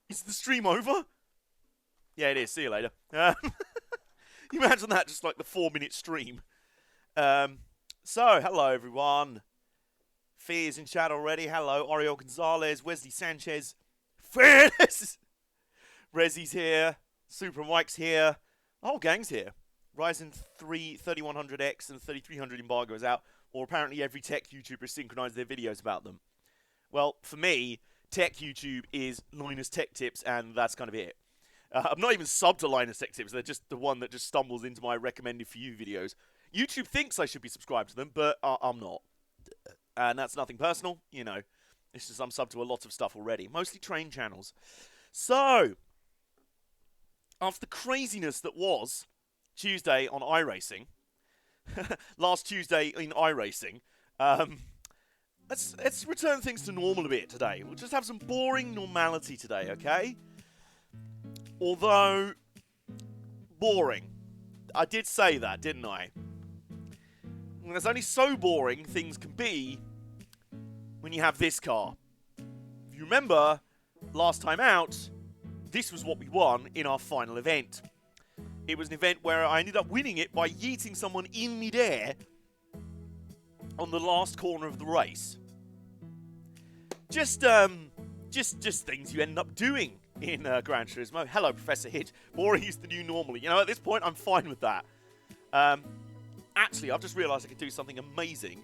Is the stream over? Yeah, it is. See you later. You imagine that, just like the 4-minute stream. So, hello everyone. Fear's in chat already. Hello, Oriol Gonzalez, Wesley Sanchez, Fearless. Rezzy's here. Super Mike's here. The whole gang's here. Ryzen 3 3100X and 3300 embargo is out, or apparently every tech YouTuber synchronized their videos about them. Well, for me, tech YouTube is Linus Tech Tips, and that's kind of it. I'm not even subbed to Linus Tech Tips. They're just the one that just stumbles into my recommended for you videos. YouTube thinks I should be subscribed to them, but I'm not. And that's nothing personal, you know. It's just I'm subbed to a lot of stuff already, mostly train channels. So, after the craziness that was Tuesday on iRacing, last Tuesday in iRacing, let's return things to normal a bit today. We'll just have some boring normality today, okay? Although, boring. I did say that, didn't I? And there's only so boring things can be when you have this car. If you remember, last time out, this was what we won in our final event. It was an event where I ended up winning it by yeeting someone in midair on the last corner of the race. Just things you end up doing in Gran Turismo. Hello, Professor Hitch. Boring is the new normal. You know, at this point, I'm fine with that. Actually, I've just realised I could do something amazing,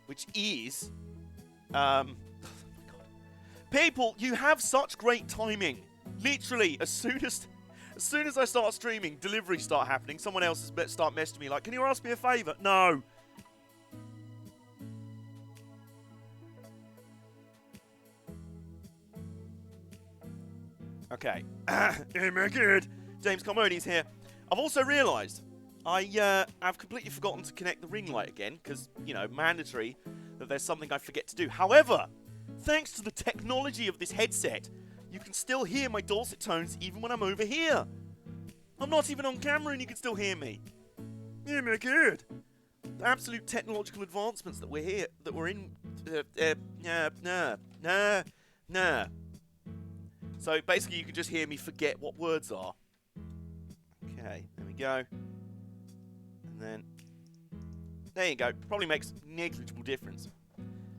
which is, oh my God. People, you have such great timing. Literally, as soon as I start streaming, deliveries start happening. Someone else start messaging me like, "Can you ask me a favour?" No. Okay. Oh my God. James Carmoni's here. I've also realised I've completely forgotten to connect the ring light again, because, you know, mandatory that there's something I forget to do. However, thanks to the technology of this headset, you can still hear my dulcet tones even when I'm over here. I'm not even on camera and you can still hear me. Yeah, my God. The absolute technological advancements that we're in. So basically you can just hear me forget what words are. Okay, there we go. And then, there you go. Probably makes negligible difference.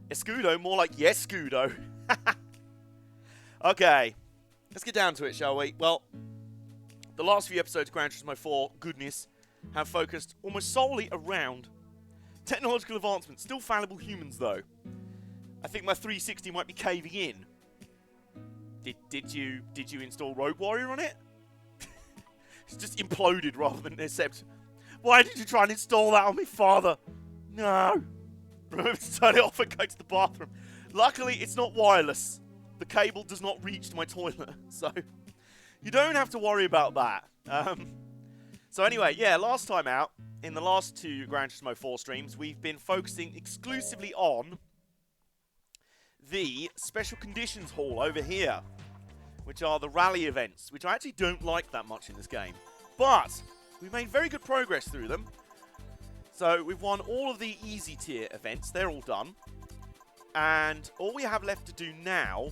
Escudo, more like yes, Scudo. Okay, let's get down to it, shall we? Well, the last few episodes of Gran Turismo 4, goodness, have focused almost solely around technological advancements. Still fallible humans, though. I think my 360 might be caving in. Did you install Rogue Warrior on it? It's just imploded rather than accept. Why did you try and install that on me, father? No. Remember to turn it off and go to the bathroom. Luckily, it's not wireless. The cable does not reach to my toilet, so you don't have to worry about that. So anyway, yeah, last time out, in the last two Gran Turismo 4 streams, we've been focusing exclusively on the Special Conditions Hall over here, which are the rally events, which I actually don't like that much in this game. But we've made very good progress through them. So we've won all of the easy tier events. They're all done. And all we have left to do now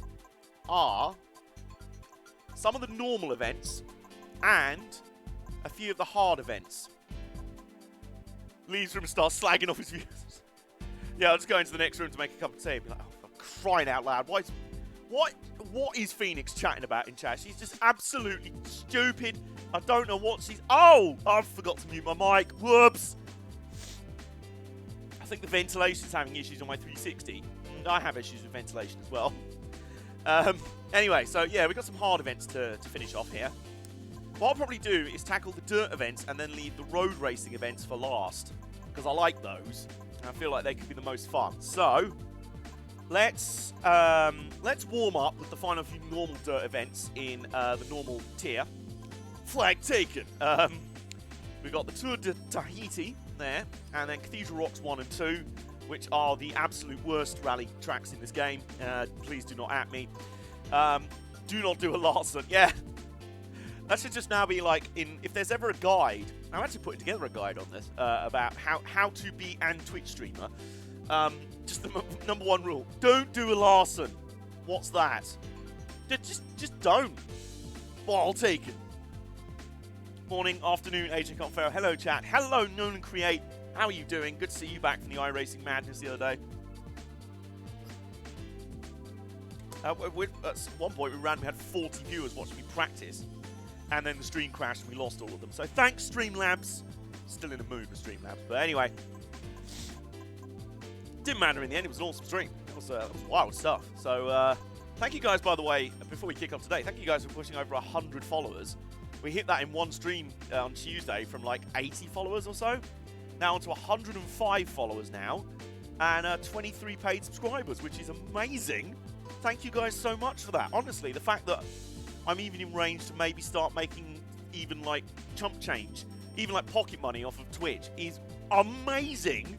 are some of the normal events and a few of the hard events. Leaves room and starts slagging off his viewers. Yeah, I'll just go into the next room to make a cup of tea and be like, oh, for crying out loud. What is Phoenix chatting about in chat? She's just absolutely stupid. I don't know what she's... Oh! I forgot to mute my mic. Whoops! I think the ventilation's having issues on my 360. I have issues with ventilation as well. Anyway, so yeah, we've got some hard events to finish off here. What I'll probably do is tackle the dirt events and then leave the road racing events for last, because I like those, and I feel like they could be the most fun. So, let's warm up with the final few normal dirt events in the normal tier. Flag taken. We've got the Tour de Tahiti there, and then Cathedral Rocks 1 and 2, which are the absolute worst rally tracks in this game. Please do not at me. Do not do a Larson. Yeah. That should just now be like, if there's ever a guide, I'm actually putting together a guide on this, about how to be an Twitch streamer. Just the number one rule, don't do a Larson. What's that? Just don't. Well, I'll take it. Morning, afternoon, Agent Can't Fail. Hello, chat. Hello, Nolan Create. How are you doing? Good to see you back from the iRacing madness the other day. At one point, we had 40 viewers watching me practice. And then the stream crashed and we lost all of them. So thanks, Streamlabs. Still in the mood for Streamlabs. But anyway. Didn't matter in the end. It was an awesome stream. It was wild stuff. So thank you guys, by the way, before we kick off today. Thank you guys for pushing over 100 followers. We hit that in one stream on Tuesday from like 80 followers or so. Now onto 105 followers now. And 23 paid subscribers, which is amazing. Thank you guys so much for that. Honestly, the fact that I'm even in range to maybe start making even like chump change, even like pocket money off of Twitch is amazing.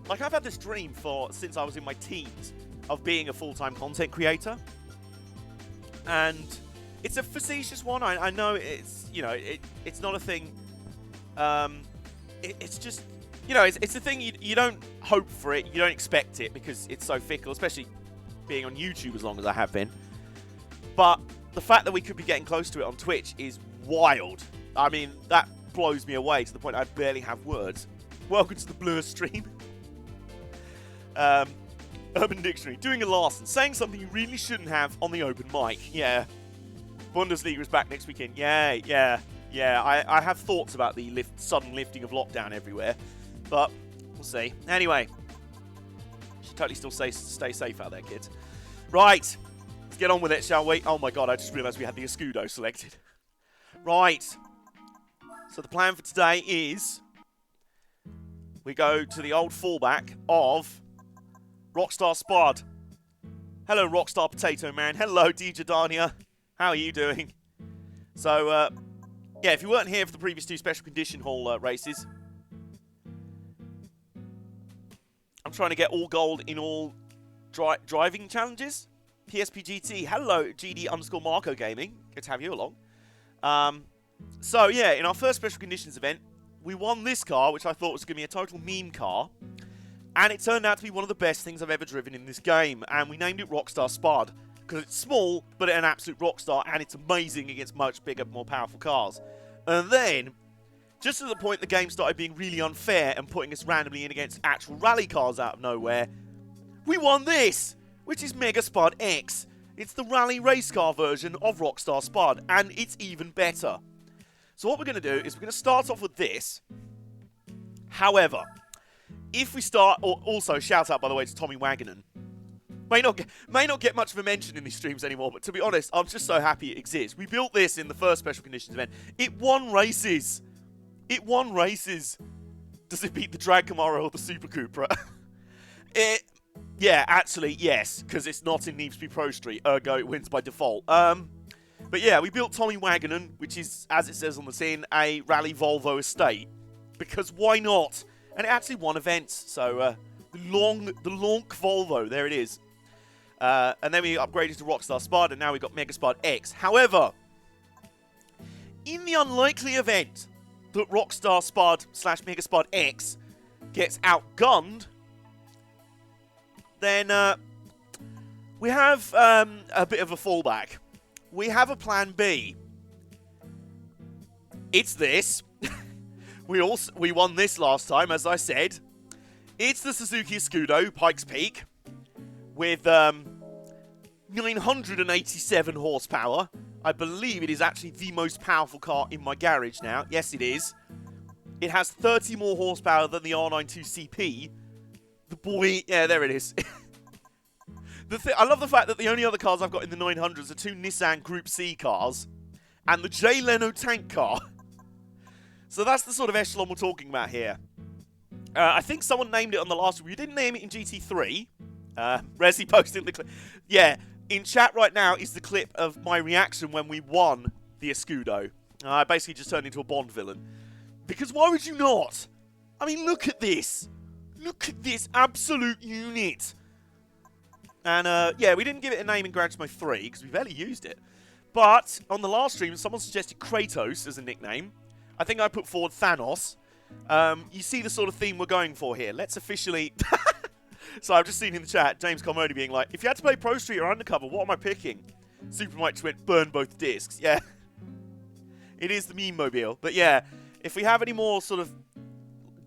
Like I've had this dream since I was in my teens of being a full-time content creator. And it's a facetious one. I know it's, you know, it's not a thing. It's just, you know, it's a thing you don't hope for it. You don't expect it because it's so fickle, especially being on YouTube as long as I have been. But the fact that we could be getting close to it on Twitch is wild. I mean, that blows me away to the point I barely have words. Welcome to the Blur stream. Urban Dictionary. Doing a Larson. Saying something you really shouldn't have on the open mic. Yeah. Bundesliga is back next weekend. Yeah. I have thoughts about the sudden lifting of lockdown everywhere. But we'll see. Anyway. Should totally still stay safe out there, kids. Right. Let's get on with it, shall we? Oh my god, I just realised we had the Escudo selected. Right. So the plan for today is we go to the old fallback of Rockstar Spud. Hello, Rockstar Potato Man. Hello, DJ Dania. How are you doing? So, yeah, if you weren't here for the previous two Special Condition Hall races, I'm trying to get all gold in all driving challenges. PSP GT. Hello, GD_Marco Gaming. Good to have you along. So, yeah, in our first Special Conditions event, we won this car, which I thought was going to be a total meme car. And it turned out to be one of the best things I've ever driven in this game. And we named it Rockstar Spud. Because it's small, but an absolute rockstar. And it's amazing against much bigger, more powerful cars. And then, just at the point the game started being really unfair and putting us randomly in against actual rally cars out of nowhere, we won this, which is Mega Spud X. It's the rally race car version of Rockstar Spud, and it's even better. So what we're going to do is we're going to start off with this. However, if we start... Also, shout out, by the way, to Tommy Waggonen. May not get much of a mention in these streams anymore, but to be honest, I'm just so happy it exists. We built this in the first Special Conditions event. It won races. It won races. Does it beat the Drag Camaro or the Super Cupra? Yeah, actually, yes, because it's not in Need for Speed Pro Street, ergo it wins by default. But yeah, we built Tommy Waggonen, which is, as it says on the tin, a Rally Volvo estate. Because why not? And it actually won events, so the Lonk Volvo, there it is. And then we upgraded to Rockstar Spud, and now we've got Mega Spud X. However, in the unlikely event that Rockstar Spud / Mega Spud X gets outgunned, then we have a bit of a fallback. We have a plan B. It's this. We won this last time, as I said. It's the Suzuki Escudo Pikes Peak with 987 horsepower. I believe it is actually the most powerful car in my garage now. Yes, it is. It has 30 more horsepower than the R92 CP. The boy... Yeah, there it is. I love the fact that the only other cars I've got in the 900s are two Nissan Group C cars and the Jay Leno tank car. So that's the sort of echelon we're talking about here. I think someone named it on the last one. You didn't name it in GT3. Resi posted the clip. Yeah, in chat right now is the clip of my reaction when we won the Escudo. I basically just turned into a Bond villain. Because why would you not? I mean, look at this. Look at this absolute unit. And, yeah, we didn't give it a name in Gran Turismo 3 because we barely used it. But on the last stream, someone suggested Kratos as a nickname. I think I put forward Thanos. You see the sort of theme we're going for here. Let's officially... So I've just seen in the chat, James Carmody being like, if you had to play Pro Street or Undercover, what am I picking? Super Mike went, burn both discs. Yeah. It is the meme mobile. But yeah, if we have any more sort of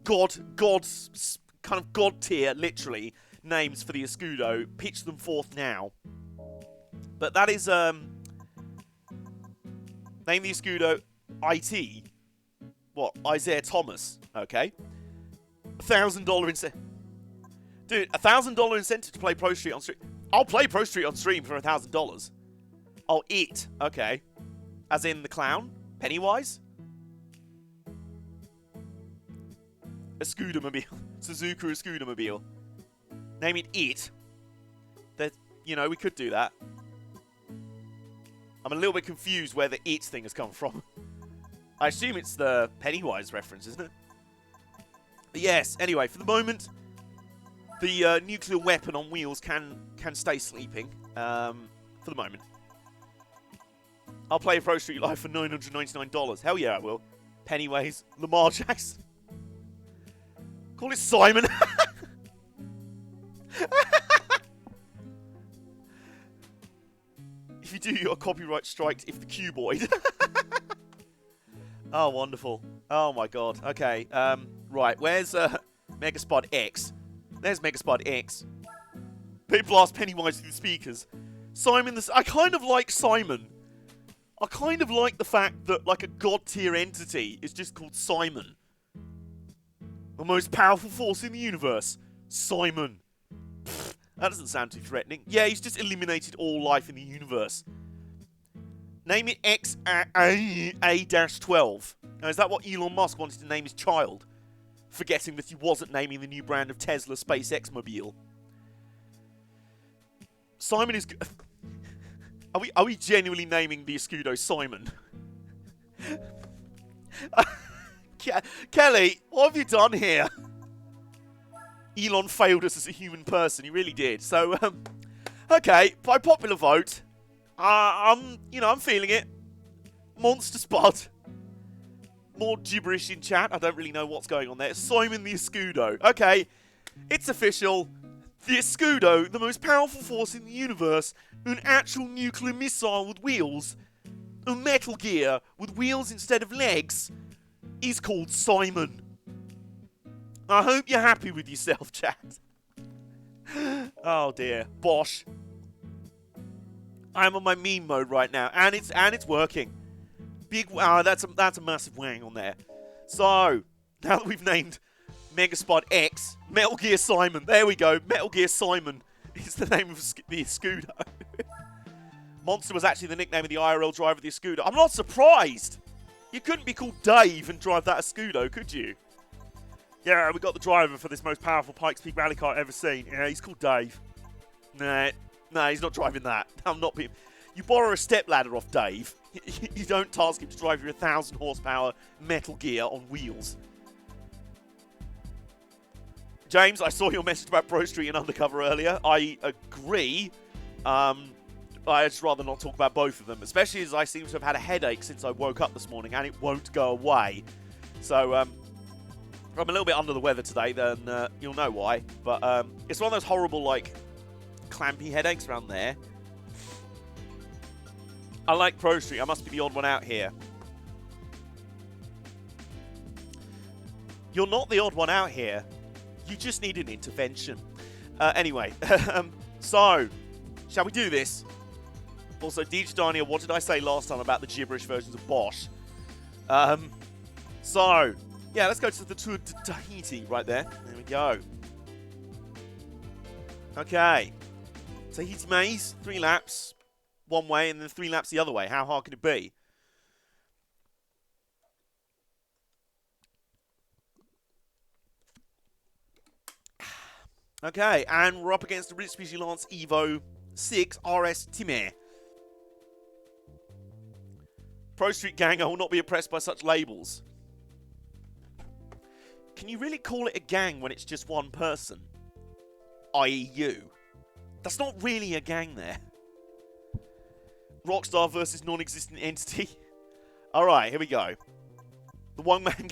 kind of god tier, literally, names for the Escudo, pitch them forth now. But that is, name the Escudo IT. What? Isaiah Thomas. Okay. $1,000 incentive. Dude, $1,000 incentive to play Pro Street on stream. I'll play Pro Street on stream for $1,000. Oh, it. Okay. As in the clown? Pennywise? Escudo-mobile. Suzuka Escudo-mobile. Name it it. That, you know, we could do that. I'm a little bit confused where the it thing has come from. I assume it's the Pennywise reference, isn't it? But yes, anyway, for the moment, the nuclear weapon on wheels can stay sleeping. For the moment. I'll play Pro Street Live for $999. Hell yeah, I will. Pennywise, Lamar Jackson. Call it Simon. If you do, you're copyright striked if the cuboid. Oh, wonderful. Oh my god. Okay, right, where's Megaspod X? There's Megaspod X. They blast Pennywise through the speakers. Simon, I kind of like Simon. I kind of like the fact that, like, a god-tier entity is just called Simon. The most powerful force in the universe. Simon. Pfft, that doesn't sound too threatening. Yeah, he's just eliminated all life in the universe. Name it XA-12. Now, is that what Elon Musk wanted to name his child? Forgetting that he wasn't naming the new brand of Tesla SpaceX mobile. Simon is... Are we genuinely naming the Escudo Simon? Kelly, what have you done here? Elon failed us as a human person. He really did. So, okay, by popular vote, I'm feeling it. Monster Spud. More gibberish in chat. I don't really know what's going on there. Simon the Escudo. Okay, it's official. The Escudo, the most powerful force in the universe, an actual nuclear missile with wheels, a Metal Gear with wheels instead of legs, is called Simon. I hope you're happy with yourself, chat. Oh dear, Bosh. I'm on my meme mode right now, and it's working. Big that's a massive wang on there. So now that we've named Megaspod X, Metal Gear Simon. There we go. Metal Gear Simon is the name of the Escudo. Monster was actually the nickname of the IRL driver of the Escudo. I'm not surprised. You couldn't be called Dave and drive that Escudo, could you? Yeah, we got the driver for this most powerful Pikes Peak rally car I've ever seen. Yeah, he's called Dave. Nah, he's not driving that. I'm not being... You borrow a stepladder off Dave. You don't task him to drive your 1,000 horsepower Metal Gear on wheels. James, I saw your message about Pro Street and Undercover earlier. I agree. I'd just rather not talk about both of them, especially as I seem to have had a headache since I woke up this morning, and it won't go away. So, I'm a little bit under the weather today, then you'll know why. But it's one of those horrible, like, clampy headaches around there. I like Pro Street. I must be the odd one out here. You're not the odd one out here. You just need an intervention. Anyway, so, shall we do this? Also, DJ Dania, what did I say last time about the gibberish versions of Bosch? So, yeah, let's go to the Tour de Tahiti right there. There we go. Okay. Tahiti Maze, 3 laps, one way, and then 3 laps the other way. How hard can it be? Okay, and we're up against the Mitsubishi Lance Evo 6 RS Timé. Pro Street Gang, I will not be impressed by such labels. Can you really call it a gang when it's just one person? I.e. you. That's not really a gang there. Rockstar versus non-existent entity. Alright, here we go. The one-man...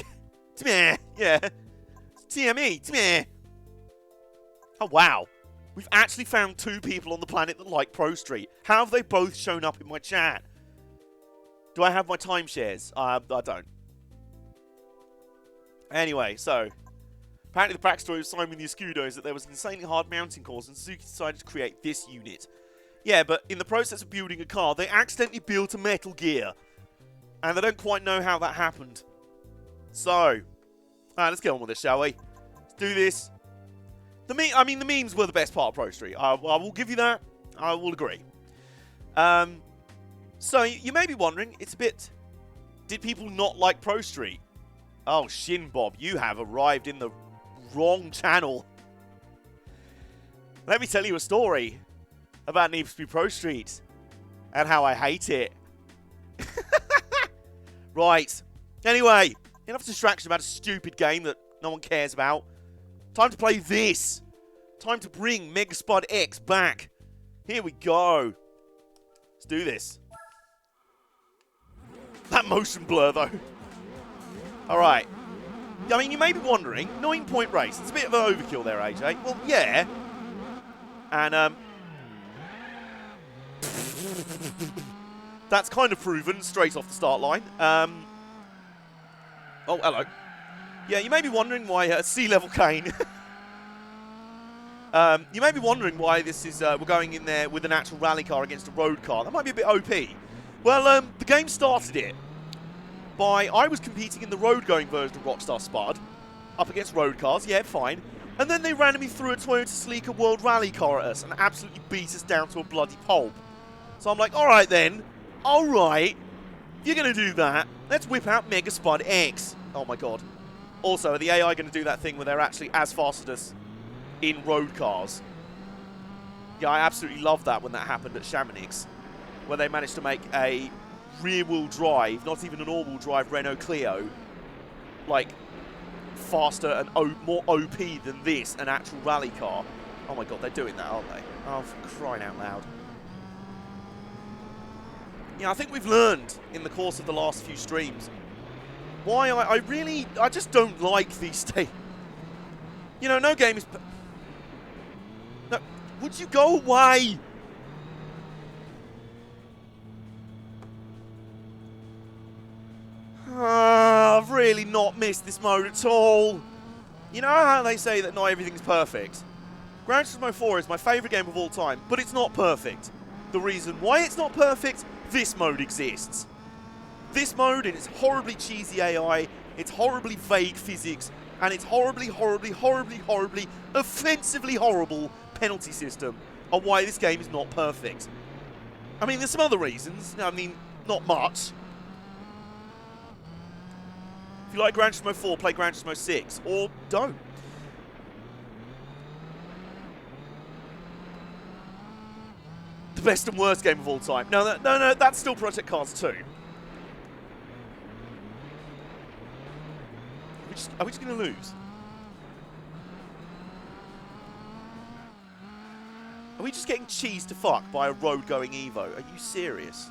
Timé, yeah. TME, Timé. Oh, wow. We've actually found 2 people on the planet that like Pro Street. How have they both shown up in my chat? Do I have my timeshares? I don't. Anyway, so apparently the backstory of Simon the Escudo is that there was an insanely hard mounting course and Suzuki decided to create this unit. Yeah, but in the process of building a car, they accidentally built a Metal Gear. And they don't quite know how that happened. So, alright, let's get on with this, shall we? Let's do this. The memes were the best part of Pro Street. I will give you that. I will agree. So, you may be wondering, it's a bit... Did people not like Pro Street? Oh, Shin Bob, you have arrived in the wrong channel. Let me tell you a story about Need for Speed Pro Street and how I hate it. Right. Anyway, enough distraction about a stupid game that no one cares about. Time to play this. Time to bring Mega Spud X back. Here we go. Let's do this. That motion blur, though. Alright. I mean, you may be wondering, 9-point race. It's a bit of an overkill there, AJ. Well, yeah. And, that's kind of proven straight off the start line. Oh, hello. Yeah, you may be wondering why Sea Level Kane. You may be wondering why this is we're going in there with an actual rally car against a road car. That might be a bit OP. Well, the game started it by I was competing in the road-going version of Rockstar Spud up against road cars. Yeah, fine. And then they randomly threw a Toyota Sleeker World Rally car at us and absolutely beat us down to a bloody pulp. So I'm like, all right then. All right. If you're going to do that, let's whip out Mega Spud X. Oh my god. Also, are the AI going to do that thing where they're actually as fast as us in road cars? Yeah, I absolutely loved that when that happened at Chamonix, where they managed to make a rear-wheel drive, not even an all-wheel drive Renault Clio, like, faster and more OP than this, an actual rally car. Oh my god, they're doing that, aren't they? Oh, for crying out loud. Yeah, I think we've learned in the course of the last few streams why I just don't like these states. You know, no game is... No, would you go away? I've really not missed this mode at all. You know how they say that not everything's perfect? Gran Turismo 4 is my favourite game of all time, but it's not perfect. The reason why it's not perfect, this mode exists. This mode and its horribly cheesy AI, its horribly vague physics, and its horribly, offensively horrible penalty system are why this game is not perfect. I mean, there's some other reasons. I mean, not much. If you like Gran Turismo 4, play Gran Turismo 6, or don't. The best and worst game of all time. No, that's still Project Cars 2. Are we just going to lose? Are we just getting cheesed to fuck by a road-going Evo? Are you serious?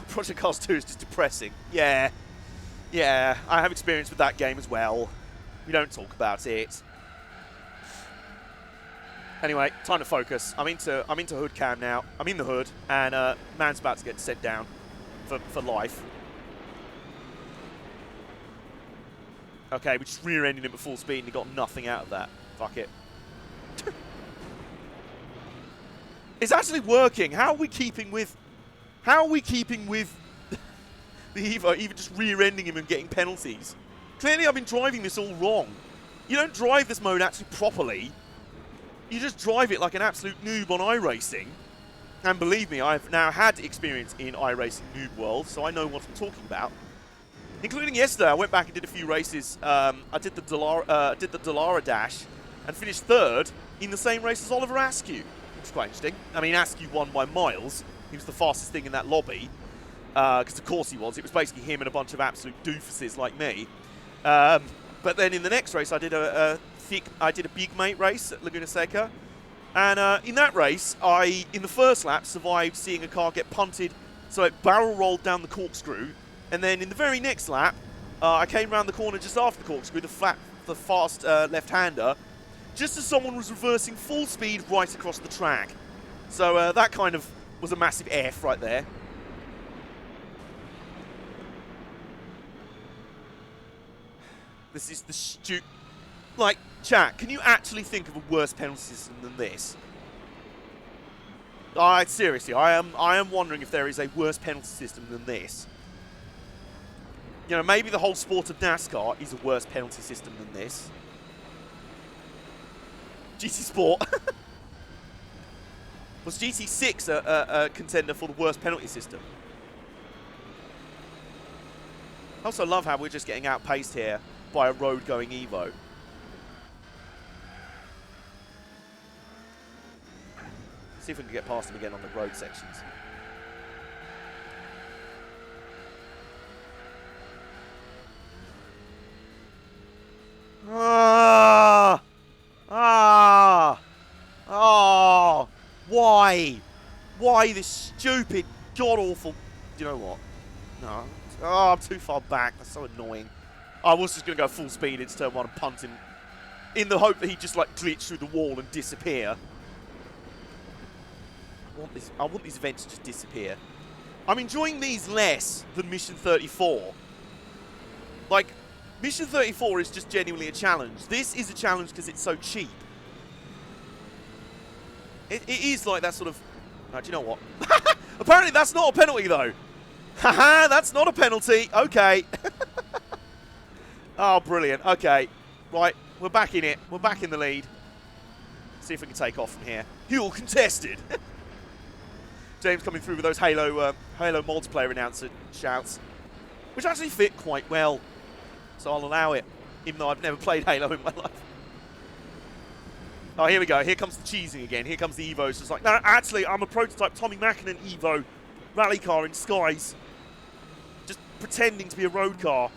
Project Cars 2 is just depressing. Yeah. Yeah, I have experience with that game as well. We don't talk about it. Anyway, time to focus. I'm into hood cam now. I'm in the hood, and man's about to get sent down for life. Okay, we just rear-ended him at full speed and he got nothing out of that. Fuck it. It's actually working. How are we keeping with the Evo, even just rear-ending him and getting penalties? Clearly I've been driving this all wrong. You don't drive this mode actually properly. You just drive it like an absolute noob on iRacing. And believe me, I've now had experience in iRacing noob world, so I know what I'm talking about. Including yesterday, I went back and did a few races. I did the Dallara Dash and finished third in the same race as Oliver Askew, which is quite interesting. I mean, Askew won by miles. He was the fastest thing in that lobby. Because of course he was. It was basically him and a bunch of absolute doofuses like me. But then in the next race, I did a big mate race at Laguna Seca, And in that race, I, in the first lap, survived seeing a car get punted, so it barrel rolled down the corkscrew. And then in the very next lap, I came around the corner just after the corkscrew, the fast left-hander, just as someone was reversing full speed right across the track. So that kind of was a massive F right there. This is the like, chat, can you actually think of a worse penalty system than this? Seriously, I am wondering if there is a worse penalty system than this. You know, maybe the whole sport of NASCAR is a worse penalty system than this. GT Sport. Was GT6 a contender for the worst penalty system? I also love how we're just getting outpaced here by a road-going Evo. See if we can get past him again on the road sections. Why? Why this stupid, god-awful... You know what? No. Oh, I'm too far back. That's so annoying. I was just going to go full speed into turn one and punt him in the hope that he'd just, like, glitch through the wall and disappear. I want these events to just disappear. I'm enjoying these less than Mission 34. Like, Mission 34 is just genuinely a challenge. This is a challenge because it's so cheap. It is like that sort of... No, do you know what? Apparently that's not a penalty, though. Haha, that's not a penalty. Okay. Oh, brilliant. Okay. Right, we're back in it. We're back in the lead. See if we can take off from here. Huel contested. James coming through with those Halo multiplayer announcer shouts, which actually fit quite well. So I'll allow it, even though I've never played Halo in my life. Oh, here we go. Here comes the cheesing again. Here comes the Evo. It's just like, no, actually, I'm a prototype Tommy Mackinnon Evo rally car in disguise. Just pretending to be a road car.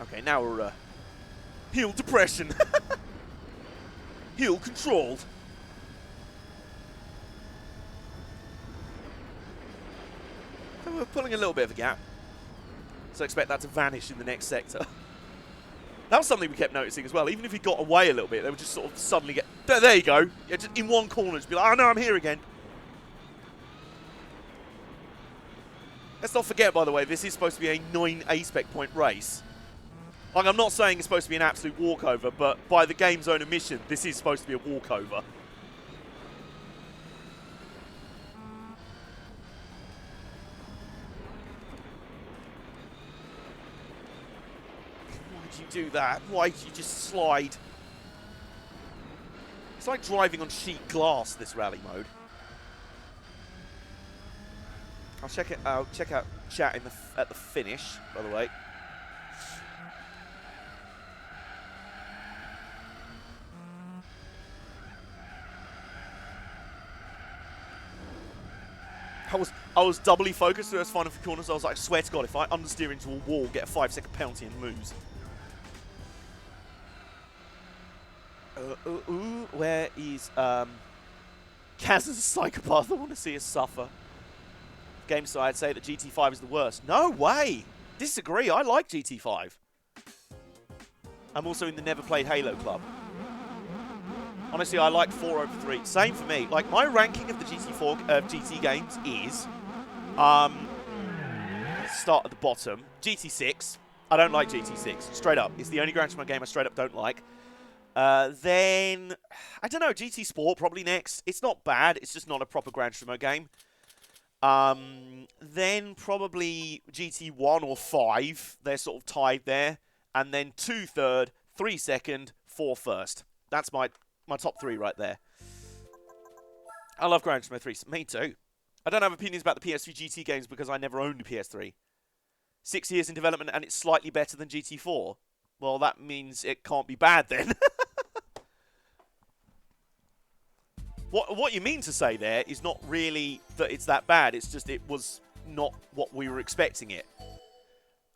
Okay, now we're heel depression. Heel controlled. So we're pulling a little bit of a gap. So expect that to vanish in the next sector. That was something we kept noticing as well. Even if he got away a little bit, they would just sort of suddenly get... There you go. Yeah, just in one corner, just be like, oh no, I'm here again. Let's not forget, by the way, this is supposed to be a 9 A-spec point race. Like, I'm not saying it's supposed to be an absolute walkover, but by the game's own admission, this is supposed to be a walkover. Why did you do that? Why did you just slide? It's like driving on sheet glass, this rally mode. I'll check out chat at the finish, by the way. I was doubly focused through those final few corners. I was like, I swear to God, if I understeer into a wall, get a 5-second penalty and lose. Where is Kaz is a psychopath? I want to see us suffer. Game side, I'd say that GT5 is the worst. No way! Disagree. I like GT5. I'm also in the Never Played Halo Club. Honestly, I like 4 over 3. Same for me. Like, my ranking of the GT games is... start at the bottom. GT6. I don't like GT6. Straight up. It's the only Gran Turismo game I straight up don't like. Then... I don't know. GT Sport probably next. It's not bad. It's just not a proper Gran Turismo game. Then probably GT1 or 5. They're sort of tied there. And then 2 third, 3 second, 4 first. That's my top 3 right there. I love Gran Turismo 3. Me too. I don't have opinions about the PS3 GT games because I never owned a PS3. 6 years in development and it's slightly better than GT4. Well, that means it can't be bad then. What you mean to say there is not really that it's that bad. It's just it was not what we were expecting it.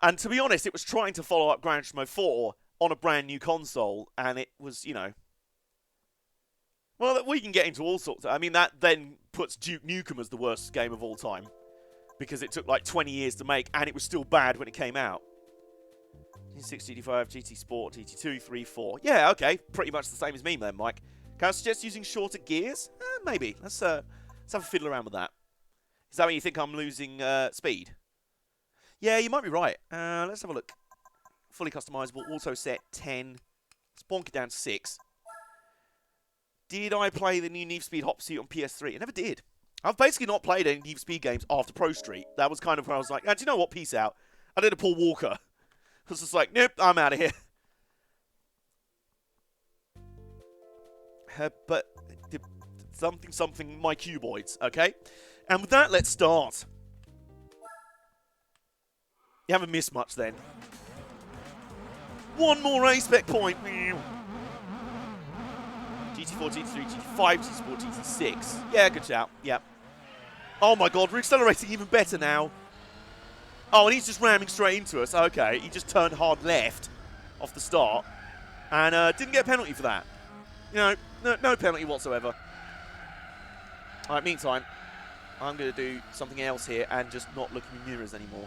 And to be honest, it was trying to follow up Gran Turismo 4 on a brand new console, and it was, well, we can get into all sorts of... I mean, that then puts Duke Nukem as the worst game of all time, because it took like 20 years to make, and it was still bad when it came out. GT6, GT5, GT Sport, GT2, 3, 4. Yeah, okay, pretty much the same as me then, Mike. Can I suggest using shorter gears? Maybe. Let's have a fiddle around with that. Is that when you think I'm losing speed? Yeah, you might be right. Let's have a look. Fully customizable, auto set 10. Let's bonk it down to 6. Did I play the new Need for Speed Hot Pursuit on PS3? I never did. I've basically not played any Need for Speed games after Pro Street. That was kind of where I was like, do you know what? Peace out. I did a Paul Walker. I was just like, nope, I'm out of here. But something, my cuboids, okay? And with that, let's start. You haven't missed much then. One more A-Spec point. GT4, GT3, GT5, GT Sport, GT6. Yeah, good shout. Yeah. Oh my god, we're accelerating even better now. Oh, and he's just ramming straight into us. Okay, he just turned hard left off the start. And didn't get a penalty for that. No penalty whatsoever. Alright, meantime, I'm going to do something else here and just not look in the mirrors anymore.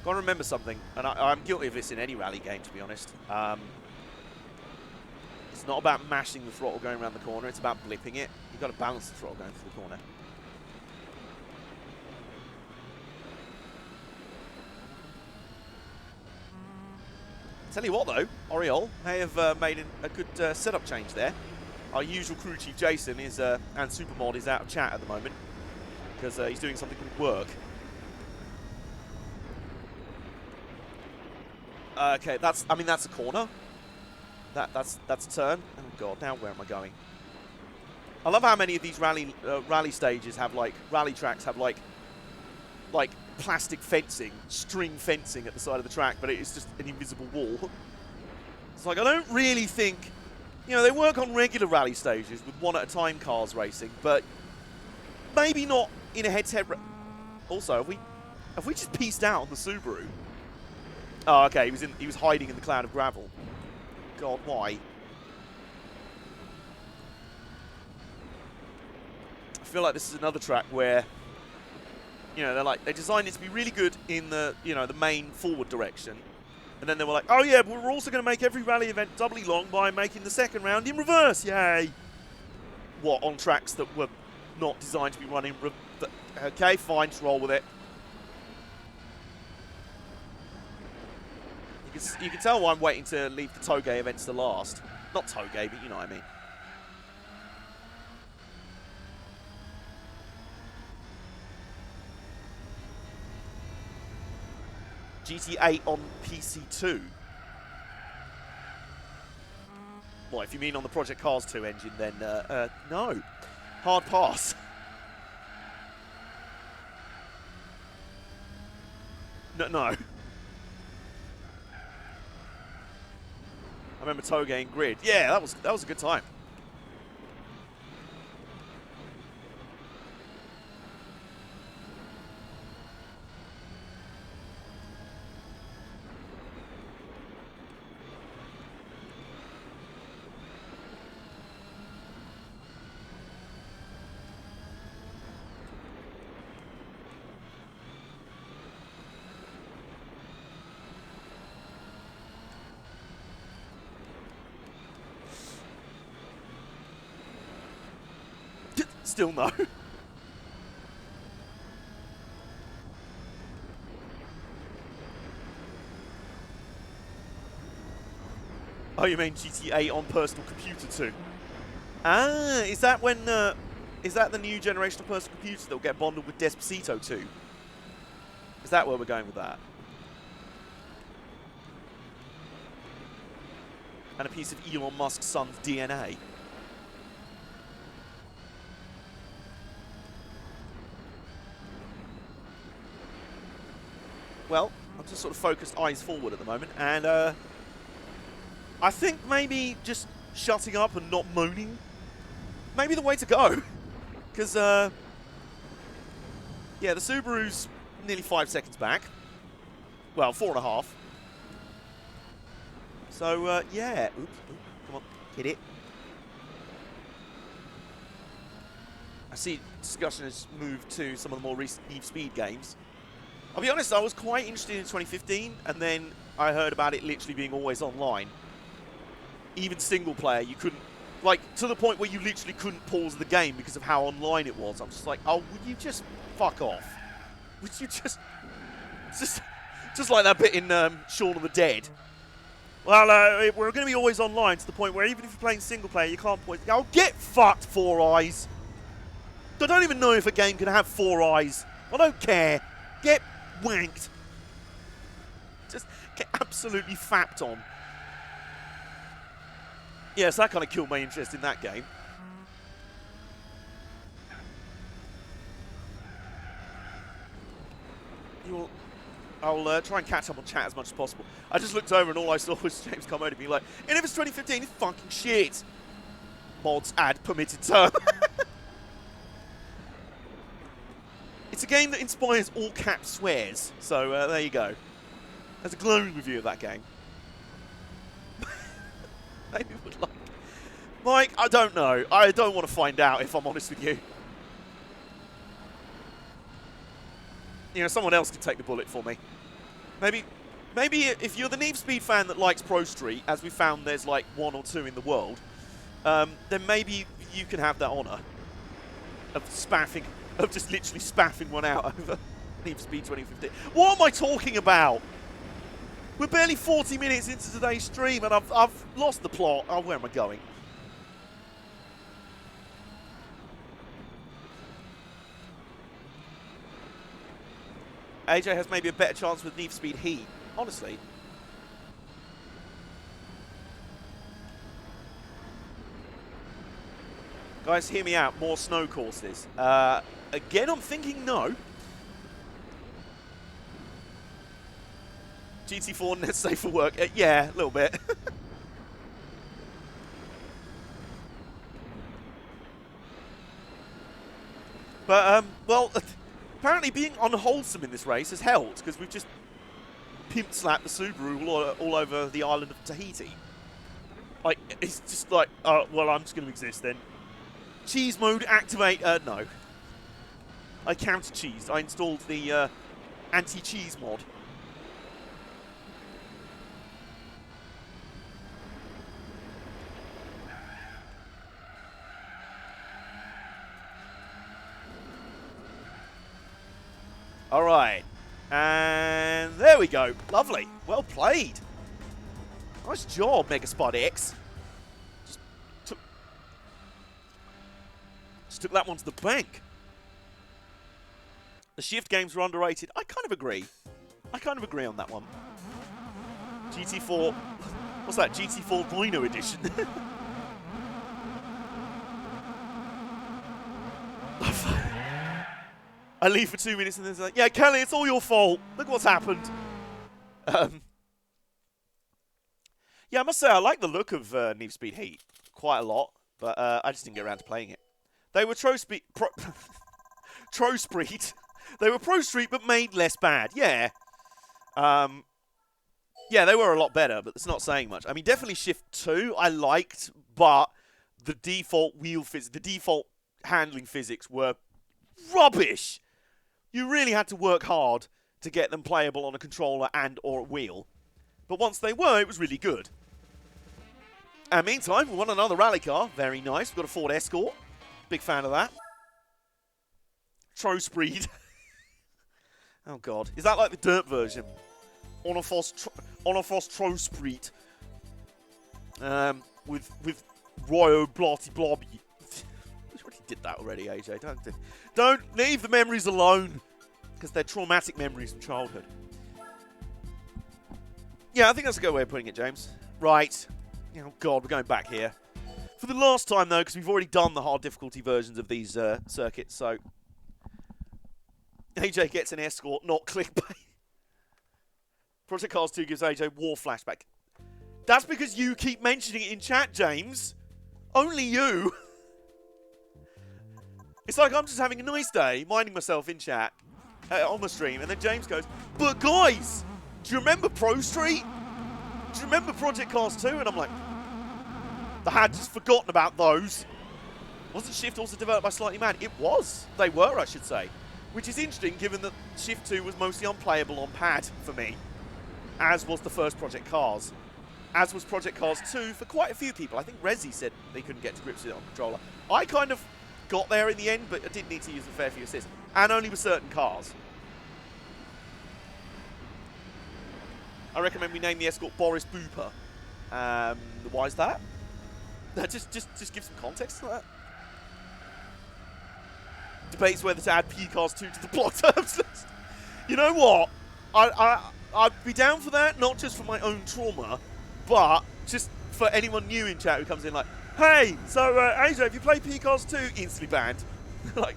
Got to remember something, and I'm guilty of this in any rally game, to be honest. It's not about mashing the throttle going around the corner, it's about blipping it. You've got to balance the throttle going through the corner. Tell you what, though, Oriole may have made a good setup change there. Our usual crew chief, Jason, is and Supermod is out of chat at the moment, because he's doing something called work. Okay, that's a corner. That's a turn. Oh god, now where am I going? I love how many of these rally stages have rally tracks have like plastic fencing, string fencing at the side of the track, but it's just an invisible wall. It's like I don't really think, they work on regular rally stages with one at a time cars racing, but maybe not in a head-to-head. Also, have we just pieced out on the Subaru? Oh, okay. He was hiding in the cloud of gravel. God, why? I feel like this is another track where, they designed it to be really good in the, the main forward direction, and then they were like, oh yeah, but we're also going to make every rally event doubly long by making the second round in reverse. Yay! What, on tracks that were not designed to be run in reverse? Okay, fine, just roll with it. You can tell why I'm waiting to leave the Toge events to last. Not Toge, but you know what I mean. GT8 on PC2. Well, if you mean on the Project Cars 2 engine, then no. Hard pass. No. I remember Toge and Grid. Yeah, that was a good time. Still no. Oh, you mean GTA on personal computer too? Ah, is that when? Is that the new generation of personal computers that will get bundled with Despacito 2? Is that where we're going with that? and a piece of Elon Musk's son's DNA. Well, I'm just sort of focused eyes forward at the moment, and I think maybe just shutting up and not moaning may be the way to go. Because, yeah, the Subaru's nearly 5 seconds back. Well, 4.5. So, yeah. Oops. Come on. Hit it. I see discussion has moved to some of the more recent Need for Speed games. I'll be honest, I was quite interested in 2015, and then I heard about it literally being always online. Even single player, you couldn't, like, to the point where you literally couldn't pause the game because of how online it was. I'm just like, oh, would you just fuck off? Would you just like that bit in Shaun of the Dead? Well, we're going to be always online to the point where even if you're playing single player, you can't point. Oh, get fucked, Four Eyes. I don't even know if a game can have 4 eyes. I don't care. Get wanked. Just get absolutely fapped on. Yeah, so that kind of killed my interest in that game. I'll try and catch up on chat as much as possible. I just looked over and all I saw was James come over to me like, and if it's 2015, it's fucking shit. Mods add permitted term. It's a game that inspires all cap swears, so there you go. There's a glowing review of that game. Maybe would like. Mike, I don't know. I don't want to find out, if I'm honest with you. You know, someone else can take the bullet for me. Maybe if you're the Need for Speed fan that likes Pro Street, as we found there's like 1 or 2 in the world, then maybe you can have that honour of spaffing. Of just literally spaffing one out over Need for Speed 2015. What am I talking about? We're barely 40 minutes into today's stream and I've lost the plot. Oh, where am I going? AJ has maybe a better chance with Need for Speed Heat. Honestly. Guys, hear me out. More snow courses. Again, I'm thinking no. GT4 net safe for work. Yeah, a little bit. But, well, apparently being unwholesome in this race has helped, because we've just pimp-slapped the Subaru all over the island of Tahiti. Like, it's just like, well, I'm just going to exist then. Cheese mode, activate, no. I counter-cheesed. I installed the anti-cheese mod. All right. And there we go. Lovely. Well played. Nice job, Megaspud X. Just took that one to the bank. The shift games were underrated. I kind of agree. I kind of agree on that one. GT4. What's that? GT4 Rhino Edition. I leave for 2 minutes and then it's like, yeah, Kelly, it's all your fault. Look what's happened. Yeah, I must say I like the look of Need for Speed Heat quite a lot, but I just didn't get around to playing it. They were Tro Street. They were Pro Street, but made less bad. Yeah. Yeah, they were a lot better, but it's not saying much. I mean, definitely Shift 2 I liked, but the default wheel physics, the default handling physics were rubbish. You really had to work hard to get them playable on a controller and or a wheel. But once they were, it was really good. And meantime, we won another rally car. Very nice. We've got a Ford Escort. Big fan of that. Trospreed. Oh, God. Is that like the dirt version? Onofos Trospreed. With Royo Blotty Blobby. I already did that already, AJ. Don't leave the memories alone. Because they're traumatic memories from childhood. Yeah, I think that's a good way of putting it, James. Right. Oh, God, we're going back here. For the last time, though, because we've already done the hard difficulty versions of these circuits, so... AJ gets an escort, not clickbait. Project Cars 2 gives AJ war flashback. That's because you keep mentioning it in chat, James. Only you. It's like I'm just having a nice day, minding myself in chat, on the stream, and then James goes, but guys, do you remember Pro Street? Do you remember Project Cars 2? And I'm like, I had just forgotten about those. Wasn't Shift also developed by Slightly Mad? It was. They were, I should say. Which is interesting, given that Shift 2 was mostly unplayable on pad for me, as was the first Project Cars. As was Project Cars 2 for quite a few people. I think Resi said they couldn't get to grips with it on controller. I kind of got there in the end, but I did need to use a fair few assists. And only with certain cars. I recommend we name the escort Boris Booper. Why is that? Just give some context to that. Debates whether to add P-Cars 2 to the block terms list. You know what? I'd be down for that, not just for my own trauma, but just for anyone new in chat who comes in like, hey, so AJ, if you play P-Cars 2, instantly banned. Like,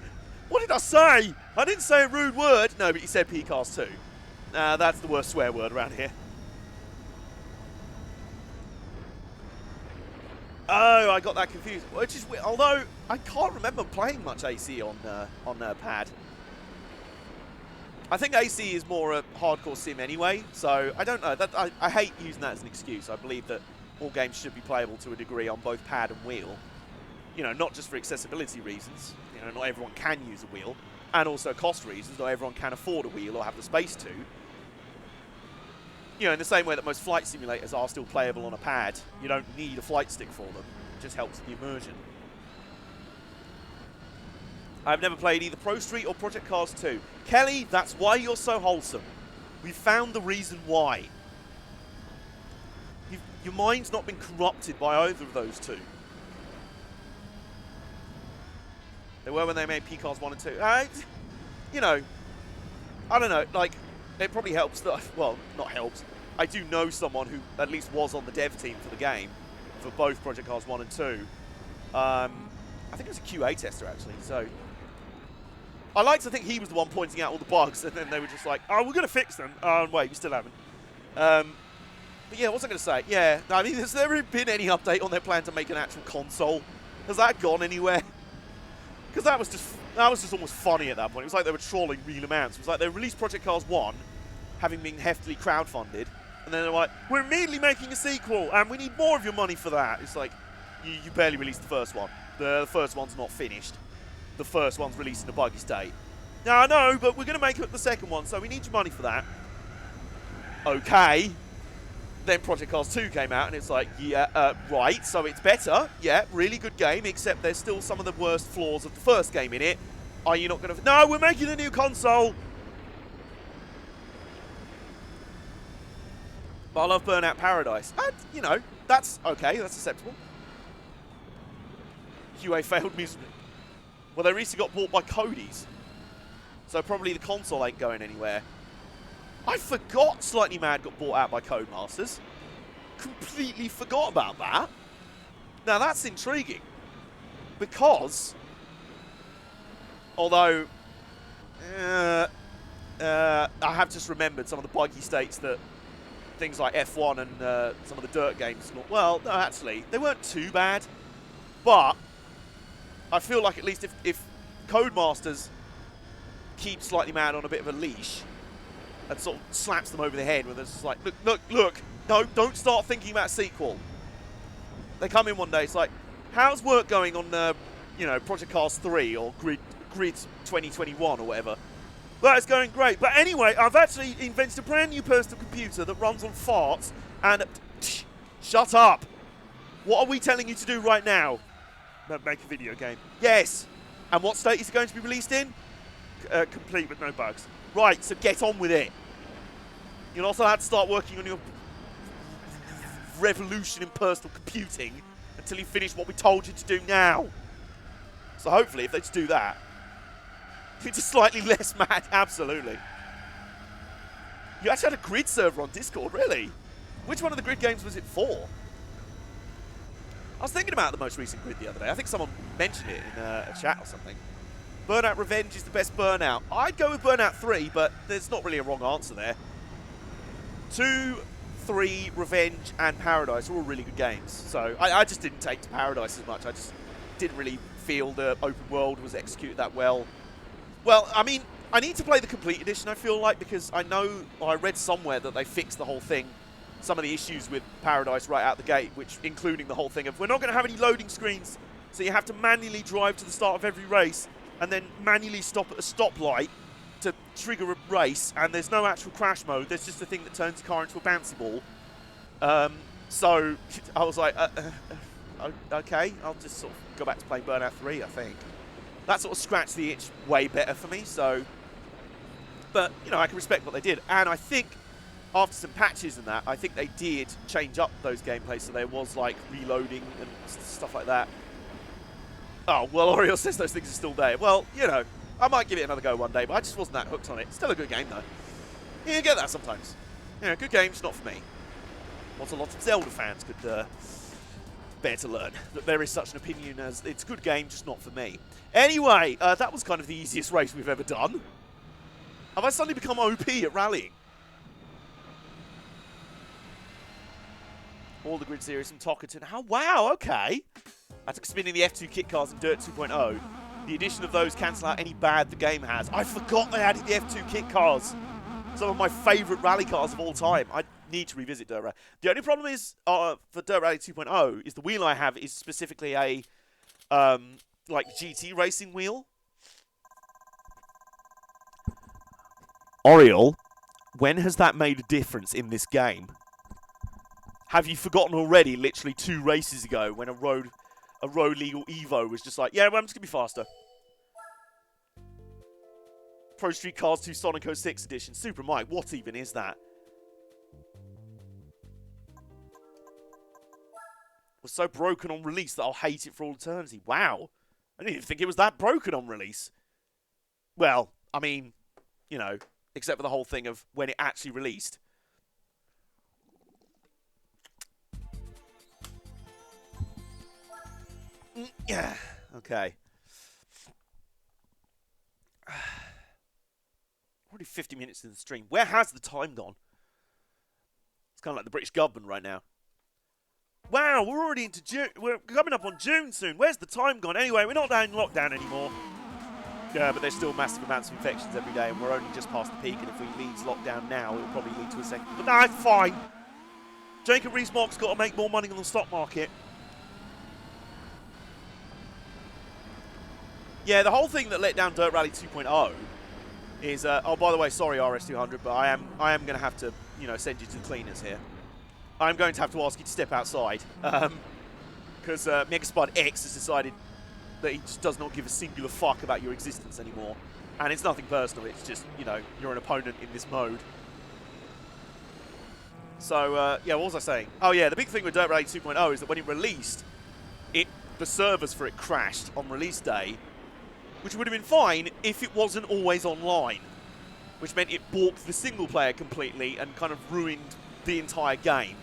what did I say? I didn't say a rude word. No, but you said P-Cars 2. That's the worst swear word around here. Oh, I got that confused. Which is weird. Although I can't remember playing much AC on pad. I think AC is more a hardcore sim anyway, so I don't know. I hate using that as an excuse. I believe that all games should be playable to a degree on both pad and wheel. You know, not just for accessibility reasons. You know, not everyone can use a wheel, and also cost reasons. Not everyone can afford a wheel or have the space to. You know, in the same way that most flight simulators are still playable on a pad, you don't need a flight stick for them. It just helps the immersion. I've never played either Pro Street or Project Cars 2. Kelly, that's why you're so wholesome. We've found the reason why. Your mind's not been corrupted by either of those two. They were when they made P-Cars 1 and 2. You know, I don't know, like, it probably helps that, well, not helps. I do know someone who at least was on the dev team for the game, for both Project Cars 1 and 2. I think it was a QA tester, actually, so... I like to think he was the one pointing out all the bugs, and then they were just like, oh, we're going to fix them. Oh, wait, we still haven't. But yeah, what was I going to say? Yeah, I mean, has there been any update on their plan to make an actual console? Has that gone anywhere? Because that was just almost funny at that point. It was like they were trolling real amounts. It was like they released Project Cars 1, having been heftily crowdfunded, and then they're like, we're immediately making a sequel, and we need more of your money for that. It's like, you barely released the first one. The first one's not finished. The first one's released in a buggy state. Now, I know, but we're going to make the second one, so we need your money for that. Okay. Then Project Cars 2 came out, and it's like, yeah, right, so it's better. Yeah, really good game, except there's still some of the worst flaws of the first game in it. Are you not going to... No, we're making a new console! But I love Burnout Paradise. And, you know, that's okay, that's acceptable. QA failed miserably. Well, they recently got bought by Cody's. So probably the console ain't going anywhere. I forgot Slightly Mad got bought out by Codemasters. Completely forgot about that. Now that's intriguing. Because, although I have just remembered some of the buggy states that things like F1 and some of the dirt games, well, no, actually, they weren't too bad. But I feel like at least if Codemasters keeps Slightly Mad on a bit of a leash and sort of slaps them over the head with it's like, look, no, don't start thinking about a sequel. They come in one day, it's like, how's work going on, you know, Project Cars 3 or Grid 2021 or whatever? Well, it's going great. But anyway, I've actually invented a brand new personal computer that runs on farts and... shut up. What are we telling you to do right now? Make a video game. Yes. And what state is it going to be released in? Complete with no bugs. Right, so get on with it. You'll also have to start working on your revolution in personal computing until you finish what we told you to do now. So hopefully, if they just do that, you're just slightly less mad. Absolutely. You actually had a Grid server on Discord, really? Which one of the Grid games was it for? I was thinking about the most recent grid the other day. I think someone mentioned it in a chat or something. Burnout Revenge is the best Burnout. I'd go with Burnout 3, but there's not really a wrong answer there. 2, 3, Revenge, and Paradise are all really good games. So I just didn't take to Paradise as much. I just didn't really feel the open world was executed that well. Well, I mean, I need to play the complete edition, I feel like, because I read somewhere that they fixed the whole thing. Some of the issues with Paradise right out the gate, which including the whole thing of we're not going to have any loading screens, so you have to manually drive to the start of every race and then manually stop at a stoplight to trigger a race, and there's no actual crash mode. There's just a thing that turns the car into a bouncy ball. So I was like, okay, I'll just sort of go back to playing Burnout 3, I think. That sort of scratched the itch way better for me, so... But, you know, I can respect what they did. And I think, after some patches and that, I think they did change up those gameplays, so there was, like, reloading and stuff like that. Oh, well, Oriel says those things are still there. Well, you know, I might give it another go one day, but I just wasn't that hooked on it. Still a good game, though. You get that sometimes. You know, good games, not for me. What a lot of Zelda fans could bear to learn. That there is such an opinion as, it's a good game, just not for me. Anyway, that was kind of the easiest race we've ever done. Have I suddenly become OP at rallying? All the grid series from Tockerton. Oh, wow, okay. I took a spin in the F2 kit cars in Dirt 2.0. The addition of those cancel out any bad the game has. I forgot they added the F2 kit cars. Some of my favourite rally cars of all time. I need to revisit Dirt Rally. The only problem is, for Dirt Rally 2.0, is the wheel I have is specifically a, like, GT racing wheel. Oriel, when has that made a difference in this game? Have you forgotten already, literally 2 races ago, when a road legal Evo was just like, yeah, well, I'm just going to be faster. Pro Street Cars 2 Sonic 06 edition. Super Mike, what even is that? Was so broken on release that I'll hate it for all eternity. Wow. I didn't even think it was that broken on release. Well, I mean, you know, except for the whole thing of when it actually released. Yeah. Okay. Already 50 minutes in the stream. Where has the time gone? It's kind of like the British government right now. Wow, we're already into June. We're coming up on June soon. Where's the time gone? Anyway, we're not down in lockdown anymore. Yeah, but there's still massive amounts of infections every day, and we're only just past the peak, and if we leave lockdown now, it'll probably lead to a second. But no, it's fine. Jacob Rees-Mogg's got to make more money on the stock market. Yeah, the whole thing that let down Dirt Rally 2.0 is, oh, by the way, sorry, RS200, but I am going to have to, you know, send you to the cleaners here. I'm going to have to ask you to step outside, because Megaspud X has decided that he just does not give a singular fuck about your existence anymore. And it's nothing personal, it's just, you know, you're an opponent in this mode. So, yeah, what was I saying? Oh, yeah, the big thing with Dirt Rally 2.0 is that when it released, the servers for it crashed on release day, which would have been fine if it wasn't always online, which meant it balked the single player completely and kind of ruined the entire game.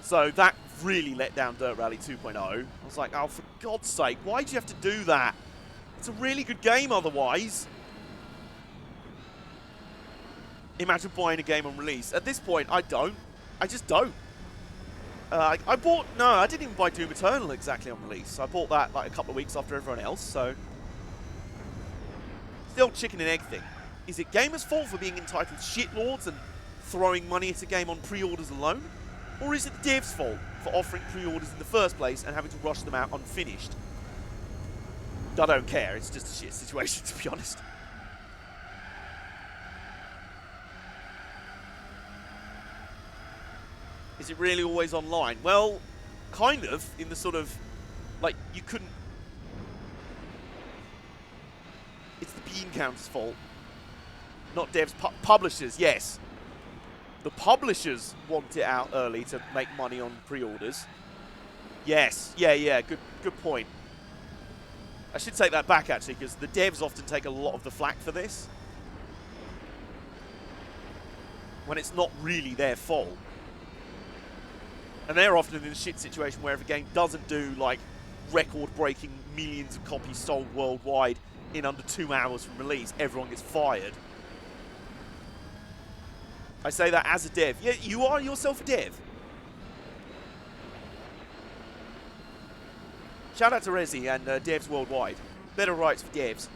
So that really let down Dirt Rally 2.0. I was like, oh, for God's sake, why do you have to do that? It's a really good game otherwise. Imagine buying a game on release. At this point, I don't. I just don't. I didn't even buy Doom Eternal exactly on release. I bought that like a couple of weeks after everyone else, so. It's the old chicken and egg thing. Is it gamers' fault for being entitled shitlords and throwing money at a game on pre-orders alone? Or is it the devs' fault for offering pre-orders in the first place and having to rush them out unfinished? I don't care, it's just a shit situation, to be honest. Is it really always online? Well, kind of, in the sort of, like, you couldn't... It's the bean counter's fault. Not devs, publishers, yes. The publishers want it out early to make money on pre-orders. Yes, yeah, good point. I should take that back, actually, because the devs often take a lot of the flack for this. When it's not really their fault. And they're often in a shit situation where if a game doesn't do, like, record-breaking millions of copies sold worldwide in under 2 hours from release, everyone gets fired. I say that as a dev. Yeah, you are yourself a dev. Shout out to Resi and devs worldwide. Better rights for devs.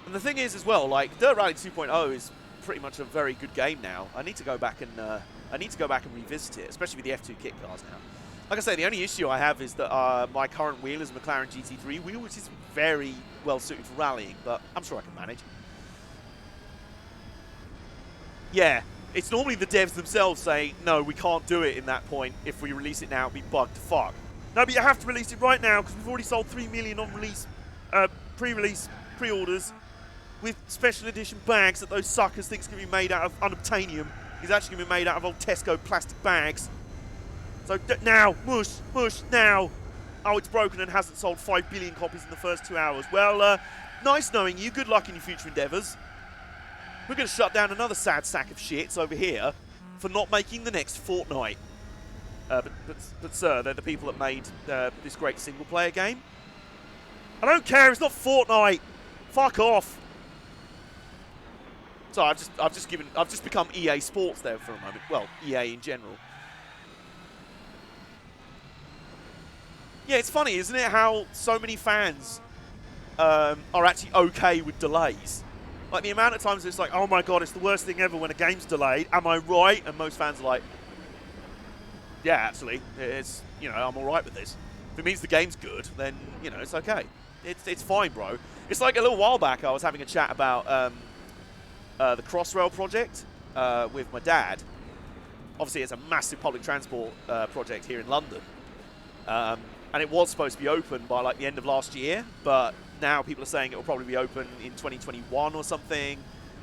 And the thing is, as well, like Dirt Rally 2.0 is pretty much a very good game now. I need to go back and revisit it, especially with the F2 kit cars now. Like I say, the only issue I have is that my current wheel is a McLaren GT3 wheel, which is very well suited for rallying, but I'm sure I can manage. Yeah, it's normally the devs themselves saying, no, we can't do it in that point. If we release it now, it'll be bugged to fuck. No, but you have to release it right now because we've already sold 3 million on release, pre-release, pre-orders with special edition bags that those suckers think is going to be made out of unobtainium. It's actually going to be made out of old Tesco plastic bags. So now, mush, now. Oh, it's broken and hasn't sold 5 billion copies in the first 2 hours. Well, nice knowing you. Good luck in your future endeavours. We're going to shut down another sad sack of shits over here for not making the next Fortnite. But sir, they're the people that made this great single-player game. I don't care. It's not Fortnite. Fuck off. So I've just become EA Sports there for a moment. Well, EA in general. Yeah, it's funny, isn't it, how so many fans are actually okay with delays. Like, the amount of times it's like, oh my god, it's the worst thing ever when a game's delayed. Am I right? And most fans are like, yeah, actually, it's, you know, I'm all right with this. If it means the game's good, then, you know, it's okay. It's fine, bro. It's like a little while back, I was having a chat about the Crossrail project with my dad. Obviously, it's a massive public transport project here in London. And it was supposed to be open by, like, the end of last year, but now people are saying it will probably be open in 2021 or something.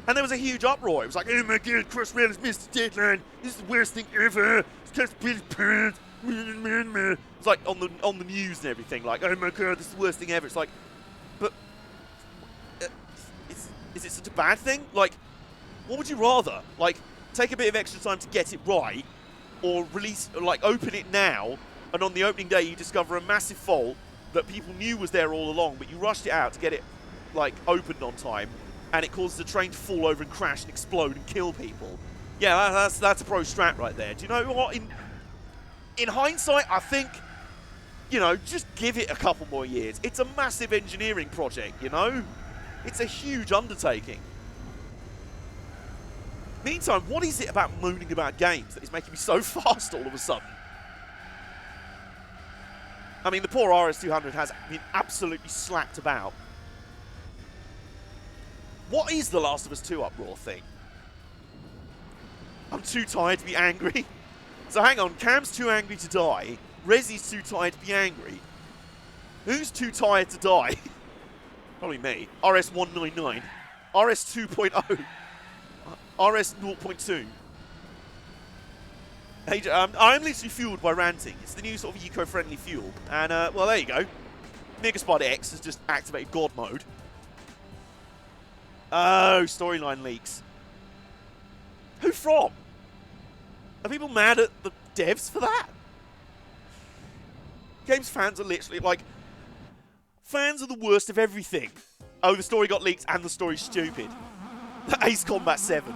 And there was a huge uproar. It was like, oh my god, Crossrail has missed the deadline. This is the worst thing ever. It's just Billy's parents. It's like on the news and everything, like, oh my god, this is the worst thing ever. It's like, but is it such a bad thing? Like, what would you rather? Like, take a bit of extra time to get it right, or release, like, open it now, and on the opening day you discover a massive fault that people knew was there all along, but you rushed it out to get it, like, opened on time, and it causes the train to fall over and crash and explode and kill people. Yeah, that's a pro strat right there. Do you know what? In hindsight, I think, you know, just give it a couple more years. It's a massive engineering project, you know? It's a huge undertaking. Meantime, what is it about moaning about games that is making me so fast all of a sudden? I mean, the poor RS200 has been absolutely slapped about. What is the Last of Us 2 uproar thing? I'm too tired to be angry. So hang on, Cam's too angry to die. Resi's too tired to be angry. Who's too tired to die? Probably me. RS199. RS 2.0. RS 0.2. Hey, I'm literally fueled by ranting. It's the new sort of eco-friendly fuel. And, well, there you go. Megaspot X has just activated God mode. Oh, storyline leaks. Who from? Are people mad at the devs for that? Games fans are literally, like, fans are the worst of everything. Oh, the story got leaked and the story's stupid. Ace Combat 7.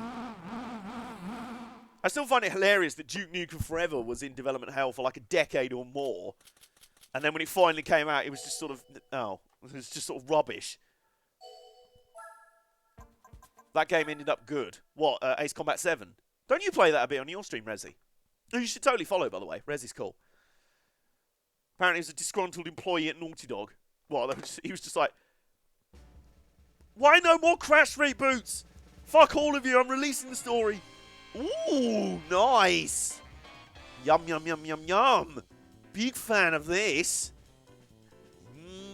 I still find it hilarious that Duke Nukem Forever was in development hell for like a decade or more. And then when it finally came out, it was just sort of, oh, it was just sort of rubbish. That game ended up good. What, Ace Combat 7? Don't you play that a bit on your stream, Resi? No, you should totally follow, by the way. Resi's cool. Apparently he was a disgruntled employee at Naughty Dog. Well, he was just like, why no more Crash reboots? Fuck all of you, I'm releasing the story. Ooh, nice. Yum, yum, yum, yum, yum. Big fan of this.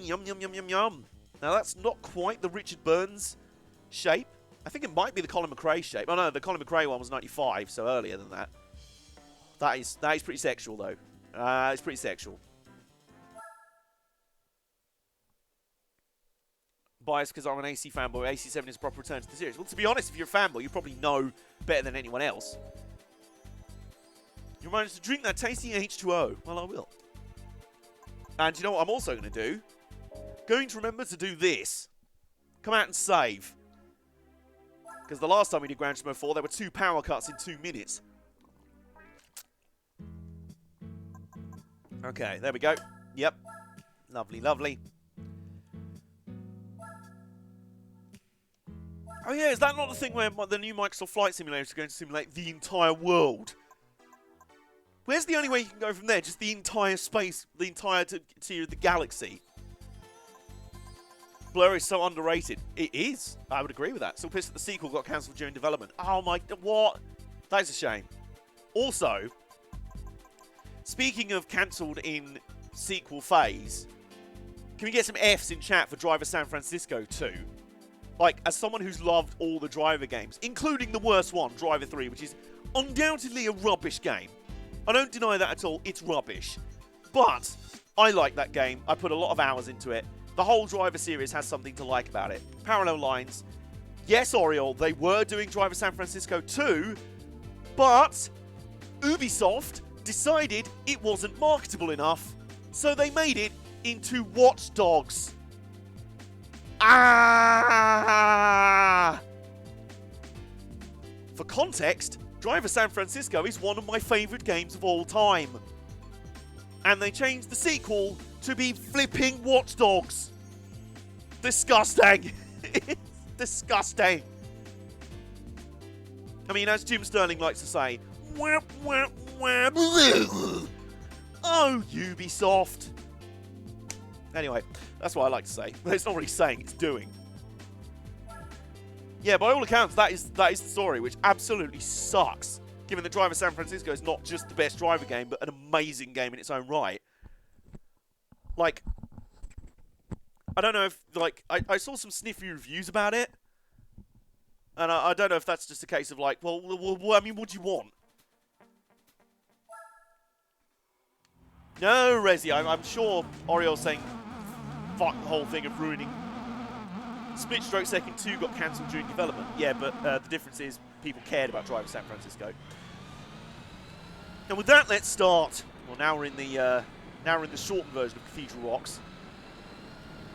Yum, yum, yum, yum, yum. Now, that's not quite the Richard Burns shape. I think it might be the Colin McRae shape. Oh, no, the Colin McRae one was 95, so earlier than that. That is pretty sexual, though. It's pretty sexual. biased because I'm an AC fanboy. AC7 is a proper return to the series. Well, to be honest, if you're a fanboy, you probably know better than anyone else. You remind us to drink that tasty H2O. Well, I will. And you know what I'm also going to do? Going to remember to do this. Come out and save. Because the last time we did Gran Turismo 4, there were 2 power cuts in 2 minutes. Okay, there we go. Yep. Lovely, lovely. Oh yeah, is that not the thing where the new Microsoft Flight Simulator is going to simulate the entire world? Where's the only way you can go from there? Just the entire space, the entire tier of the galaxy. Blur is so underrated. It is. I would agree with that. Still pissed that the sequel got cancelled during development. Oh my... What? That is a shame. Also, speaking of cancelled in sequel phase, can we get some Fs in chat for Driver San Francisco 2? Like, as someone who's loved all the Driver games, including the worst one, Driver 3, which is undoubtedly a rubbish game. I don't deny that at all. It's rubbish. But I like that game. I put a lot of hours into it. The whole Driver series has something to like about it. Parallel lines. Yes, Oriole, they were doing Driver San Francisco 2, but Ubisoft decided it wasn't marketable enough, so they made it into Watch Dogs. Ah! For context, Driver San Francisco is one of my favourite games of all time. And they changed the sequel to be flipping Watch Dogs. Disgusting. It's disgusting. I mean, as Jim Sterling likes to say, whap, whap, whap. Oh, Ubisoft. Anyway, that's what I like to say. But it's not really saying, it's doing. Yeah, by all accounts, that is the story, which absolutely sucks. Given that Driver San Francisco is not just the best driver game, but an amazing game in its own right. Like, I don't know if, like, I saw some sniffy reviews about it. And I don't know if that's just a case of, like, well, I mean, what do you want? No, Resi, I'm sure Oriole's saying, fuck the whole thing of ruining. Split Stroke Second 2 got cancelled during development. Yeah, but the difference is people cared about Driver San Francisco. And with that, let's start. Well, now we're in the shortened version of Cathedral Rocks.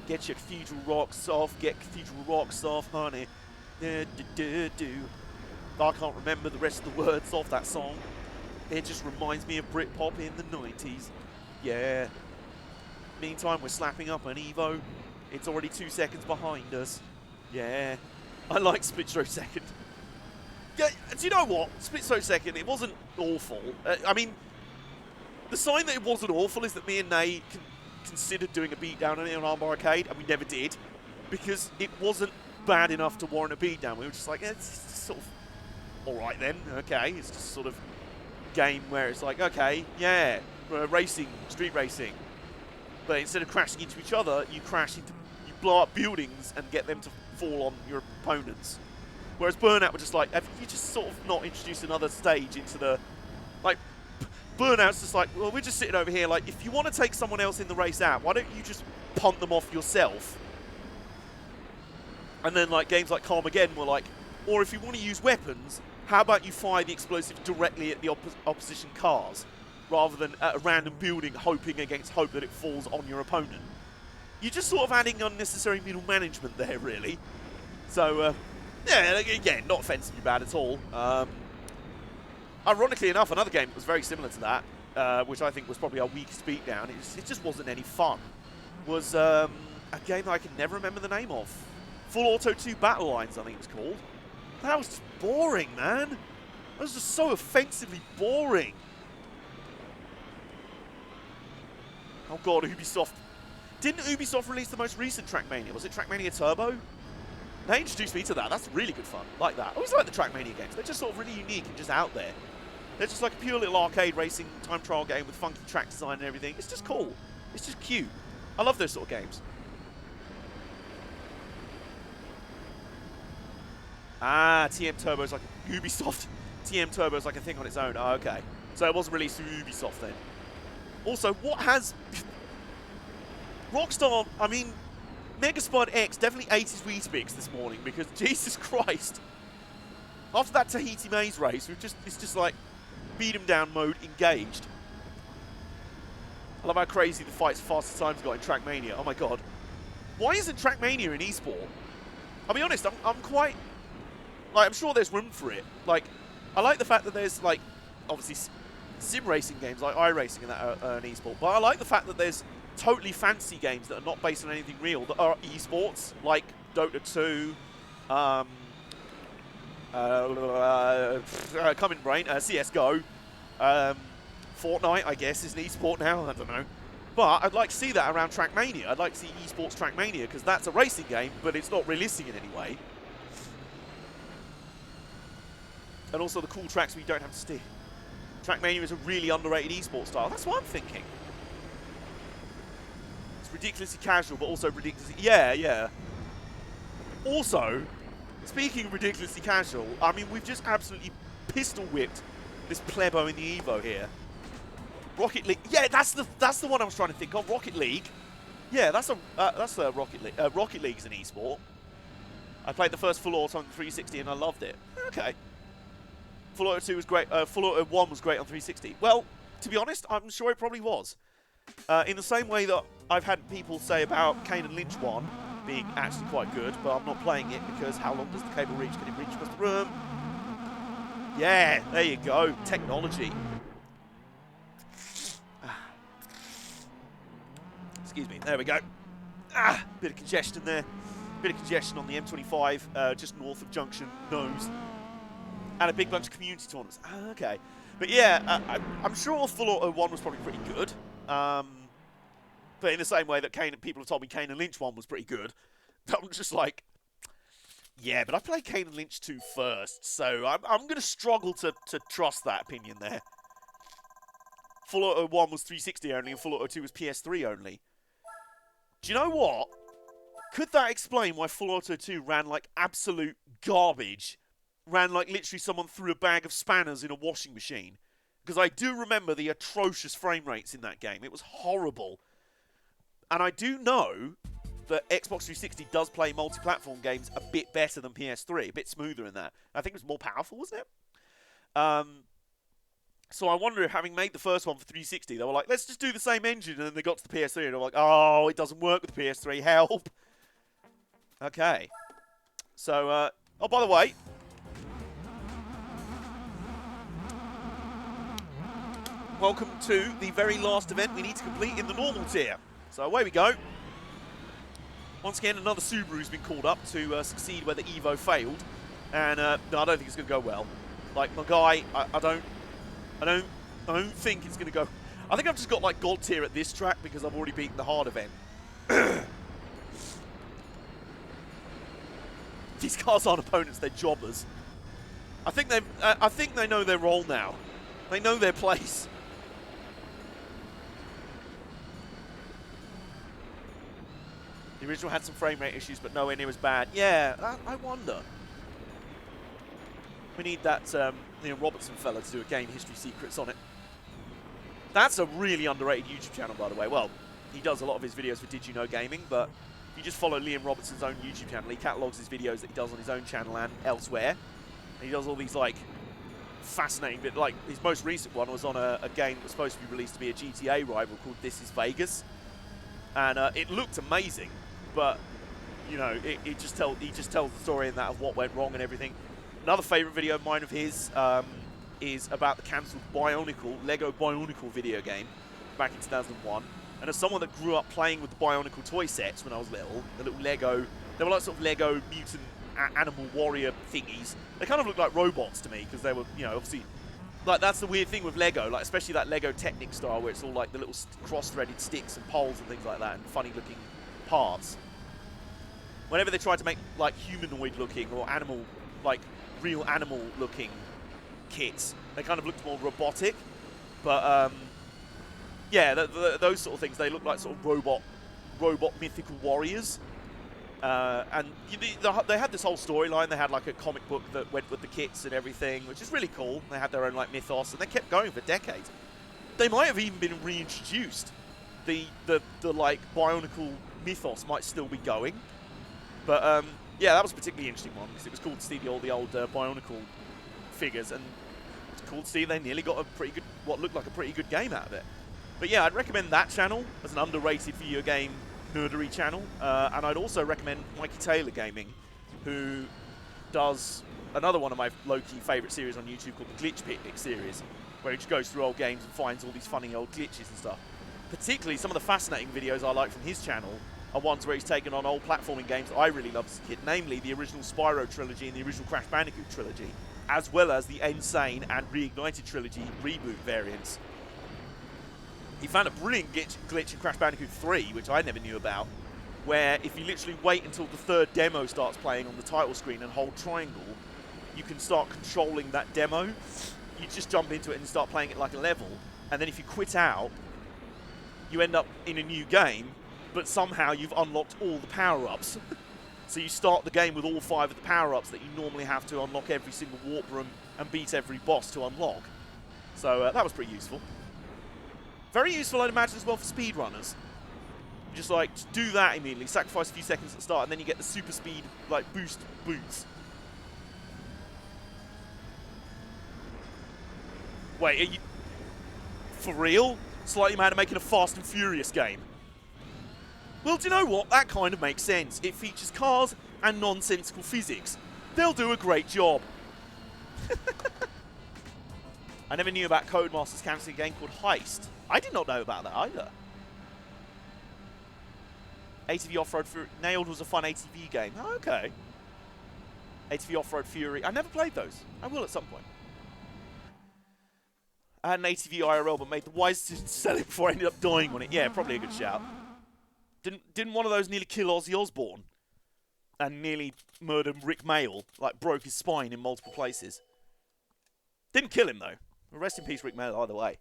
Get your Cathedral Rocks off, get Cathedral Rocks off, honey. I can't remember the rest of the words of that song. It just reminds me of Britpop in the 90s. Yeah. Meantime, we're slapping up an Evo. It's already 2 seconds behind us. Yeah. I like Split Stroke Second. Yeah, do you know what? Split Stroke Second, it wasn't awful. I mean, the sign that it wasn't awful is that me and Nate considered doing a beatdown on it on Armbar Arcade, and we never did. Because it wasn't bad enough to warrant a beatdown. We were just like, it's just sort of alright then, okay. It's just sort of game where it's like, okay, yeah, racing, street racing. But instead of crashing into each other, you blow up buildings and get them to fall on your opponents. Whereas Burnout were just like, have you just sort of not introduced another stage into the, like, Burnout's just like, well, we're just sitting over here, like, if you want to take someone else in the race out, why don't you just punt them off yourself? And then, like, games like Carmageddon were like, or if you want to use weapons, how about you fire the explosive directly at the opposition cars, rather than at a random building, hoping against hope that it falls on your opponent. You're just sort of adding unnecessary middle management there, really. So, yeah, again, not offensively bad at all. Ironically enough, another game that was very similar to that, which I think was probably our weakest beatdown, it just wasn't any fun, was a game that I can never remember the name of. Full Auto 2 Battle Lines, I think it was called. That was just boring, man. That was just so offensively boring. Oh god, Ubisoft. Didn't Ubisoft release the most recent Trackmania? Was it Trackmania Turbo? They introduced me to that. That's really good fun. Like that. I always like the Trackmania games. They're just sort of really unique and just out there. They're just like a pure little arcade racing time trial game with funky track design and everything. It's just cool. It's just cute. I love those sort of games. Ah, TM Turbo is like a Ubisoft. TM Turbo is like a thing on its own. Oh, okay. So it wasn't released through Ubisoft then. Also, what has... Rockstar, I mean, Megaspud X definitely ate his Weetabix this morning because Jesus Christ. After that Tahiti Maze race, it's just like beat him down mode engaged. I love how crazy the fights fastest times got in Trackmania. Oh my god. Why isn't Trackmania an esport? I'll be honest, I'm quite... Like, I'm sure there's room for it. Like, I like the fact that there's, like, obviously sim racing games like iRacing and that are an esport. But I like the fact that there's totally fancy games that are not based on anything real that are esports, like Dota 2, coming brain, CSGO, Fortnite, I guess, is an esport now. I don't know. But I'd like to see that around Trackmania. I'd like to see esports Trackmania because that's a racing game, but it's not realistic in any way. And also the cool tracks where you don't have to steer. Trackmania is a really underrated esports style. That's what I'm thinking. It's ridiculously casual, but also ridiculously... Yeah, yeah. Also, speaking of ridiculously casual, I mean, we've just absolutely pistol-whipped this plebo in the Evo here. Rocket League. Yeah, that's the one I was trying to think of. Rocket League. Yeah, that's the Rocket League. Rocket League's an esport. I played the first full auto on 360 and I loved it. Okay. Full Auto 2 was great. Full Auto 1 was great on 360. Well, to be honest, I'm sure it probably was. In the same way that I've had people say about Kane and Lynch 1 being actually quite good, but I'm not playing it because how long does the cable reach? Can it reach across the room? Yeah, there you go. Technology. Excuse me. There we go. Bit of congestion there. Bit of congestion on the M25, just north of Junction Nose. And a big bunch of community tournaments. Okay. But yeah, I'm sure Full Auto 1 was probably pretty good. But in the same way that people have told me Kane and Lynch 1 was pretty good. I'm just like, yeah, but I played Kane and Lynch 2 first. So I'm going to struggle to trust that opinion there. Full Auto 1 was 360 only and Full Auto 2 was PS3 only. Do you know what? Could that explain why Full Auto 2 ran like absolute garbage? Ran like literally someone threw a bag of spanners in a washing machine. Because I do remember the atrocious frame rates in that game. It was horrible. And I do know that Xbox 360 does play multi-platform games a bit better than PS3. A bit smoother in that. I think it was more powerful, wasn't it? So I wonder if having made the first one for 360, they were like, let's just do the same engine. And then they got to the PS3 and they were like, oh, it doesn't work with the PS3. Help. Okay. So, oh, by the way... Welcome to the very last event we need to complete in the normal tier. So away we go. Once again, another Subaru's been called up to succeed where the Evo failed. And no, I don't think it's going to go well. Like, my guy, I don't think it's going to go... I think I've just got, like, God tier at this track because I've already beaten the hard event. These cars aren't opponents, they're jobbers. I think they know their role now. They know their place. The original had some frame rate issues, but nowhere near as bad. Yeah, I wonder. We need that Liam Robertson fella to do a Game History Secrets on it. That's a really underrated YouTube channel, by the way. Well, he does a lot of his videos for Did You Know Gaming, but if you just follow Liam Robertson's own YouTube channel, he catalogues his videos that he does on his own channel and elsewhere. And he does all these, like, fascinating bit. Like, his most recent one was on a game that was supposed to be released to be a GTA rival called This Is Vegas. And it looked amazing, but, you know, he just tells the story in that of what went wrong and everything. Another favourite video of mine of his is about the cancelled Lego Bionicle video game back in 2001. And as someone that grew up playing with the Bionicle toy sets when I was little, the little Lego, they were like sort of Lego mutant animal warrior thingies. They kind of looked like robots to me because they were, you know, obviously, like that's the weird thing with Lego, like especially that Lego Technic style where it's all like the little cross-threaded sticks and poles and things like that and funny-looking parts. Whenever they tried to make like humanoid-looking or animal, like real animal-looking kits, they kind of looked more robotic. But yeah, those sort of things, they look like sort of robot mythical warriors. And they had this whole storyline. They had like a comic book that went with the kits and everything, which is really cool. They had their own like mythos, and they kept going for decades. They might have even been reintroduced. The like Bionicle mythos might still be going. But yeah, that was a particularly interesting one because it was cool to see all the old Bionicle figures, and it's cool to see they nearly got a pretty good, what looked like a pretty good game out of it. But yeah, I'd recommend that channel as an underrated video game nerdery channel, and I'd also recommend Mikey Taylor Gaming, who does another one of my low-key favourite series on YouTube called the Glitch Picnic series, where he just goes through old games and finds all these funny old glitches and stuff. Particularly some of the fascinating videos I like from his channel are ones where he's taken on old platforming games that I really loved as a kid, namely the original Spyro trilogy and the original Crash Bandicoot trilogy, as well as the Insane and Reignited trilogy reboot variants. He found a brilliant glitch in Crash Bandicoot 3, which I never knew about, where if you literally wait until the third demo starts playing on the title screen and hold triangle, you can start controlling that demo. You just jump into it and start playing it like a level, and then if you quit out, you end up in a new game, but somehow you've unlocked all the power-ups. So you start the game with all 5 of the power-ups that you normally have to unlock every single warp room and beat every boss to unlock. So that was pretty useful. Very useful, I'd imagine, as well for speedrunners. Just like, just do that immediately, sacrifice a few seconds at the start, and then you get the super speed, like, boost boots. Wait, are you... for real? Slightly Mad at making a Fast and Furious game? Well, do you know what? That kind of makes sense. It features cars and nonsensical physics. They'll do a great job. I never knew about Codemasters cancelling a game called Heist. I did not know about that either. ATV Off-Road Fury. Nailed was a fun ATV game. Oh, okay. ATV Off-Road Fury. I never played those. I will at some point. I had an ATV IRL, but made the wise decision to sell it before I ended up dying on it. Yeah, probably a good shout. Didn't one of those nearly kill Ozzy Osbourne? And nearly murder Rick Mayall? Like, broke his spine in multiple places. Didn't kill him, though. Rest in peace, Rick Mayall, either way.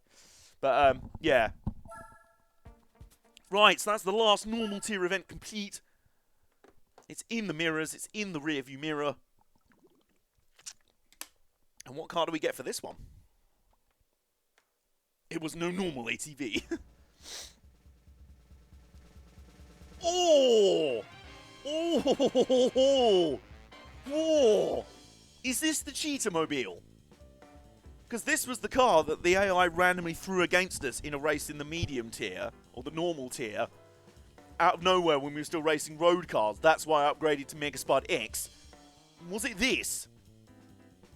But, yeah. Right, so that's the last normal tier event complete. It's in the mirrors. It's in the rear view mirror. And what car do we get for this one? It was no normal ATV. Oh! Oh! Oh! Is this the Cheetah Mobile? Because this was the car that the AI randomly threw against us in a race in the medium tier, or the normal tier, out of nowhere when we were still racing road cars. That's why I upgraded to Mega Spud X. Was it this?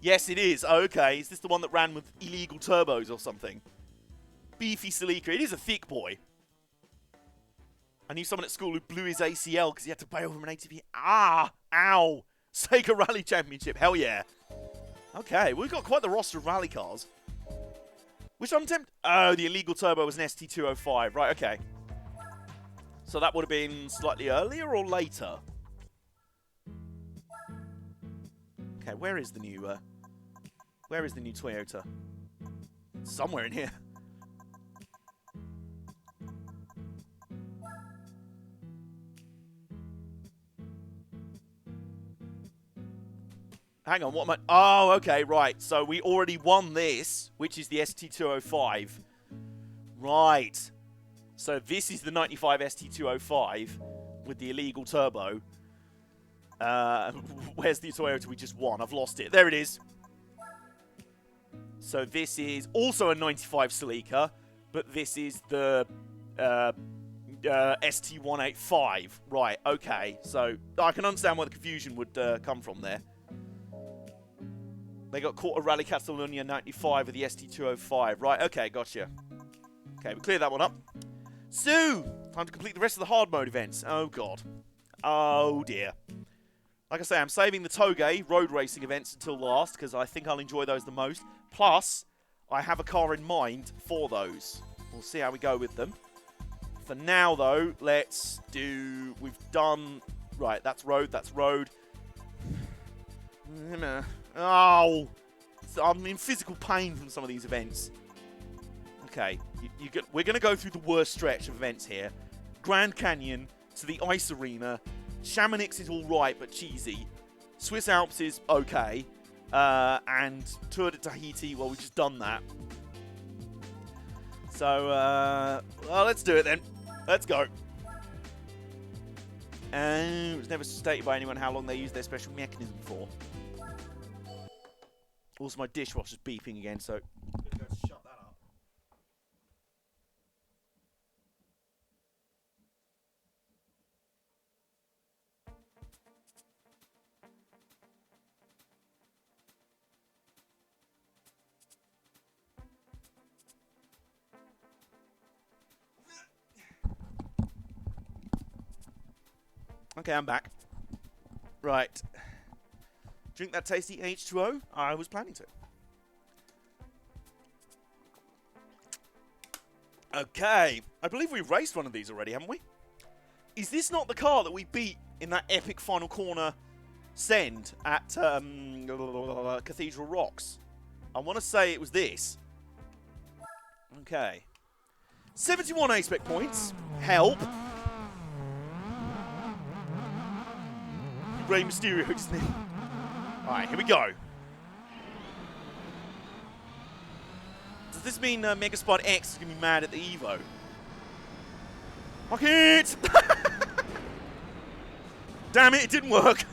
Yes, it is. Okay, is this the one that ran with illegal turbos or something? Beefy Celica. It is a thick boy. I knew someone at school who blew his ACL because he had to bail from an ATV. Ah! Ow! Sega Rally Championship. Hell yeah. Okay, we've got quite the roster of rally cars. Which I'm tempted... Oh, the illegal turbo was an ST205. Right, okay. So that would have been slightly earlier or later? Okay, where is the new Toyota? Somewhere in here. Hang on, what am I... Oh, okay, right. So we already won this, which is the ST205. Right. So this is the 95 ST205 with the illegal turbo. Where's the Toyota we just won? I've lost it. There it is. So this is also a 95 Celica, but this is the ST185. Right, okay. So I can understand where the confusion would come from there. They got caught a Rally Catalunya 95 with the ST205. Right, okay, gotcha. Okay, we cleared that one up. So, time to complete the rest of the hard mode events. Oh, God. Oh, dear. Like I say, I'm saving the Toge road racing events until last, because I think I'll enjoy those the most. Plus, I have a car in mind for those. We'll see how we go with them. For now, though, let's do... We've done... Right, that's road, that's road. Oh! I'm in physical pain from some of these events. Okay, we're going to go through the worst stretch of events here. Grand Canyon to the Ice Arena. Chamonix is alright, but cheesy. Swiss Alps is okay. And Tour de Tahiti, well, we've just done that. So, well, let's do it then. Let's go. It was never stated by anyone how long they used their special mechanism for. Also, my dishwasher's beeping again, so I'm going to go shut that up. Okay, I'm back. Right. Drink that tasty H2O? I was planning to. Okay. I believe we've raced one of these already, haven't we? Is this not the car that we beat in that epic final corner send at Cathedral Rocks? I want to say it was this. Okay. 71 A-spec points. Help. Rey Mysterio, isn't it? Alright, here we go. Does this mean Mega Spot X is going to be mad at the Evo? Fuck it! Damn it, it didn't work.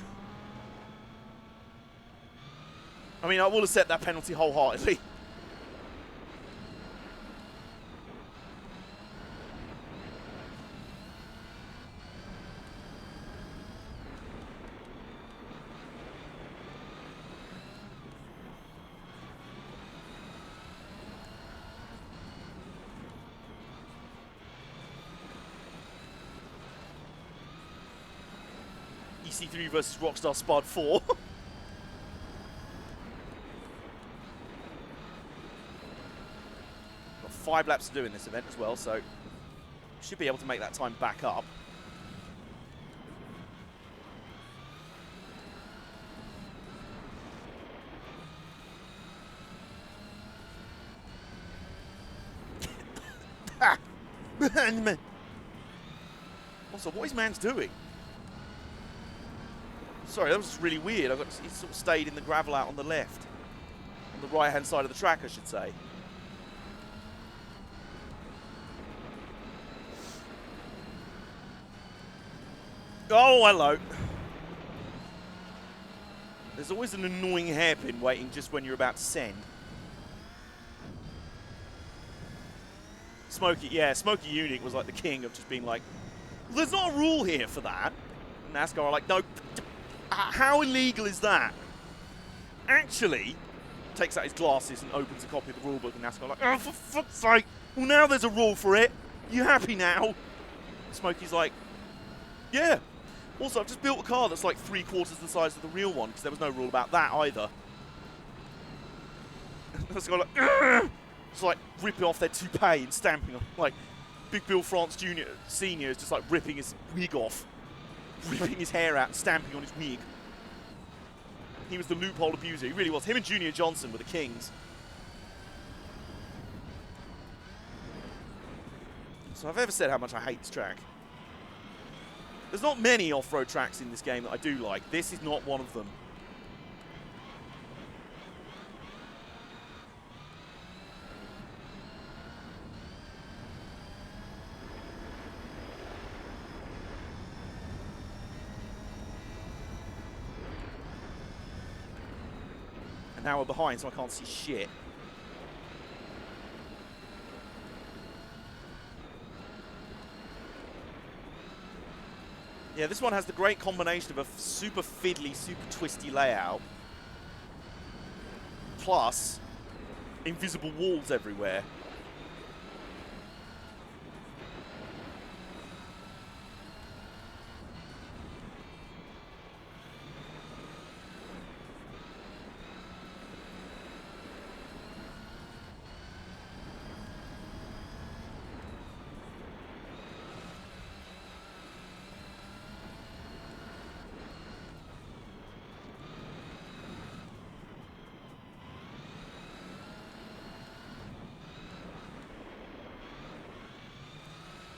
I mean, I will accept that penalty wholeheartedly. EC3 versus Rockstar Spud 4. Got 5 laps to do in this event as well, so should be able to make that time back up. Also, what is Man's doing? Sorry, that was just really weird. He sort of stayed in the gravel out on the left. On the right-hand side of the track, I should say. Oh, hello. There's always an annoying hairpin waiting just when you're about to send. Smokey, yeah, Smokey Unique was like the king of just being like, there's not a rule here for that. And NASCAR are like, no, how illegal is that? Actually, takes out his glasses and opens a copy of the rule book, and NASCAR are like, oh, for fuck's sake, well, now there's a rule for it. You happy now? Smokey's like, yeah. Also, I've just built a car that's like 3/4 the size of the real one, because there was no rule about that either. NASCAR like, ugh! Just like ripping off their toupee and stamping on, like Big Bill France Jr. Senior is just like ripping his wig off, ripping his hair out and stamping on his wig. He was the loophole abuser. He really was. Him and Junior Johnson were the kings. So I've ever said how much I hate this track. There's not many off-road tracks in this game that I do like. This is not one of them. And now we're behind, so I can't see shit. Yeah, this one has the great combination of a super fiddly, super twisty layout, plus invisible walls everywhere.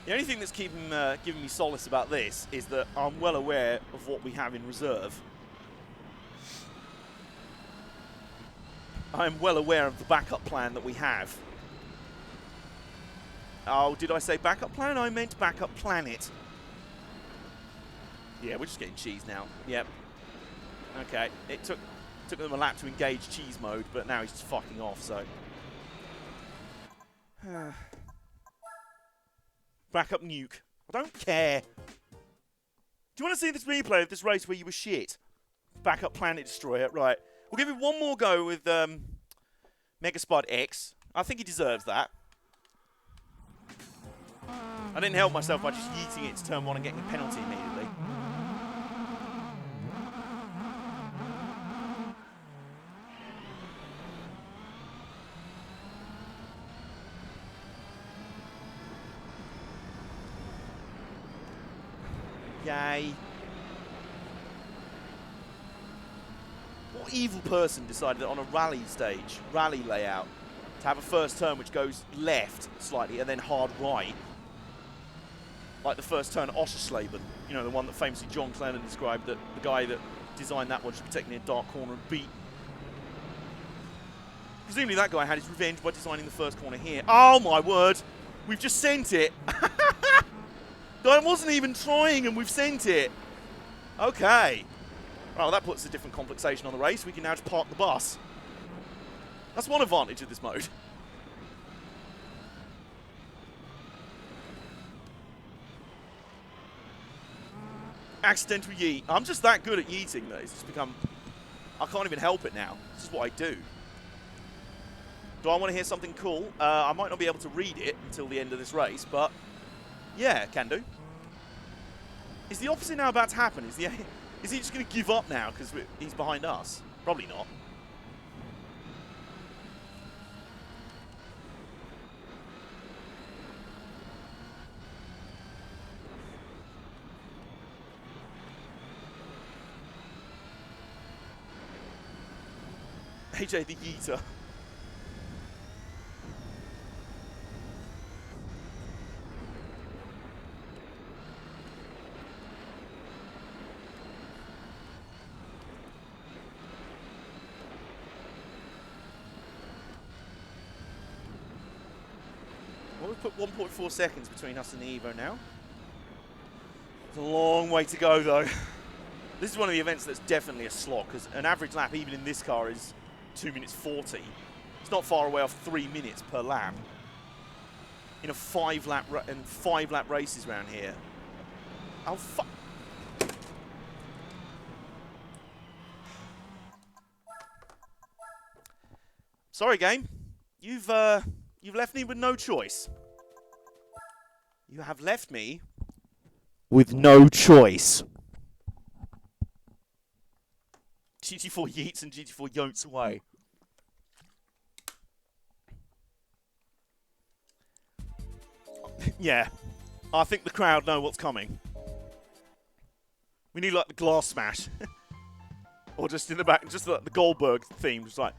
The only thing that's giving me solace about this is that I'm well aware of what we have in reserve. I'm well aware of the backup plan that we have. Oh, did I say backup plan? I meant backup planet. Yeah, we're just getting cheese now. Yep. Okay. It took them a lap to engage cheese mode, but now he's just fucking off, so. Back up nuke. I don't care. Do you want to see this replay of this race where you were shit? Back up Planet Destroyer. Right. We'll give it one more go with Mega Spud X. I think he deserves that. I didn't help myself by just yeeting it to turn 1 and getting a penalty immediately. Yay. What evil person decided that on a rally stage, rally layout, to have a first turn which goes left slightly and then hard right? Like the first turn at Oschersleben, you know, the one that famously John Clennon described, that the guy that designed that one should be taken in a dark corner and beat. Presumably that guy had his revenge by designing the first corner here. Oh my word! We've just sent it! I wasn't even trying and we've sent it! Okay. Well, that puts a different compensation on the race. We can now just park the bus. That's one advantage of this mode. Accidental yeet. I'm just that good at yeeting though. It's just become... I can't even help it now. This is what I do. Do I want to hear something cool? I might not be able to read it until the end of this race, but... yeah, can do. Is the opposite now about to happen? Is he just going to give up now because he's behind us? Probably not. AJ the Yeeter. Well, we've put 1.4 seconds between us and the Evo now. It's a long way to go, though. This is one of the events that's definitely a slog, because an average lap, even in this car, is 2 minutes 40. It's not far away off 3 minutes per lap. In a 5-lap and 5-lap races around here. Oh fuck! Sorry, game. You've left me with no choice. You have left me with no choice. GT4 yeets and GT4 yonks away. Yeah, I think the crowd know what's coming. We need like the glass smash, or just in the back, just like the Goldberg theme, just like.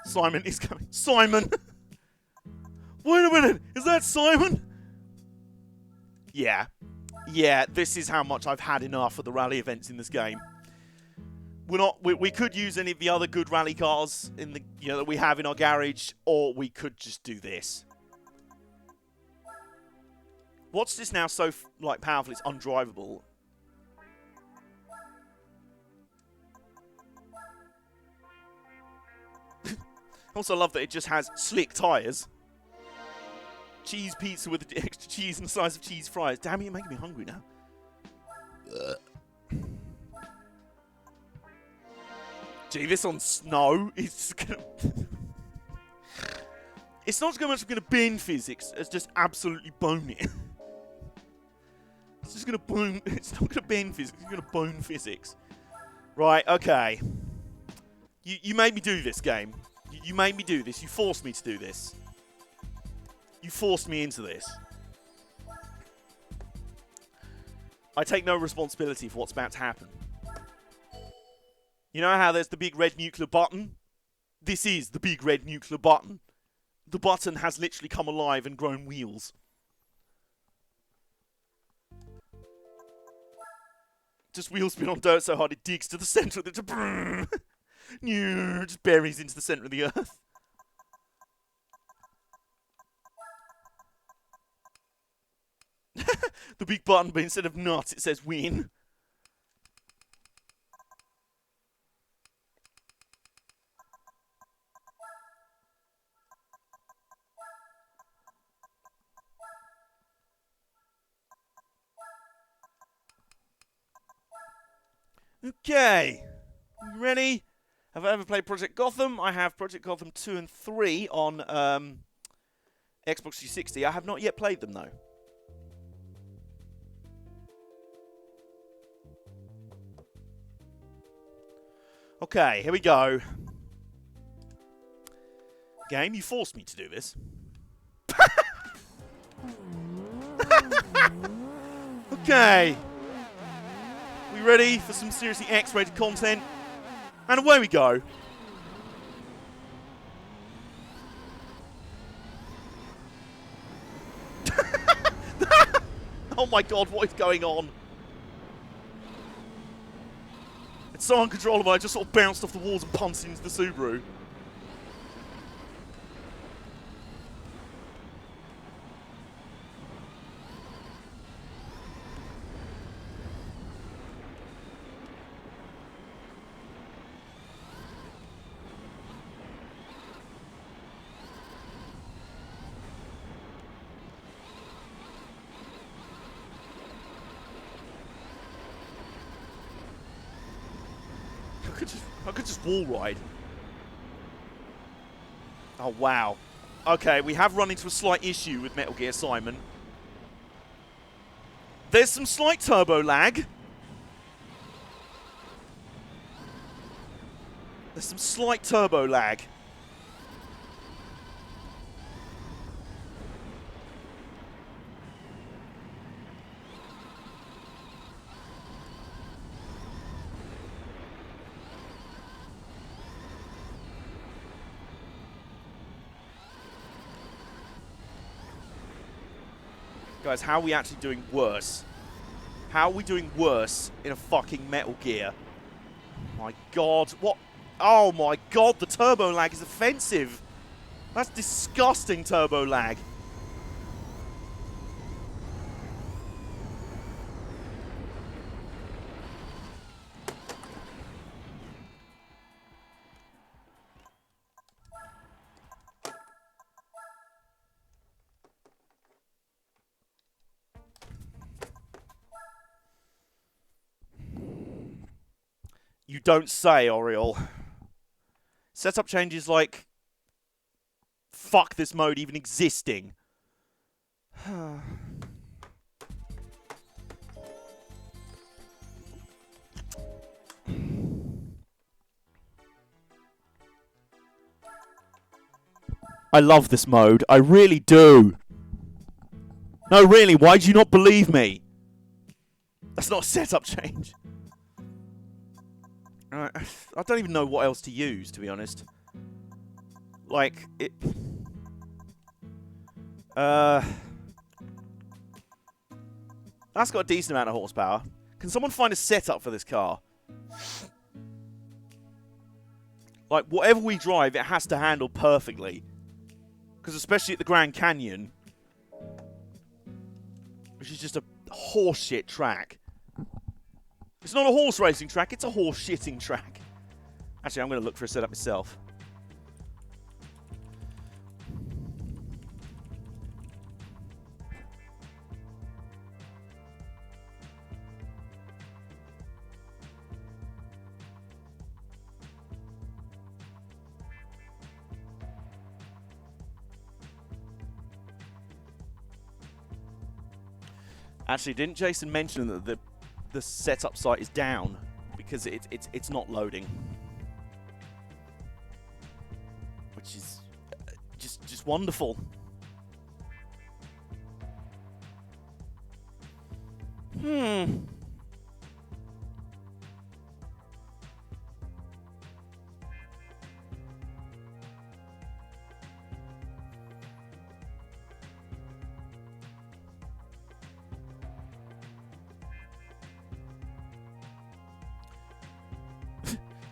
Simon is coming. Simon. Wait a minute, is that Simon? Yeah. Yeah, this is how much I've had enough of the rally events in this game. We could use any of the other good rally cars in the that we have in our garage, or we could just do this. What's this now so powerful it's undrivable? Also love that it just has slick tyres. Cheese pizza with extra cheese and the size of cheese fries. Damn it, you're making me hungry now. Gee, this on snow is gonna... It's not so much going to bend physics as just absolutely bone it. It's just going to bone... It's not going to bend physics, it's going to bone physics. Right, okay. You made me do this, game. You made me do this. You forced me to do this. You forced me into this. I take no responsibility for what's about to happen. You know how there's the big red nuclear button? This is the big red nuclear button. The button has literally come alive and grown wheels. Just wheel spin on dirt so hard it digs to the centre of the... just buries into the centre of the earth. the big button, but instead of nuts, it says win. Okay. You ready? Have I ever played Project Gotham? I have Project Gotham 2 and 3 on Xbox 360. I have not yet played them, though. Okay, here we go. Game, you forced me to do this. Okay. We ready for some seriously X-rated content? And away we go. Oh my god, what is going on? It's so uncontrollable, I just sort of bounced off the walls and punched into the Subaru. I could just wall ride. Oh, wow. Okay, we have run into a slight issue with Metal Gear Simon. There's some slight turbo lag. There's some slight turbo lag. Guys, how are we actually doing worse? How are we doing worse in a fucking Metal Gear? My god, what? Oh my god, the turbo lag is offensive. That's disgusting turbo lag. You don't say, Oriole. Setup changes like... Fuck this mode even existing. I love this mode. I really do. No, really, why do you not believe me? That's not a setup change. I don't even know what else to use, to be honest. Like, it... That's got a decent amount of horsepower. Can someone find a setup for this car? Like, whatever we drive, it has to handle perfectly. Because especially at the Grand Canyon, which is just a horseshit track. It's not a horse racing track, it's a horse shitting track. Actually, I'm going to look for a setup myself. Actually, didn't Jason mention that the setup site is down because it's not loading, which is just wonderful.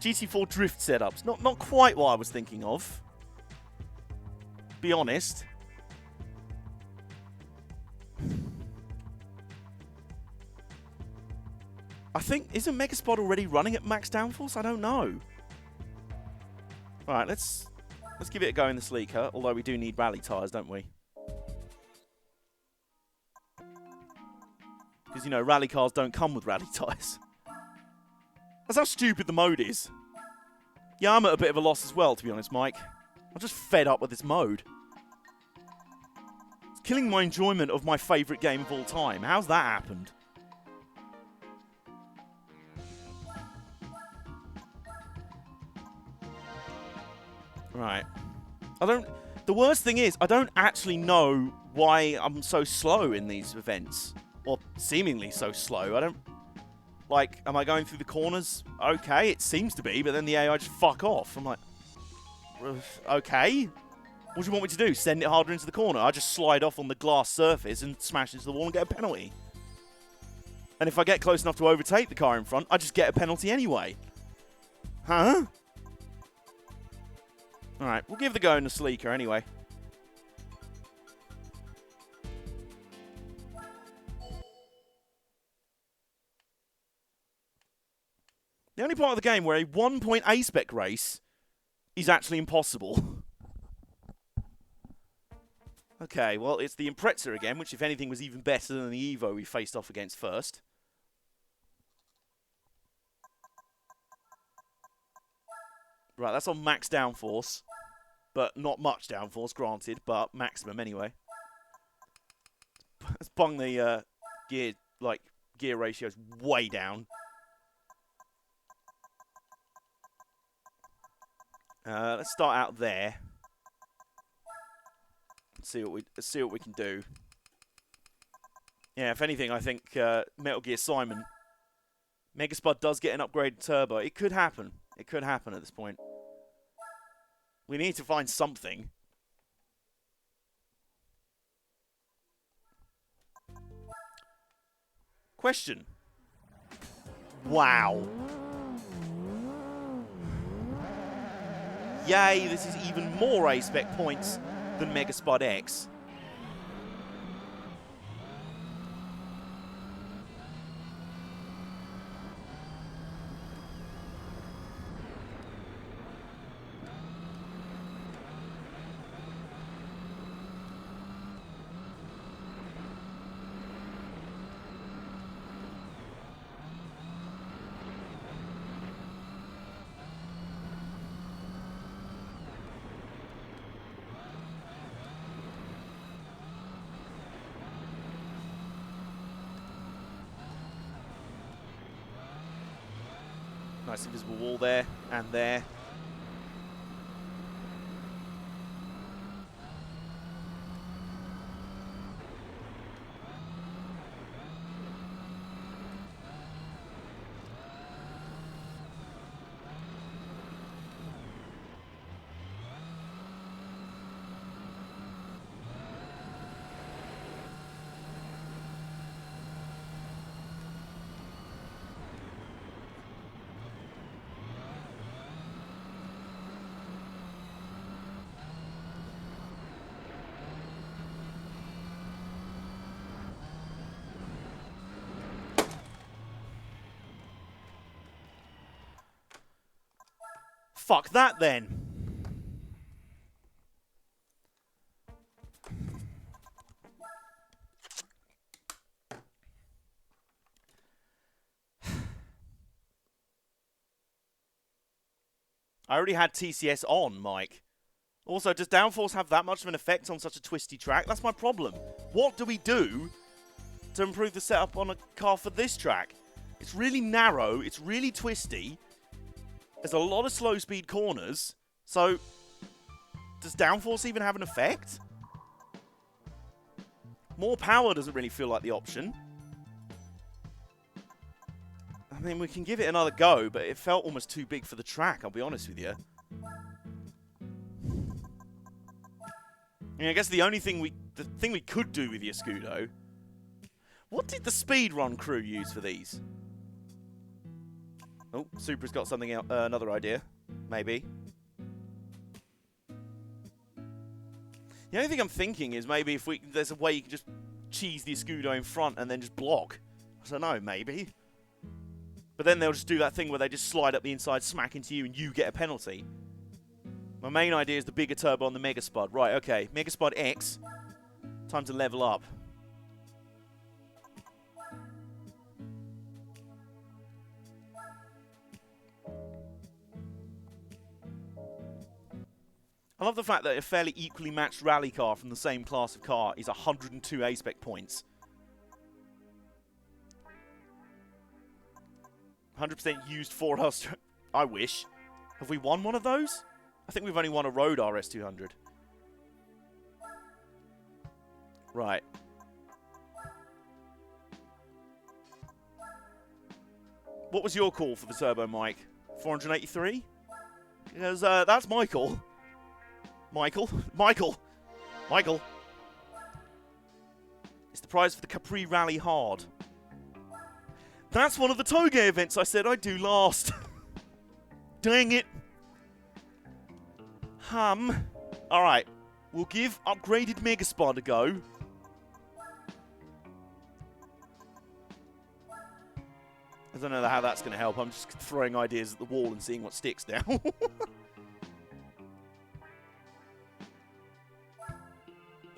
GT4 drift setups. Not quite what I was thinking of. Be honest. think, isn't Megaspot already running at max downforce? I don't know. Alright, let's give it a go in the Sleeker, although we do need rally tyres, don't we? Because, you know, rally cars don't come with rally tyres. That's how stupid the mode is. Yeah, I'm at a bit of a loss as well, to be honest, Mike. I'm just fed up with this mode. It's killing my enjoyment of my favourite game of all time. How's that happened? Right. The worst thing is, I don't actually know why I'm so slow in these events. Or seemingly so slow. I don't... Like, am I going through the corners? Okay, it seems to be, but then the AI just fuck off. I'm like, okay. What do you want me to do? Send it harder into the corner? I just slide off on the glass surface and smash into the wall and get a penalty. And if I get close enough to overtake the car in front, I just get a penalty anyway. Huh? Alright, we'll give the go in the Sleeker anyway. The only part of the game where a 1-point A-spec race is actually impossible. Okay, well, it's the Impreza again, which, if anything, was even better than the Evo we faced off against first. Right, that's on max downforce. But not much downforce, granted, but maximum anyway. Let's bung the gear ratios way down. Let's start out there. See what we can do. Yeah, if anything, I think Metal Gear Simon, Megaspud does get an upgraded turbo. It could happen. It could happen at this point. We need to find something. Question. Wow. Yay, this is even more A-spec points than Megaspud X. Nice invisible wall there and there. Fuck that then. I already had TCS on, Mike. Also, does downforce have that much of an effect on such a twisty track? That's my problem. What do we do to improve the setup on a car for this track? It's really narrow, it's really twisty. There's a lot of slow speed corners. So, does downforce even have an effect? More power doesn't really feel like the option. I mean, we can give it another go, but it felt almost too big for the track, I'll be honest with you. I mean, I guess the thing we could do with the Escudo... What did the speedrun crew use for these? Oh, Supra's got something else, another idea. Maybe. The only thing I'm thinking is maybe if there's a way you can just cheese the Escudo in front and then just block. I don't know, maybe. But then they'll just do that thing where they just slide up the inside, smack into you, and you get a penalty. My main idea is the bigger turbo on the Mega Spud. Right, okay. Mega Spud X. Time to level up. I love the fact that a fairly equally matched rally car from the same class of car is 102 A-Spec points. 100% used Ford RS. I wish. Have we won one of those? I think we've only won a road RS200. Right. What was your call for the turbo, Mike? 483? Because that's my call. Michael. It's the prize for the Capri Rally Hard. That's one of the Toge events I said I'd do last. Dang it. Alright. We'll give upgraded Megaspod a go. I don't know how that's going to help. I'm just throwing ideas at the wall and seeing what sticks now.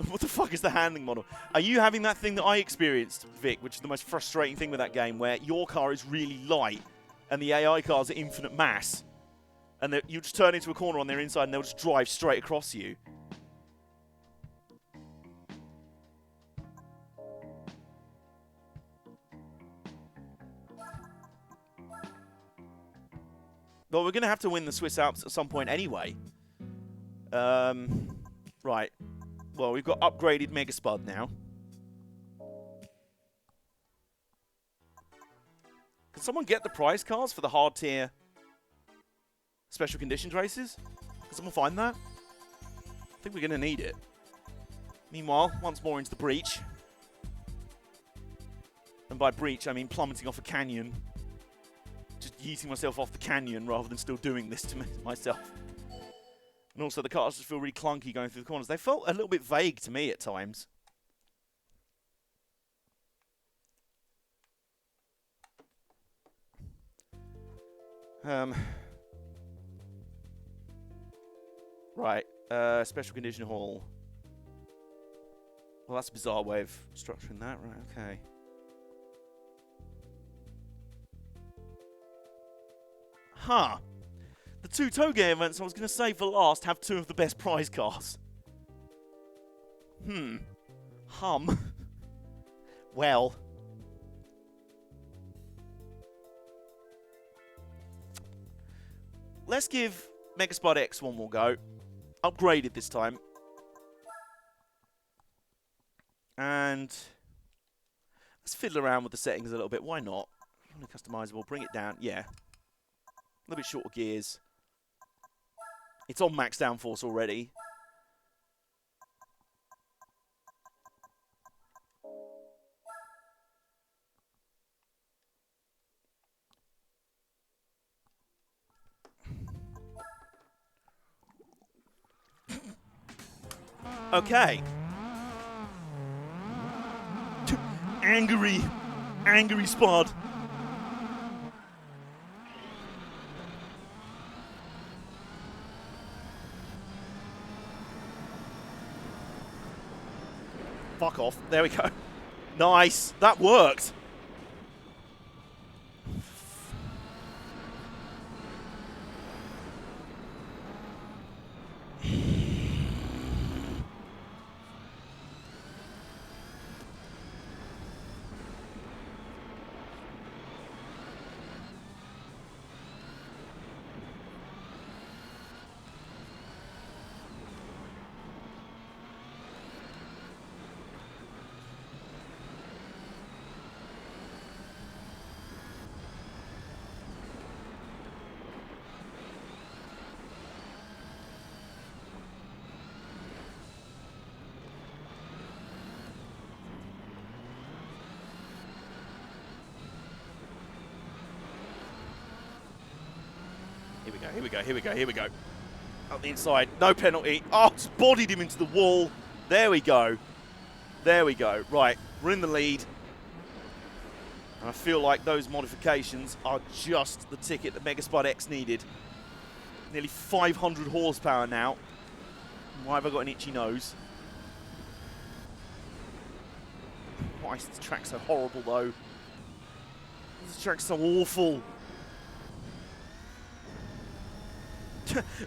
What the fuck is the handling model? Are you having that thing that I experienced, Vic, which is the most frustrating thing with that game, where your car is really light and the AI cars are infinite mass, and you just turn into a corner on their inside and they'll just drive straight across you? Well, we're going to have to win the Swiss Alps at some point anyway. Right. Well, we've got upgraded Megaspud now. Can someone get the prize cards for the hard tier special conditions races? Can someone find that? I think we're going to need it. Meanwhile, once more into the breach. And by breach, I mean plummeting off a canyon. Just yeeting myself off the canyon rather than still doing this to myself. And also, the cars just feel really clunky going through the corners. They felt a little bit vague to me at times. Right. Special condition hall. Well, that's a bizarre way of structuring that. Right, okay. Huh. The two Toge events I was going to save for last have two of the best prize cars. Well. Let's give Megaspud X one more go. Upgraded this time. And let's fiddle around with the settings a little bit. Why not? Really customizable. Bring it down. Yeah. A little bit shorter gears. It's on max downforce already. Okay. Angry Spud. Fuck off. There we go. Nice. That worked. Here we go. Up the inside. No penalty. Oh, just bodied him into the wall. There we go. Right, we're in the lead. And I feel like those modifications are just the ticket that Megaspud X needed. Nearly 500 horsepower now. Why have I got an itchy nose? Why is this track so horrible, though? This track's so awful.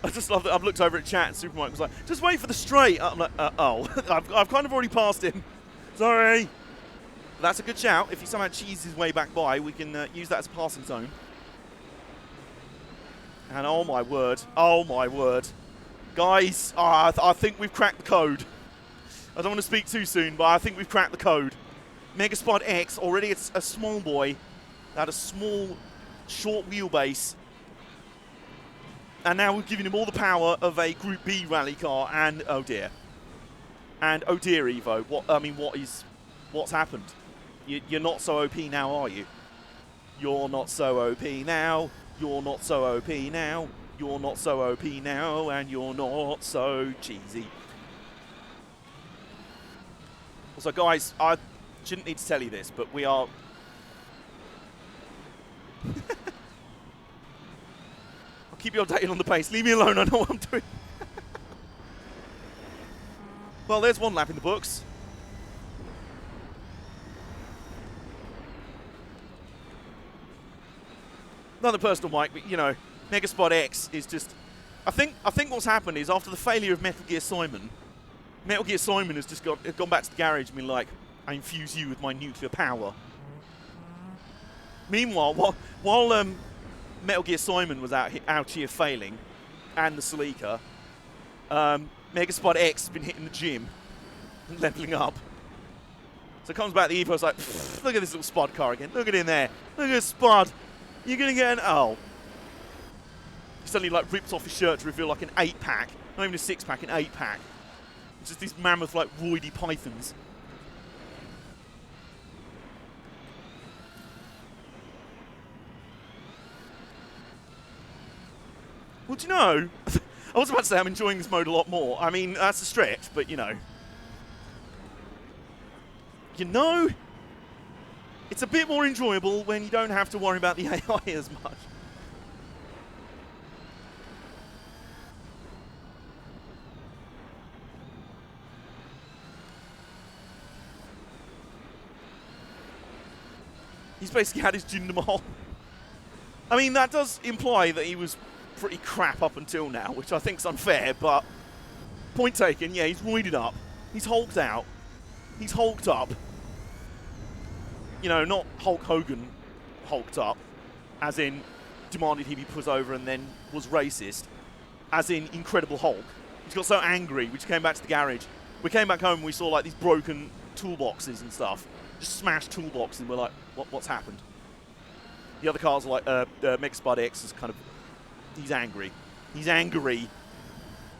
I just love that I've looked over at chat and Supermike was like, just wait for the straight. I'm like, oh. I've kind of already passed him. Sorry. But that's a good shout. If he somehow cheeses his way back by, we can use that as a passing zone. And oh my word. Oh my word. Guys, I think we've cracked the code. I don't want to speak too soon, but I think we've cracked the code. Megaspud X, already it's a small boy. Had a small, short wheelbase. And now we're giving him all the power of a Group B rally car, and oh dear. And oh dear, Evo. What's happened? You're not so OP now, are you? You're not so OP now. You're not so OP now. You're not so OP now, and you're not so cheesy. Also, guys, I shouldn't need to tell you this, but we are... I'll keep you updated on the pace. Leave me alone, I know what I'm doing. Well, there's one lap in the books. Another personal mic, but, you know, Megaspud X is just... I think what's happened is after the failure of Metal Gear Simon has just gone back to the garage and been like, I infuse you with my nuclear power. Meanwhile, while Metal Gear Simon was out here failing, and the Celica, Megaspud X has been hitting the gym and leveling up. So it comes back the Evo, it's like, look at this little Spud car again. Look at it in there. Look at Spud. You're going to get an... Oh. He suddenly like rips off his shirt to reveal like an 8-pack. Not even a 6-pack, an 8-pack. It's just these mammoth like roidy pythons. Well, do you know, I was about to say I'm enjoying this mode a lot more. I mean, that's a stretch, but you know. It's a bit more enjoyable when you don't have to worry about the AI as much. He's basically had his Jinder Mahal. I mean, that does imply that he was pretty crap up until now, which I think's unfair, but point taken, yeah, he's roided up. He's hulked out. He's hulked up. You know, not Hulk Hogan hulked up, as in demanded he be put over and then was racist, as in Incredible Hulk. He got so angry, we just came back to the garage. We came back home and we saw like these broken toolboxes and stuff. Just smashed toolboxes and we're like, what's happened? The other cars are like, Megaspud X is kind of, he's angry. He's angry.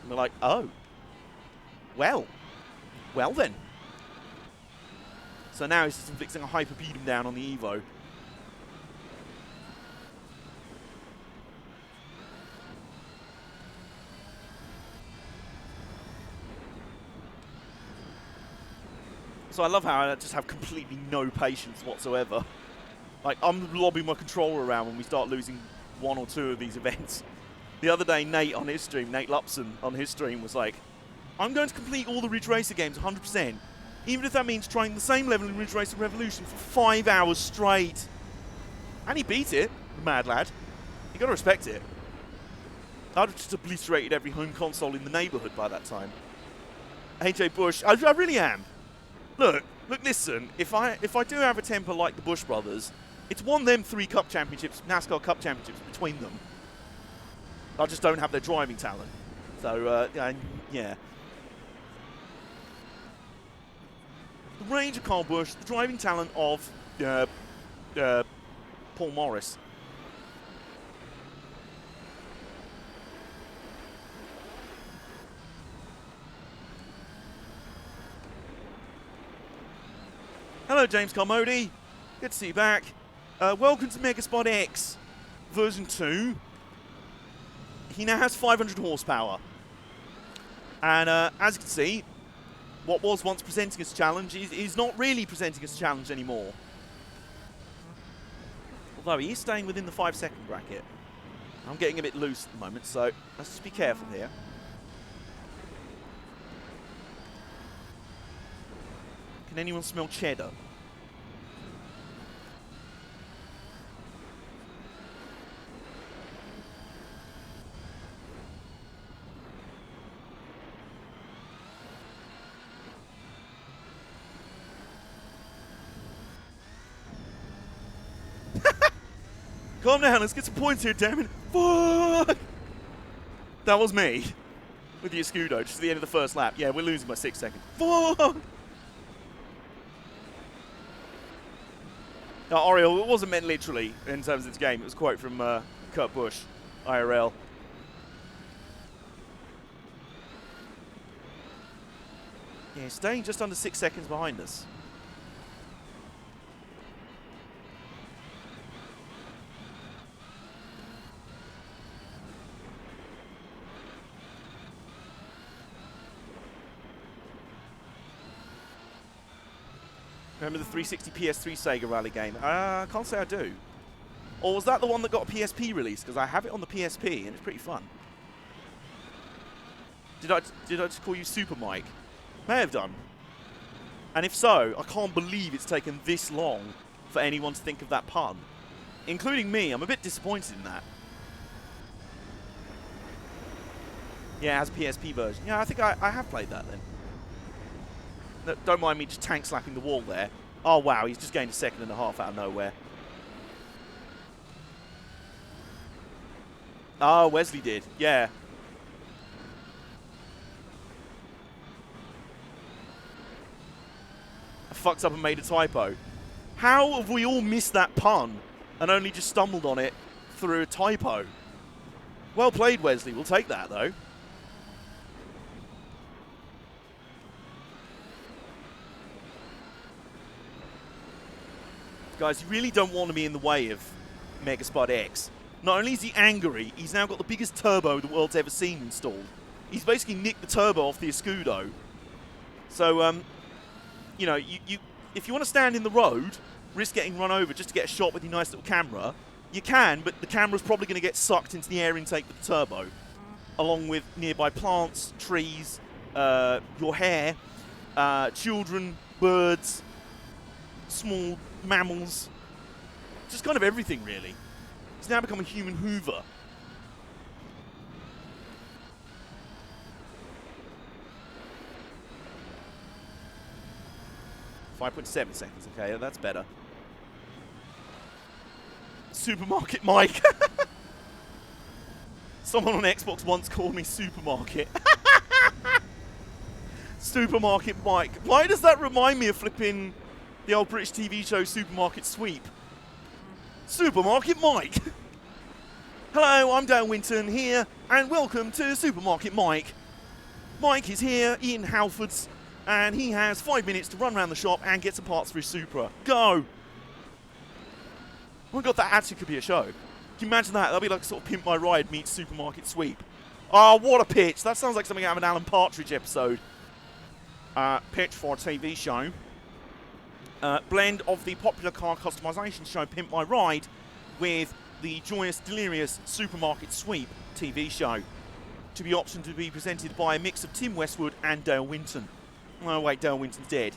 And we're like, oh. Well then. So now he's just inflicting a hyper beat him down on the Evo. So I love how I just have completely no patience whatsoever. Like, I'm lobbing my controller around when we start losing one or two of these events. The other day, Nate on his stream, Nate Lupson on his stream was like, I'm going to complete all the Ridge Racer games 100%, even if that means trying the same level in Ridge Racer Revolution for 5 hours straight. And he beat it, the mad lad. You gotta respect it. I'd have just obliterated every home console in the neighborhood by that time. AJ Bush, I really am. Look, listen, if I do have a temper like the Bush brothers, it's won them 3 Cup Championships, NASCAR Cup Championships between them. I just don't have their driving talent. So, yeah. The range of Carl Busch, the driving talent of Paul Morris. Hello, James Carmody. Good to see you back. Welcome to Megaspud X version 2. He now has 500 horsepower. And as you can see, what was once presenting as a challenge is not really presenting as a challenge anymore. Although he is staying within the 5-second bracket. I'm getting a bit loose at the moment, so let's just be careful here. Can anyone smell cheddar? Calm down, let's get some points here, damn it. Fuck! That was me. With the Escudo, just at the end of the first lap. Yeah, we're losing by 6 seconds. Fuck! Now, Oriel, it wasn't meant literally in terms of this game. It was a quote from Kurt Busch, IRL. Yeah, staying just under 6 seconds behind us. Remember the 360 PS3 Sega Rally game? I can't say I do. Or was that the one that got a PSP release? Because I have it on the PSP and it's pretty fun. Did I just call you Super Mike? May have done. And if so, I can't believe it's taken this long for anyone to think of that pun. Including me. I'm a bit disappointed in that. Yeah, it has a PSP version. Yeah, I think I have played that then. No, don't mind me just tank slapping the wall there. Oh, wow, he's just gained a 1.5 seconds out of nowhere. Oh, Wesley did. Yeah. I fucked up and made a typo. How have we all missed that pun and only just stumbled on it through a typo? Well played, Wesley. We'll take that, though. Guys, you really don't want to be in the way of Megaspud X. Not only is he angry, he's now got the biggest turbo the world's ever seen installed. He's basically nicked the turbo off the Escudo. So, you know, if you want to stand in the road, risk getting run over just to get a shot with your nice little camera, you can, but the camera's probably going to get sucked into the air intake with the turbo, along with nearby plants, trees, your hair, children, birds, small mammals, just kind of everything, really. He's now become a human Hoover. .7 seconds, okay, that's better. Supermarket Mike. Someone on Xbox once called me Supermarket. Supermarket Mike. Why does that remind me of flipping the old British TV show Supermarket Sweep? Supermarket Mike. Hello, I'm Dale Winton here, and welcome to Supermarket Mike. Mike is here in Halfords, and he has 5 minutes to run around the shop and get some parts for his Supra. Go! Oh my god, that actually could be a show. Can you imagine that? That'd be like sort of Pimp My Ride meets Supermarket Sweep. Oh, what a pitch. That sounds like something out of an Alan Partridge episode. Pitch for a TV show. Blend of the popular car customization show Pimp My Ride with the joyous, delirious Supermarket Sweep TV show. To be optioned to be presented by a mix of Tim Westwood and Dale Winton. Oh, wait, Dale Winton's dead.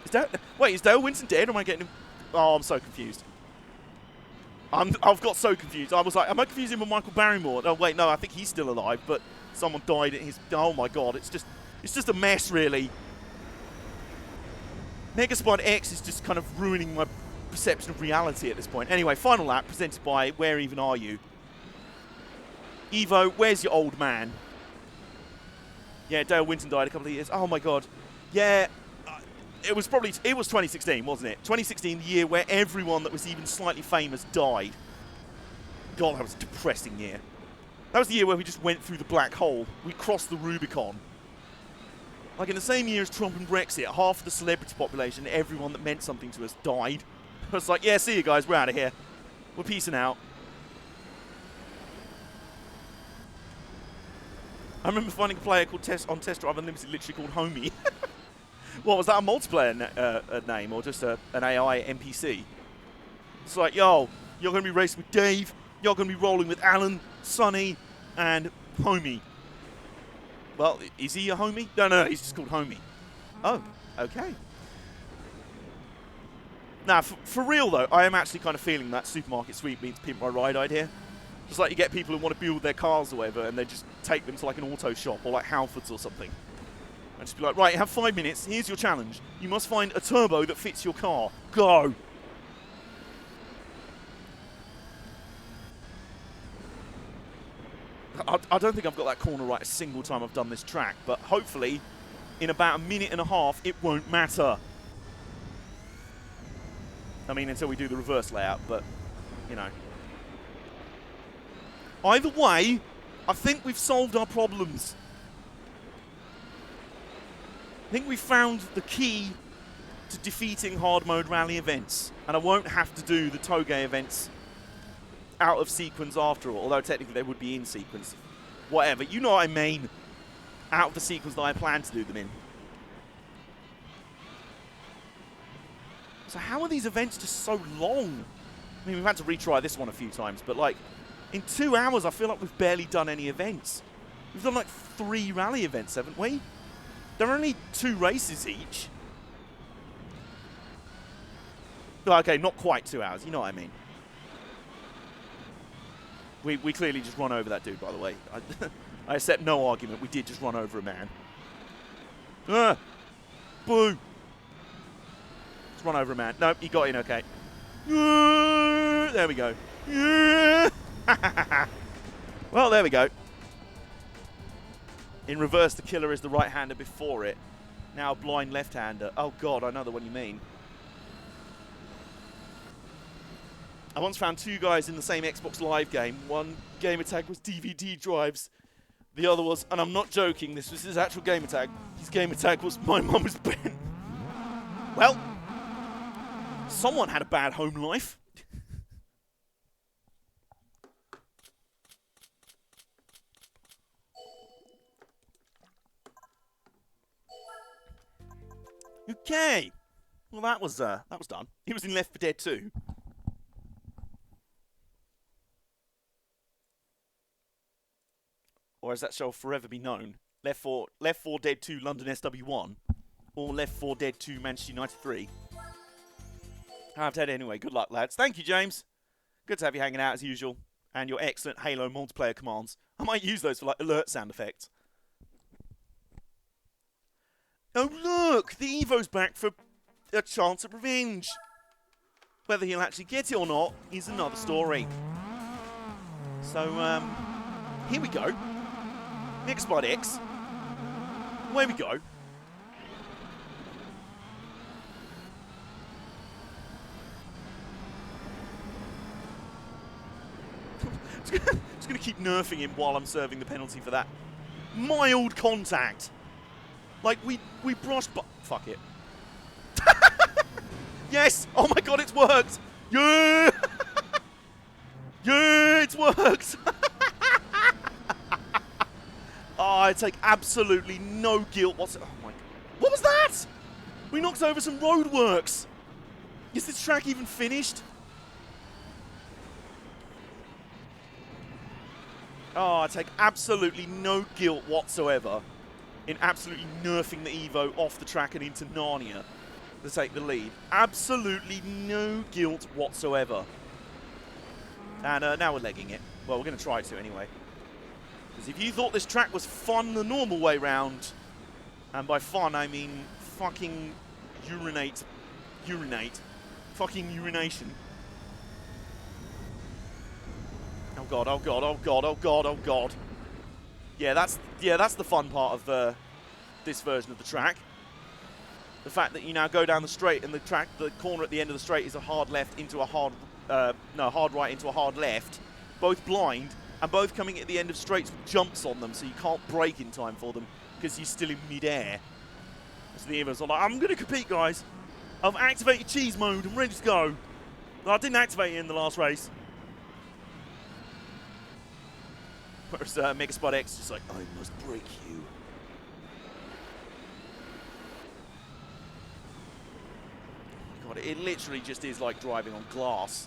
Is Dale Winton dead, or am I getting him? Oh, I'm so confused. I've got so confused. I was like, am I confusing him with Michael Barrymore? Oh, wait, no, I think he's still alive, but someone died at his... Oh, my God, it's just a mess, really. Megaspud X is just kind of ruining my perception of reality at this point. Anyway, final lap presented by Where Even Are You? Evo, where's your old man? Yeah, Dale Winton died a couple of years. Oh my god. Yeah, it was 2016, wasn't it? 2016, the year where everyone that was even slightly famous died. God, that was a depressing year. That was the year where we just went through the black hole. We crossed the Rubicon. Like in the same year as Trump and Brexit, half of the celebrity population, everyone that meant something to us, died. I was like, yeah, see you guys, we're out of here. We're peacing out. I remember finding a player called on Test Drive Unlimited, literally called Homie. What, was that a multiplayer name or just an AI NPC? It's like, yo, you're going to be racing with Dave, you're going to be rolling with Alan, Sonny, and Homie. Well, is he a homie? No, he's just called Homie. Oh, okay. Now, for real though, I am actually kind of feeling that supermarket sweep meets Pimp My Ride idea. Just like you get people who want to build their cars or whatever, and they just take them to like an auto shop or like Halfords or something. And just be like, right, you have 5 minutes, here's your challenge. You must find a turbo that fits your car. Go! I don't think I've got that corner right a single time I've done this track, but hopefully, in about a minute and a half, it won't matter. I mean, until we do the reverse layout, but, you know. Either way, I think we've solved our problems. I think we've found the key to defeating hard mode rally events, and I won't have to do the Toge events out of sequence after all, although technically they would be in sequence. Whatever, you know what I mean. Out of the sequence that I plan to do them in. So how are these events just so long? I mean, we've had to retry this one a few times, but like, in 2 hours I feel like we've barely done any events. We've done like 3 rally events, haven't we? They're only 2 races each. Okay, not quite 2 hours, you know what I mean. We clearly just run over that dude, by the way. I accept no argument. We did just run over a man. Boo! Let's run over a man. Nope, he got in okay. There we go. Well, there we go. In reverse, the killer is the right-hander before it. Now blind left-hander. Oh, God, I know the one you mean. I once found 2 guys in the same Xbox Live game. One gamer tag was DVD drives. The other was, and I'm not joking, this was his actual gamer tag. His gamer tag was, my mum was bent. Well, someone had a bad home life. Okay. Well, that was done. He was in Left 4 Dead 2. Or as that shall forever be known, Left 4 Dead 2 London SW1, or Left 4 Dead 2 Manchester United 3. I'm dead anyway. Good luck, lads. Thank you, James. Good to have you hanging out as usual, and your excellent Halo multiplayer commands. I might use those for like alert sound effects. Oh look, the Evo's back for a chance at revenge. Whether he'll actually get it or not is another story. So here we go. Next Spot X. Away we go. Just going to keep nerfing him while I'm serving the penalty for that mild contact. Like, we brushed, but fuck it. Yes! Oh my god, it's worked! Yeah! Yeah, it's worked! Oh, I take absolutely no guilt whatsoever. Oh my god. What was that? We knocked over some roadworks. Is this track even finished? Oh, I take absolutely no guilt whatsoever in absolutely nerfing the Evo off the track and into Narnia to take the lead. Absolutely no guilt whatsoever. And now we're legging it. Well, we're going to try to anyway. Because if you thought this track was fun the normal way round, and by fun I mean fucking urinate, fucking urination. Oh god, oh god, oh god, oh god, oh god. Yeah, that's the fun part of this version of the track. The fact that you now go down the straight and the corner at the end of the straight is a hard left into a hard, hard right into a hard left, both blind, and both coming at the end of straights with jumps on them, so you can't brake in time for them because you're still in mid-air. So the Evo's like, I'm going to compete, guys. I've activated cheese mode. I'm ready to go. Well, I didn't activate it in the last race. Whereas Megaspot X is just like, I must break you. God, it literally just is like driving on glass.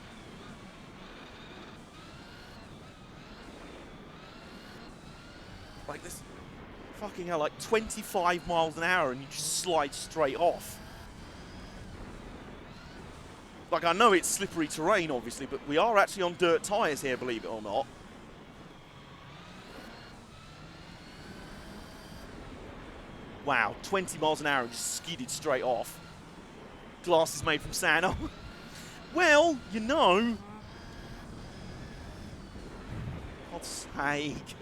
Like this, fucking hell, like 25 miles an hour and you just slide straight off. Like, I know it's slippery terrain, obviously, but we are actually on dirt tyres here, believe it or not. Wow, 20 miles an hour and just skidded straight off. Glass is made from sand. Oh, well, you know. God's sake.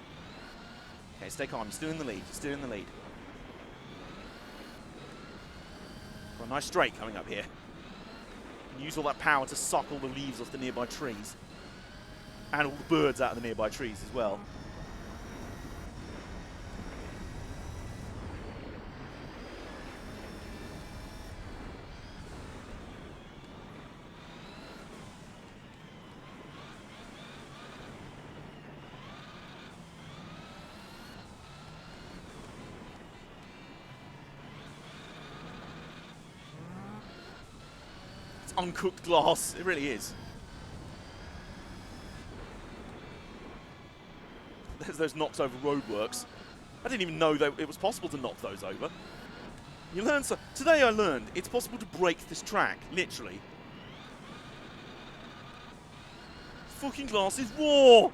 Okay, stay calm. You're still in the lead. You're still in the lead. Got a nice straight coming up here. And use all that power to suck all the leaves off the nearby trees. And all the birds out of the nearby trees as well. Uncooked glass. It really is. There's those knocks over roadworks. I didn't even know that it was possible to knock those over. You learn so. Today I learned it's possible to break this track, literally. Fucking glass is raw.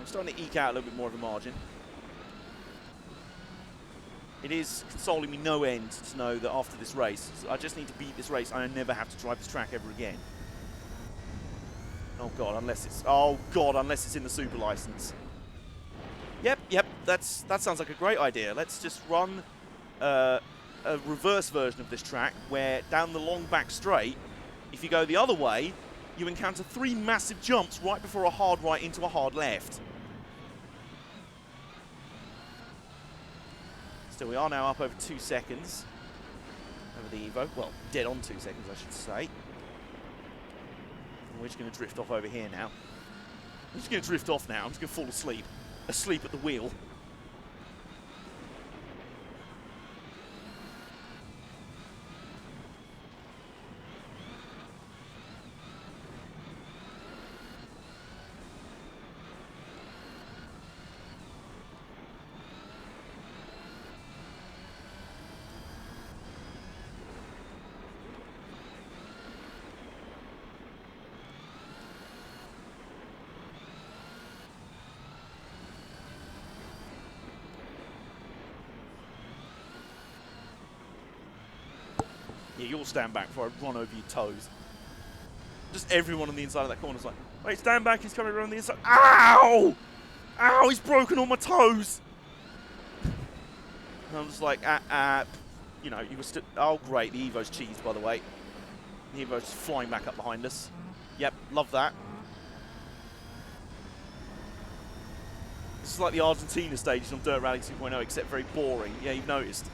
Starting to eke out a little bit more of a margin. It is consoling me no end to know that after this race, I just need to beat this race and I never have to drive this track ever again. Oh god, unless it's in the super license. Yep, that sounds like a great idea. Let's just run a reverse version of this track where down the long back straight, if you go the other way, you encounter 3 massive jumps right before a hard right into a hard left. So we are now up over 2 seconds over the Evo. Well, dead on 2 seconds, I should say. And we're just going to drift off over here now. I'm just going to drift off now. I'm just going to fall asleep. Asleep at the wheel. Yeah, you'll stand back before I run over your toes. Just everyone on the inside of that corner is like, wait, stand back, he's coming around the inside. Ow! Ow, he's broken all my toes! And I'm just like, you know, you were still, oh great, the Evo's cheesed, by the way. The Evo's just flying back up behind us. Yep, love that. This is like the Argentina stages on Dirt Rally 2.0, except very boring. Yeah, you've noticed.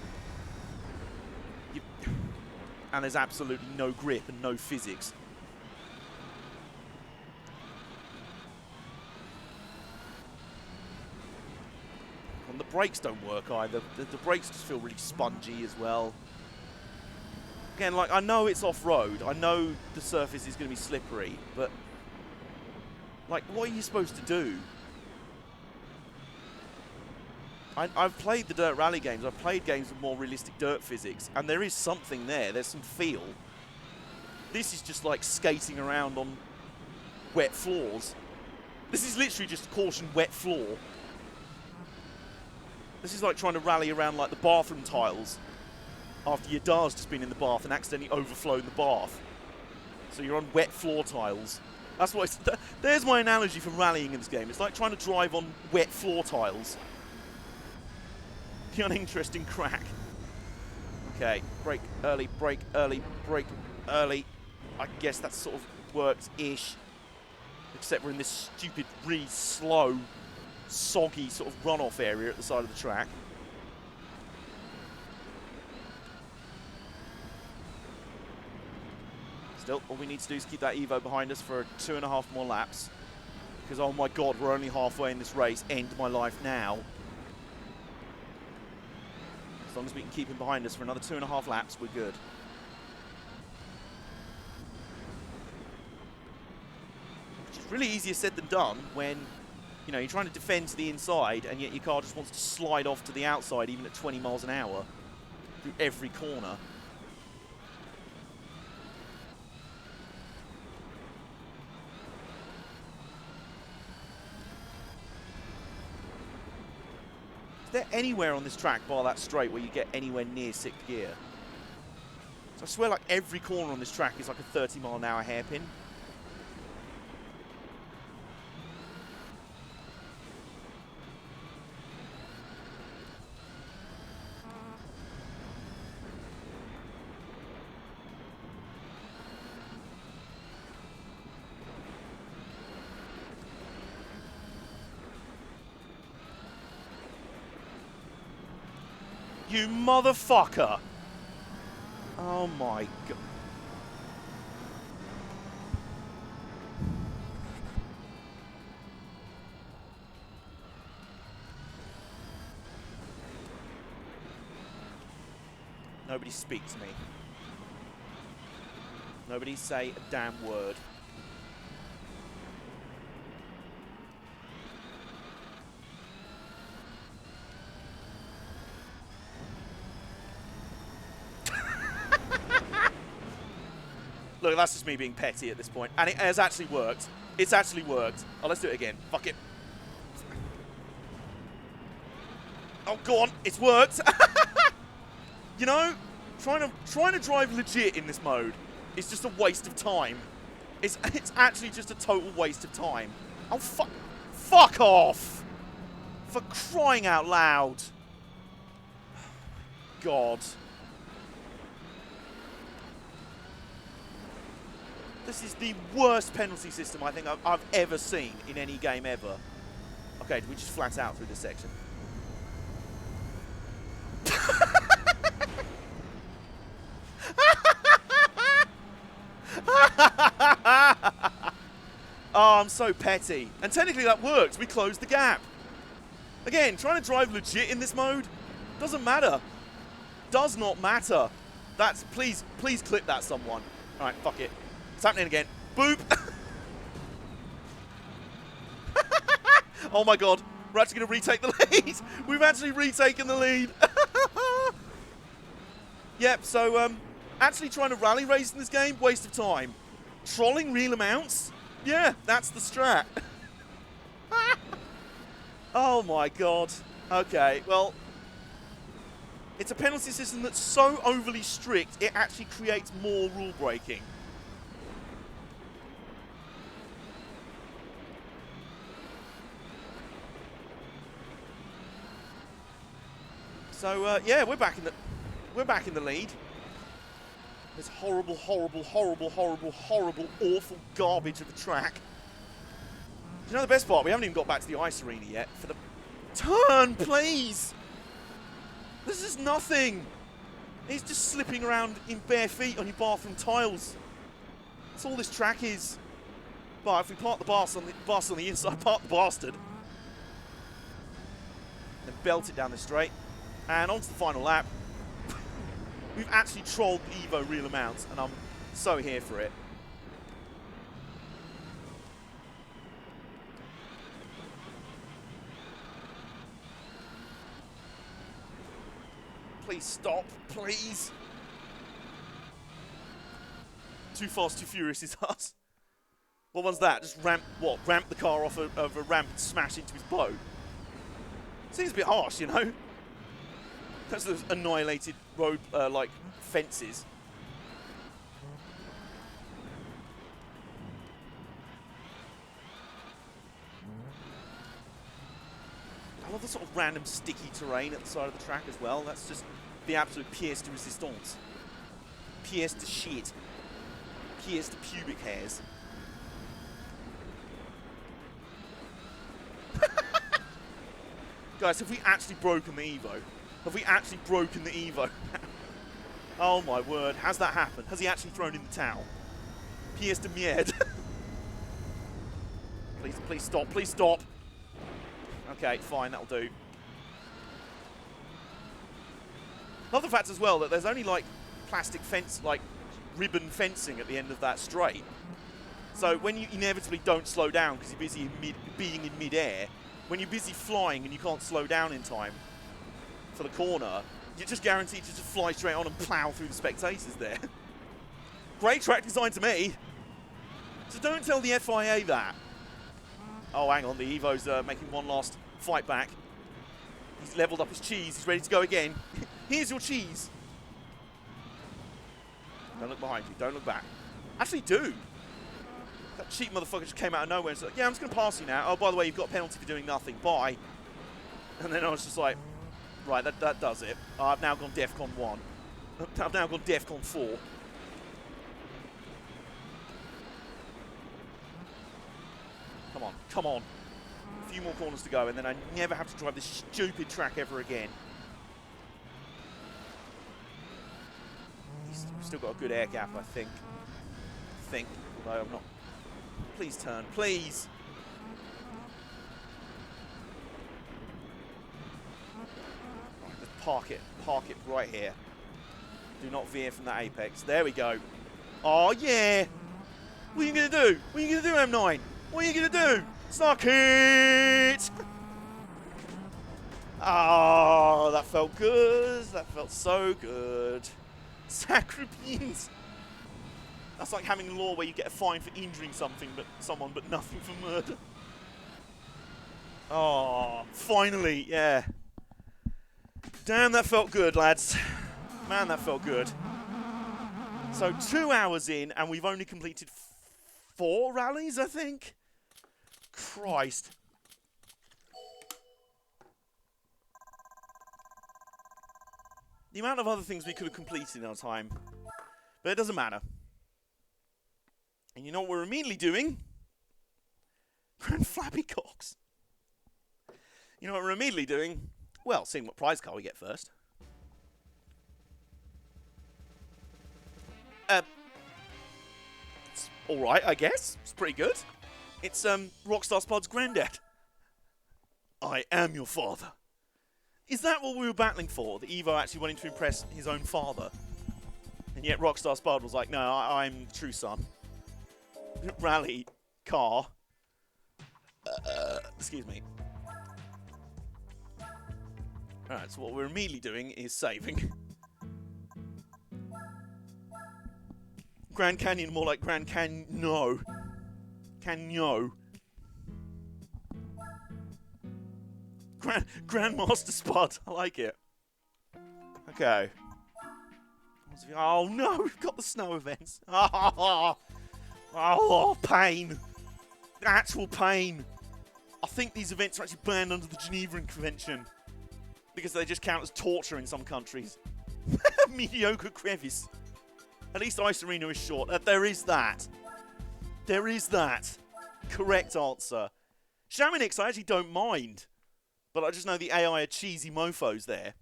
And there's absolutely no grip and no physics. And the brakes don't work either. The brakes just feel really spongy as well. Again, like, I know it's off-road. I know the surface is going to be slippery, but like, what are you supposed to do? I've played the Dirt Rally games. I've played games with more realistic dirt physics, and there is something there. There's some feel. This is just like skating around on wet floors. This is literally just caution wet floor. This is like trying to rally around like the bathroom tiles after your dar's just been in the bath and accidentally overflown the bath. So you're on wet floor tiles. That's what there's my analogy for rallying in this game. It's like trying to drive on wet floor tiles. The uninteresting crack. Okay, brake early, brake early, brake early. I guess that sort of worked-ish. Except we're in this stupid, really slow, soggy sort of runoff area at the side of the track. Still, all we need to do is keep that Evo behind us for 2.5 more laps. Because, oh my god, we're only halfway in this race. End my life now. As long as we can keep him behind us for another 2.5 laps, we're good. Which is really easier said than done when, you know, you're trying to defend to the inside and yet your car just wants to slide off to the outside even at 20 miles an hour through every corner. Is there anywhere on this track, bar that straight, where you get anywhere near 6th gear? So I swear like every corner on this track is like a 30-mile-an-hour hairpin. You motherfucker! Oh my god. Nobody speak to me. Nobody say a damn word. Look, that's just me being petty at this point. And it has actually worked. It's actually worked. Oh, let's do it again. Fuck it. Oh, go on. It's worked. You know, trying to drive legit in this mode is just a waste of time. It's actually just a total waste of time. Oh, fuck off. For crying out loud. God. This is the worst penalty system I think I've ever seen in any game ever. Okay, we just flat out through this section. Oh, I'm so petty. And technically that worked. We closed the gap. Again, trying to drive legit in this mode doesn't matter. Does not matter. That's please clip that, someone. All right, fuck it. It's happening again. Boop. Oh my god. We're actually going to retake the lead. We've actually retaken the lead. Yep, so actually trying to rally race in this game, waste of time. Trolling real amounts? Yeah, that's the strat. Oh my god. Okay, well, it's a penalty system that's so overly strict, it actually creates more rule breaking. So yeah, we're back in the lead. This horrible, horrible, horrible, horrible, horrible, awful garbage of a track. Do you know the best part? We haven't even got back to the ice arena yet. For the turn, please. This is nothing. It's just slipping around in bare feet on your bathroom tiles. That's all this track is. But if we park the bus on the inside, park the bastard, then belt it down the straight, and onto the final lap. We've actually trolled the Evo real amounts, and I'm so here for it. Please stop, please. Too Fast, Too Furious is us. What one's that? Just ramp the car off of a ramp and smash into his boat? Seems a bit harsh, you know? That's those annihilated road, like, fences. I love the sort of random sticky terrain at the side of the track as well. That's just the absolute pièce de résistance. Pièce de shit. Pièce de pubic hairs. Guys, have we actually broken the Evo? Have we actually broken the Evo? Oh my word, has that happened? Has he actually thrown in the towel? Pièce de merde. Please stop, please stop. Okay, fine, that'll do. Love the fact as well that there's only like plastic fence, like ribbon fencing at the end of that straight. So when you inevitably don't slow down because you're busy being in mid-air, when you're busy flying and you can't slow down in time for the corner, you're just guaranteed to just fly straight on and plough through the spectators there. Great track design to me. So don't tell the FIA that. Oh, hang on, the Evo's making one last fight back. He's leveled up his cheese. He's ready to go again. Here's your cheese. Don't look behind you. Don't look back. Actually, do. That cheap motherfucker just came out of nowhere and said, yeah, I'm just going to pass you now. Oh, by the way, you've got a penalty for doing nothing. Bye. And then I was just like, right, that does it. I've now gone DEFCON 1. I've now gone DEFCON 4. Come on, come on. A few more corners to go, and then I never have to drive this stupid track ever again. He's still got a good air gap, I think. Although I'm not. Please turn, please. Right, let's park it right here. Do not veer from that apex. There we go. Oh yeah. What are you gonna do? What are you gonna do, M9? What are you gonna do? Suck it! Oh, that felt good. That felt so good. Sacripines. That's like having a law where you get a fine for injuring someone, but nothing for murder. Oh, finally, yeah. Damn, that felt good, lads. Man, that felt good. So 2 hours in, and we've only completed 4 rallies, I think. Christ. The amount of other things we could have completed in our time. But it doesn't matter. And you know what we're immediately doing? Grand Flappy Cocks. You know what we're immediately doing? Well, seeing what prize car we get first. It's alright, I guess. It's pretty good. It's Rockstar Spud's granddad. I am your father. Is that what we were battling for? The Evo actually wanting to impress his own father? And yet Rockstar Spud was like, no, I'm the true son. Rally car. Excuse me. Alright, so what we're immediately doing is saving. Grand Canyon, more like Grand Canyon. Canyon. Grandmaster Spud. I like it. Okay. Oh no, we've got the snow events. Oh, pain. Actual pain. I think these events are actually banned under the Genevan Convention. Because they just count as torture in some countries. Mediocre crevice. At least Ice Arena is short. There is that. There is that. Correct answer. Chamonix I actually don't mind. But I just know the AI are cheesy mofos there.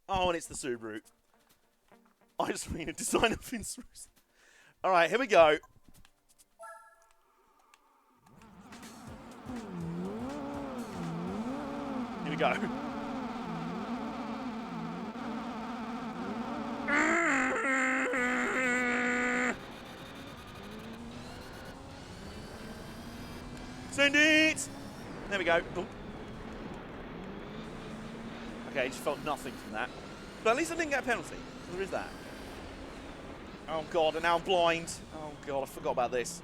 Oh, and it's the Subaru. Ice Arena design of Finsters. Alright, here we go. Here we go. Send it! There we go. Oh. Okay, just felt nothing from that. But at least I didn't get a penalty. So there is that. Oh god, and now I'm blind. Oh god, I forgot about this.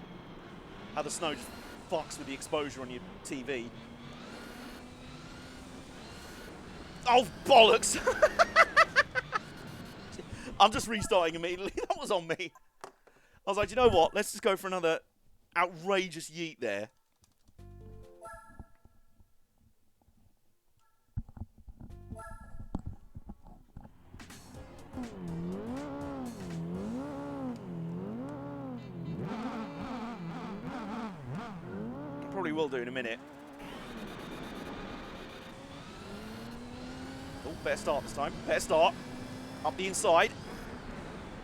How the snow just fucks with the exposure on your TV. Oh, bollocks! I'm just restarting immediately. That was on me. I was like, you know what? Let's just go for another outrageous yeet there. Probably will do in a minute. Oh, better start this time. Better start. Up the inside.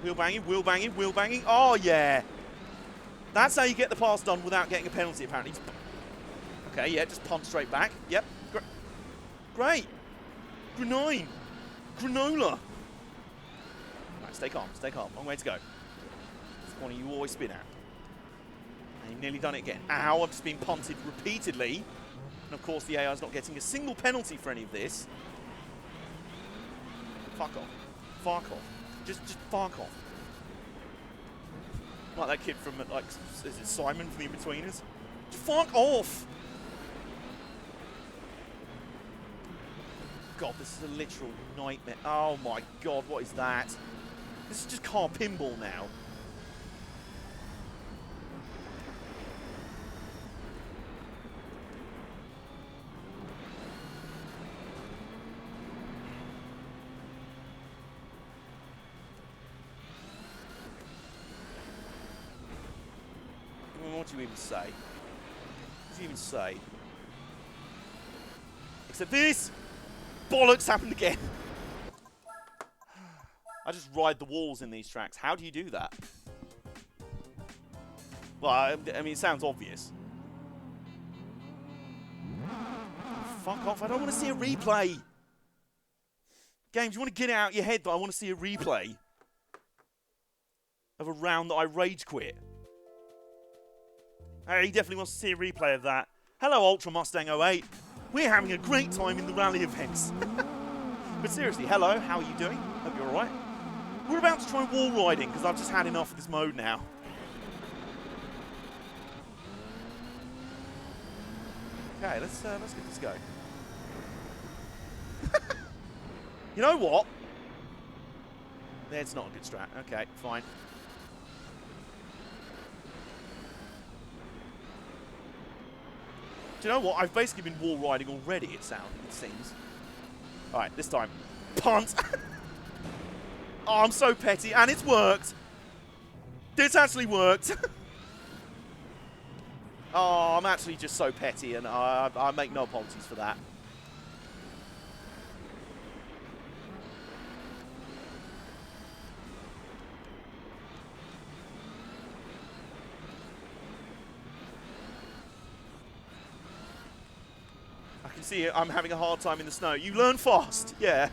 Wheel banging, wheel banging, wheel banging. Oh, yeah. That's how you get the pass done without getting a penalty, apparently. Okay, yeah, just punch straight back. Yep. Great. Grenine. Granola. Right, stay calm, stay calm. Long way to go. This corner you always spin at. And you've nearly done it again. Ow, I've just been punted repeatedly. And of course the AI's not getting a single penalty for any of this. Fuck off. Fuck off. Just fuck off. Like that kid from, like, is it Simon from The Inbetweeners? Just fuck off! God, this is a literal nightmare. Oh my god, what is that? This is just car pinball now. What do you even say? What do you even say? Except this! Bollocks happened again! I just ride the walls in these tracks. How do you do that? Well, I mean, it sounds obvious. Fuck off, I don't want to see a replay! Games, you want to get it out of your head that I want to see a replay of a round that I rage quit. He definitely wants to see a replay of that. Hello, Ultra Mustang 08. We're having a great time in the rally events. But seriously, hello, how are you doing? Hope you're alright. We're about to try wall riding, because I've just had enough of this mode now. Okay, let's get this going. You know what? That's not a good strat. Okay, fine. Do you know what? I've basically been wall riding already, it seems. Alright, this time. Punt! Oh, I'm so petty, and it's worked! This actually worked! Oh, I'm actually just so petty, and I make no apologies for that. See, I'm having a hard time in the snow. You learn fast, yeah.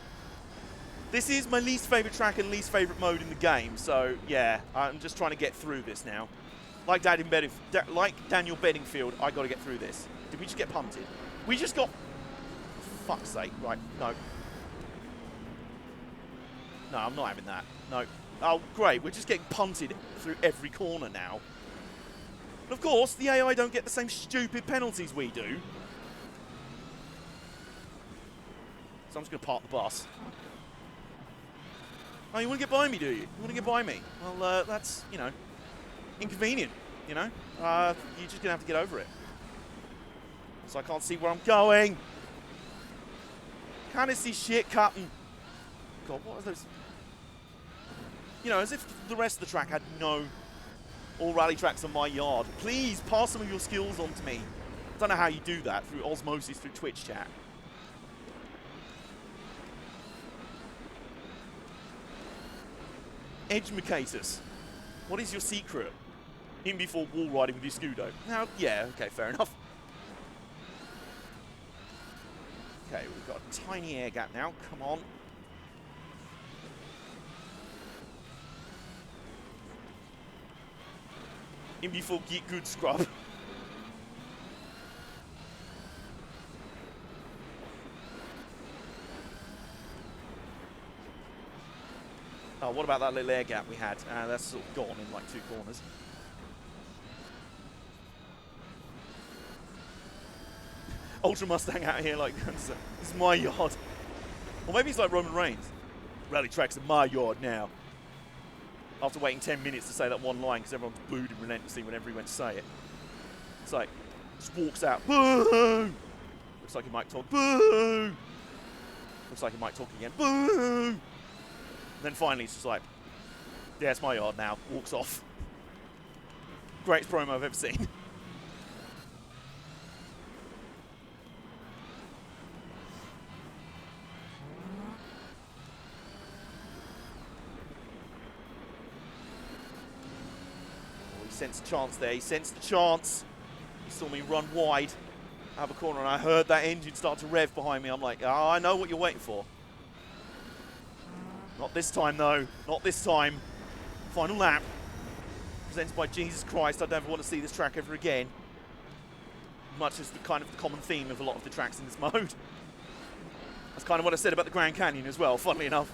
This is my least favourite track and least favourite mode in the game, so yeah, I'm just trying to get through this now. Like Daniel Bedingfield, I got to get through this. Did we just get punted? We just got... For fuck's sake, right, no. No, I'm not having that, no. Oh, great, we're just getting punted through every corner now. And of course, the AI don't get the same stupid penalties we do. So I'm just going to park the bus. Oh, you want to get by me, do you? You want to get by me? Well, that's, you know, inconvenient, you know? You're just going to have to get over it. So I can't see where I'm going. Can't see shit, Captain. God, what are those? You know, as if the rest of the track had no... All rally tracks on my yard. Please, pass some of your skills on to me. I don't know how you do that, through osmosis, through Twitch chat. Edgemucatus, what is your secret? In before wall riding with your Scudo. Now, yeah, okay, fair enough. Okay, we've got a tiny air gap now. Come on. In before get good scrub. Oh, what about that little air gap we had? That's sort of gone in like 2 corners. Ultra Mustang out here like, this is my yard. Or maybe he's like Roman Reigns. Rally tracks in my yard now. After waiting 10 minutes to say that one line because everyone's booed him relentlessly whenever he went to say it. It's like, just walks out. Boo! Looks like he might talk. Boo! Looks like he might talk again. Boo! And then finally it's just like, yeah, it's my yard now. Walks off. Greatest promo I've ever seen. Oh, he sensed a chance there. He sensed the chance. He saw me run wide. out of a corner, and I heard that engine start to rev behind me. I'm like, oh, I know what you're waiting for. Not this time, though. Not this time. Final lap. Presented by Jesus Christ. I don't ever want to see this track ever again. Much as the kind of the common theme of a lot of the tracks in this mode. That's kind of what I said about the Grand Canyon as well, funnily enough.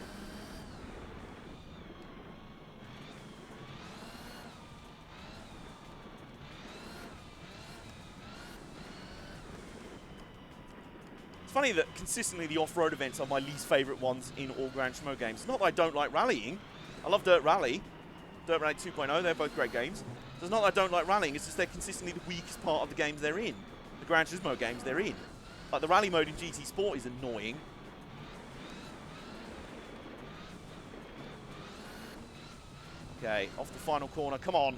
It's funny that consistently the off-road events are my least favourite ones in all Gran Turismo games. It's not that I don't like rallying. I love Dirt Rally. Dirt Rally 2.0, they're both great games. It's not that I don't like rallying, it's just they're consistently the weakest part of the games they're in. The Gran Turismo games they're in. Like the rally mode in GT Sport is annoying. Okay, off the final corner. Come on.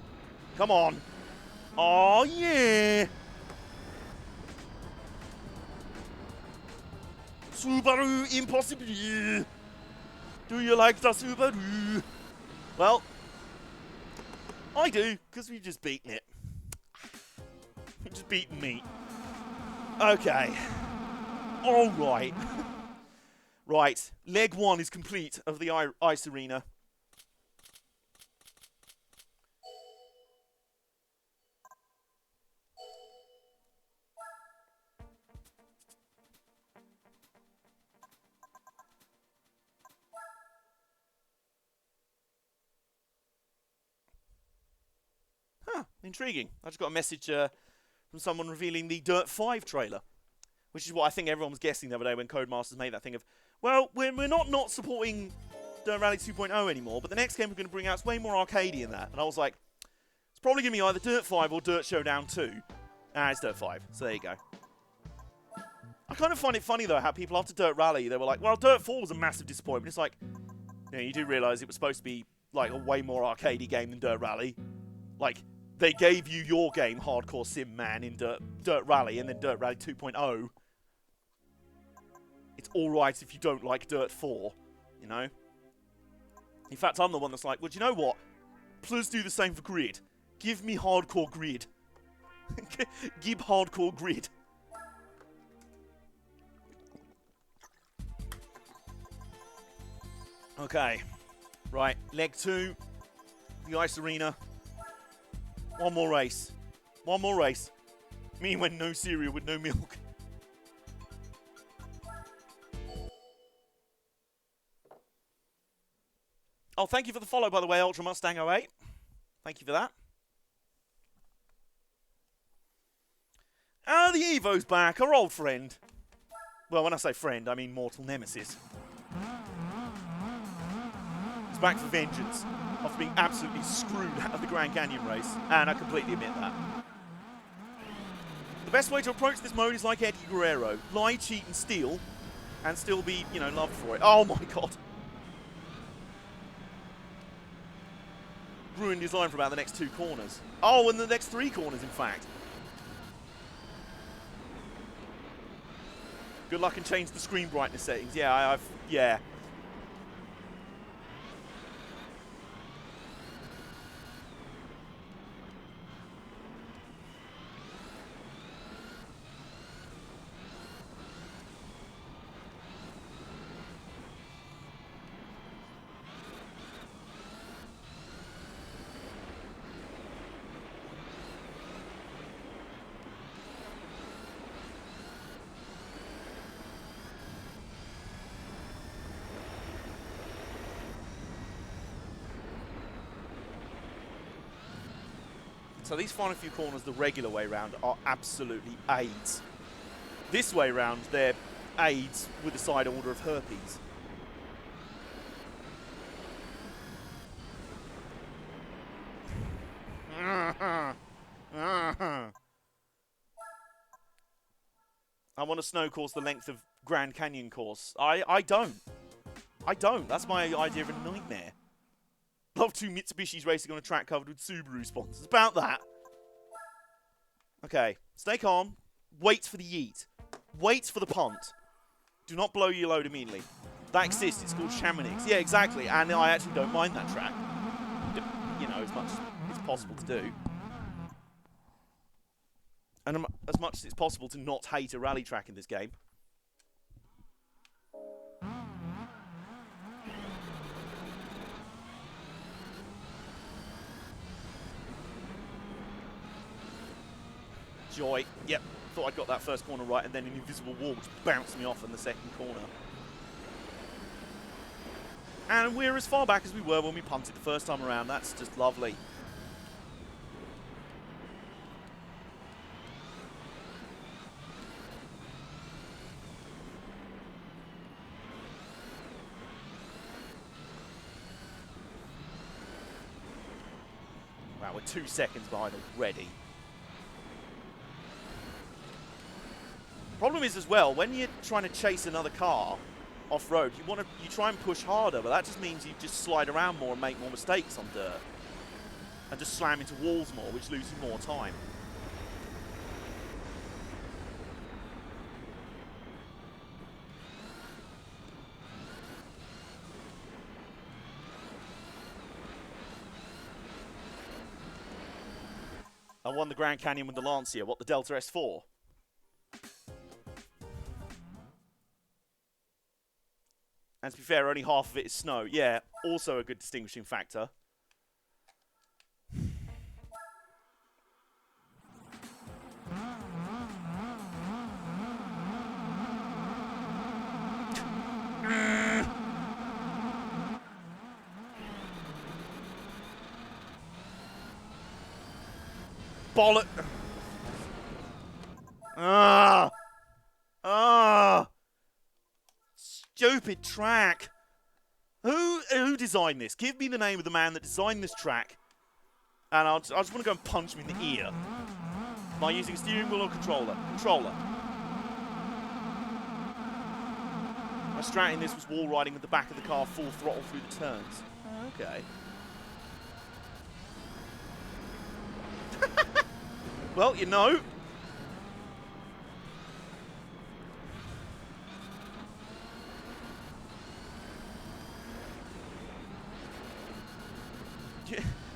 Come on. Oh, yeah. Subaru impossible. Do you like the Subaru? Well, I do, because we've just beaten it. We've just beaten me. Okay. All right. Right. Leg 1 is complete of the ice arena. Huh. Intriguing. I just got a message from someone revealing the Dirt 5 trailer. Which is what I think everyone was guessing the other day when Codemasters made that thing of, well, we're not supporting Dirt Rally 2.0 anymore, but the next game we're going to bring out is way more arcadey than that. And I was like, it's probably going to be either Dirt 5 or Dirt Showdown 2. Ah, it's Dirt 5. So there you go. I kind of find it funny, though, how people after Dirt Rally, they were like, well, Dirt 4 was a massive disappointment. It's like, you know, you do realise it was supposed to be like a way more arcadey game than Dirt Rally. Like, they gave you your game, Hardcore Sim Man, in Dirt Rally, and then Dirt Rally 2.0. It's alright if you don't like Dirt 4, you know? In fact, I'm the one that's like, well, do you know what? Please do the same for Grid. Give me Hardcore Grid. Give Hardcore Grid. Okay. Right, leg 2. The ice arena. One more race. One more race. Me when no cereal with no milk. Oh, thank you for the follow, by the way, Ultra Mustang 08. Thank you for that. Ah, the Evo's back, our old friend. Well, when I say friend, I mean mortal nemesis. He's back for vengeance after being absolutely screwed out of the Grand Canyon race, and I completely admit that. The best way to approach this mode is like Eddie Guerrero. Lie, cheat, and steal, and still be, you know, loved for it. Oh my god. Ruined his line for about the next 2 corners. Oh, and the next 3 corners, in fact. Good luck and change the screen brightness settings. Yeah, yeah. So these final few corners, the regular way round, are absolutely AIDS. This way round, they're AIDS with a side order of herpes. I want to snow course the length of Grand Canyon course. I don't. I don't. That's my idea of a nightmare. Love 2 Mitsubishis racing on a track covered with Subaru sponsors. About that. Okay, stay calm. Wait for the yeet. Wait for the punt. Do not blow your load immediately. That exists. It's called Chamonix. Yeah, exactly. And I actually don't mind that track. You know, as much as it's possible to do. And as much as it's possible to not hate a rally track in this game. Joy. Yep. Thought I'd got that first corner right, and then an invisible wall just bounced me off in the second corner. And we're as far back as we were when we punted the first time around. That's just lovely. Wow, we're 2 seconds behind already. Problem is as well, when you're trying to chase another car off-road, you try and push harder, but that just means you just slide around more and make more mistakes on dirt. And just slam into walls more, which loses you more time. I won the Grand Canyon with the Lancia. What, the Delta S4? And to be fair, only half of it is snow. Yeah, also a good distinguishing factor. Bollock! Stupid track. Who designed this? Give me the name of the man that designed this track, and I just want to go and punch him in the ear. Am I using steering wheel or controller? Controller. My strat in this was wall riding with the back of the car full throttle through the turns. Okay. Well, you know.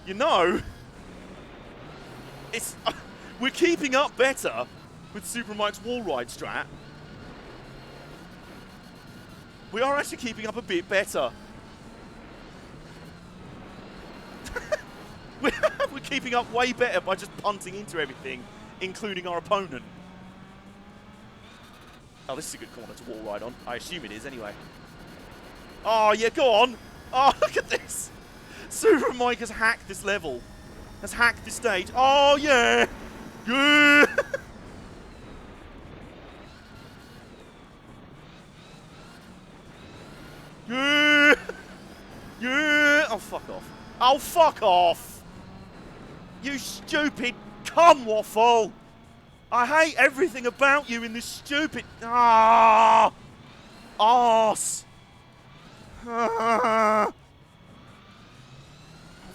You know, it's we're keeping up better with Super Mike's wall ride strat. We are actually keeping up a bit better. We're keeping up way better by just punting into everything, including our opponent. Oh, this is a good corner to wall ride on. I assume it is anyway. Oh, yeah, go on. Oh, look at this. Super Mike has hacked this level. Has hacked this stage. Oh, yeah. Yeah. Yeah. Yeah. Oh, fuck off. Oh, fuck off. You stupid cum waffle. I hate everything about you in this stupid... Ah. Arse. Ah.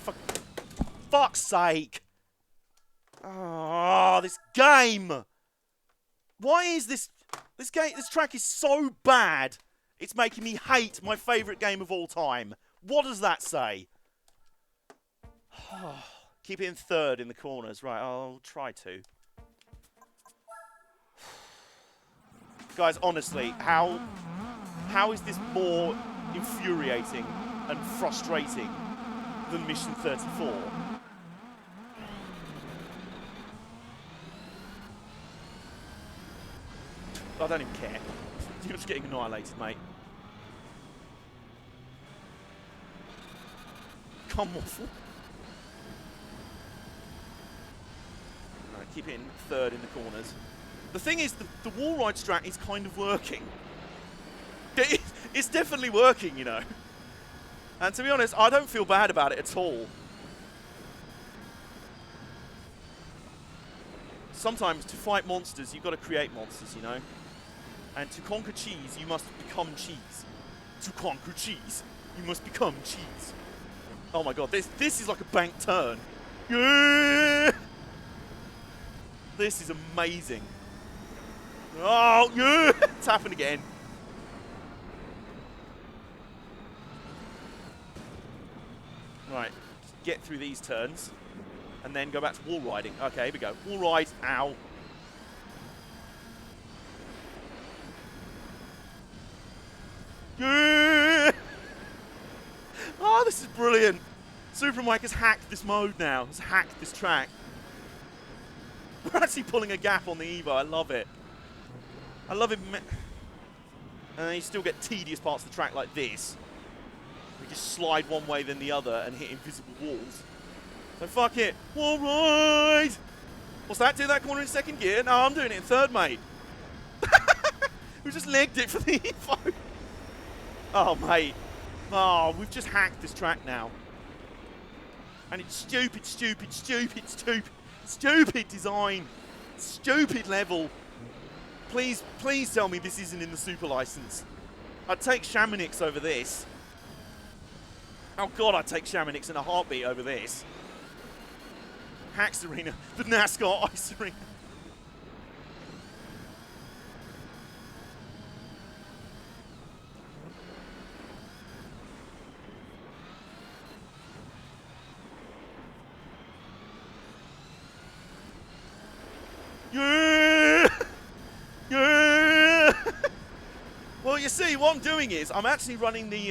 For fuck's sake. Oh, this game. Why is this track is so bad, it's making me hate my favourite game of all time. What does that say? Keep it in third in the corners. Right, I'll try to. Guys, honestly, how is this more infuriating and frustrating than Mission 34? I don't even care. You're just getting annihilated, mate. Come waffle. Alright, keep it in third in the corners. The thing is, the wall ride strat is kind of working. It's definitely working, you know. And to be honest, I don't feel bad about it at all. Sometimes to fight monsters, you've got to create monsters, you know. And to conquer cheese, you must become cheese. To conquer cheese, you must become cheese. Oh my god, this is like a bank turn. Yeah! This is amazing. Oh, yeah! It's happened again. Right, just get through these turns, and then go back to wall riding. Okay, here we go. Wall ride, ow. this is brilliant. Super Mike has hacked this mode now. Has hacked this track. We're actually pulling a gap on the Evo. I love it. I love it. And then you still get tedious parts of the track like this. We just slide one way then the other and hit invisible walls. So fuck it. All right. What's that? Do that corner in second gear? No, I'm doing it in third, mate. We just legged it for the Evo. Oh, mate. Oh, we've just hacked this track now. And it's stupid, stupid, stupid, stupid, stupid design. Stupid level. Please, please tell me this isn't in the Super license. I'd take Chamonix over this. Oh, God, I'd take Chamonix in a heartbeat over this. Hacks Arena. The NASCAR Ice Arena. Yeah! Yeah! Well, you see, what I'm doing is I'm actually running the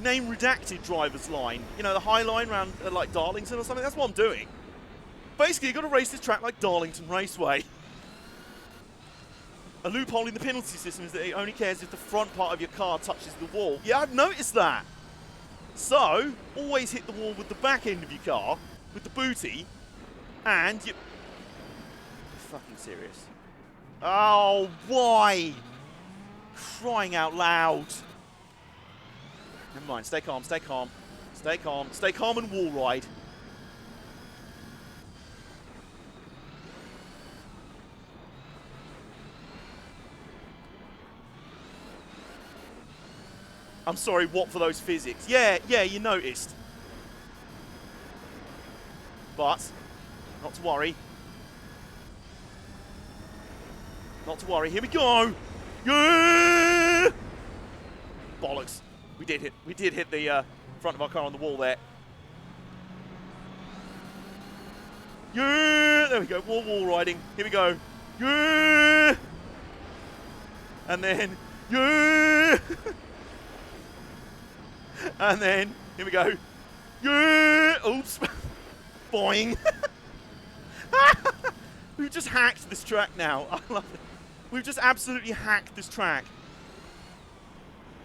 name redacted driver's line. You know, the high line around like Darlington or something. That's what I'm doing. Basically, you've got to race this track like Darlington Raceway. A loophole in the penalty system is that it only cares if the front part of your car touches the wall. Yeah, I've noticed that. So, always hit the wall with the back end of your car, with the booty, and you... Fucking serious. Oh, why? Crying out loud. Never mind, stay calm, stay calm. Stay calm, stay calm and wall ride. I'm sorry, what for those physics? Yeah, you noticed. But, not to worry. Not to worry, here we go! Yeah! Bollocks. We did hit the front of our car on the wall there. Yeah! There we go, wall riding. Here we go. Yeah! And then, yeah! And then, here we go. Yeah! Oops. Boing. We've just hacked this track now. I love it. We've just absolutely hacked this track.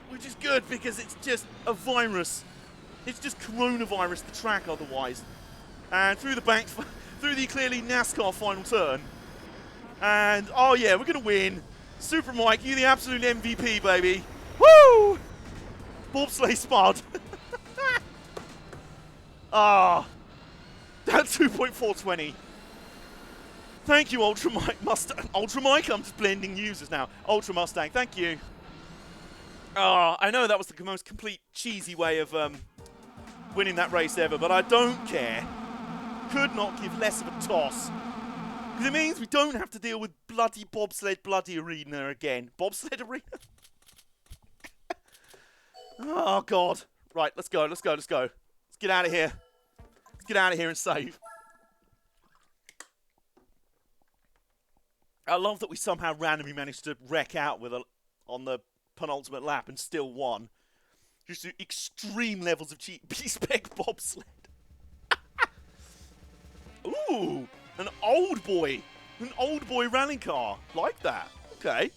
Which is good because it's just a virus. It's just coronavirus, the track otherwise. And through the bank, through the clearly NASCAR final turn. And, oh yeah, we're going to win. Super Mike, you the absolute MVP, baby. Woo! Bobsleigh Spud. Ah. That's 2.420. Thank you, Ultra Mike Mustang. Ultra Mike, I'm just blending users now. Ultra Mustang, thank you. Ah, I know that was the most complete cheesy way of winning that race ever, but I don't care. Could not give less of a toss. Because it means we don't have to deal with bloody bobsled bloody arena again. Bobsled arena? Oh, God. Right, let's go, let's go, let's go. Let's get out of here. Let's get out of here and save. I love that we somehow randomly managed to wreck out with on the penultimate lap and still won. Just extreme levels of B-spec bobsled. Ooh, an old boy rally car. Like that. Okay.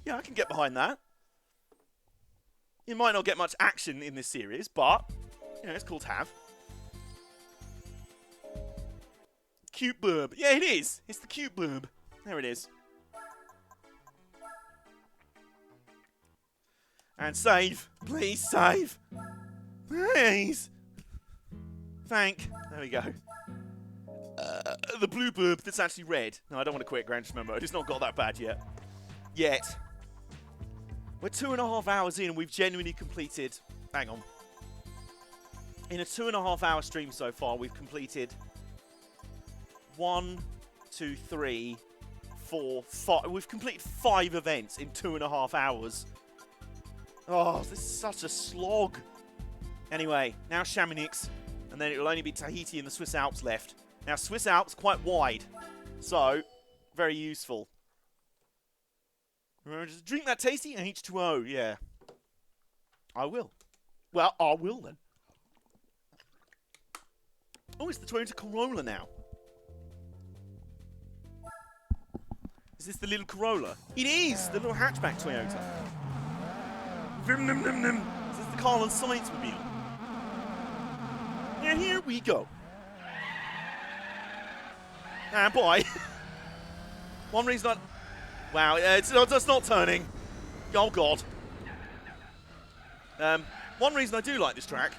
Yeah, I can get behind that. You might not get much action in this series, but, you know, it's cool to have. Cute burb. Yeah, it is. It's the cute burb. There it is. And save. Please save. Please. Thank. There we go. The blue burb that's actually red. No, I don't want to quit Gran Turismo mode. It's not got that bad yet. Yet. We're 2.5 hours in and we've genuinely completed... Hang on. In a 2.5 hour stream so far, we've completed 1, 2, 3, 4, 5. We've completed 5 events in 2.5 hours. Oh, this is such a slog. Anyway, now Chamonix, and then it will only be Tahiti and the Swiss Alps left. Now, Swiss Alps quite wide, so very useful. Remember, just drink that tasty H2O, yeah. I will. Well, I will then. Oh, it's the Toyota Corolla now. Is this the little Corolla? It is! The little hatchback Toyota. Vim, nim, nim, nim. This is the Carl and Science Mobile. And here we go. Ah, boy. One reason I... Wow, it's not turning. Oh, God. One reason I do like this track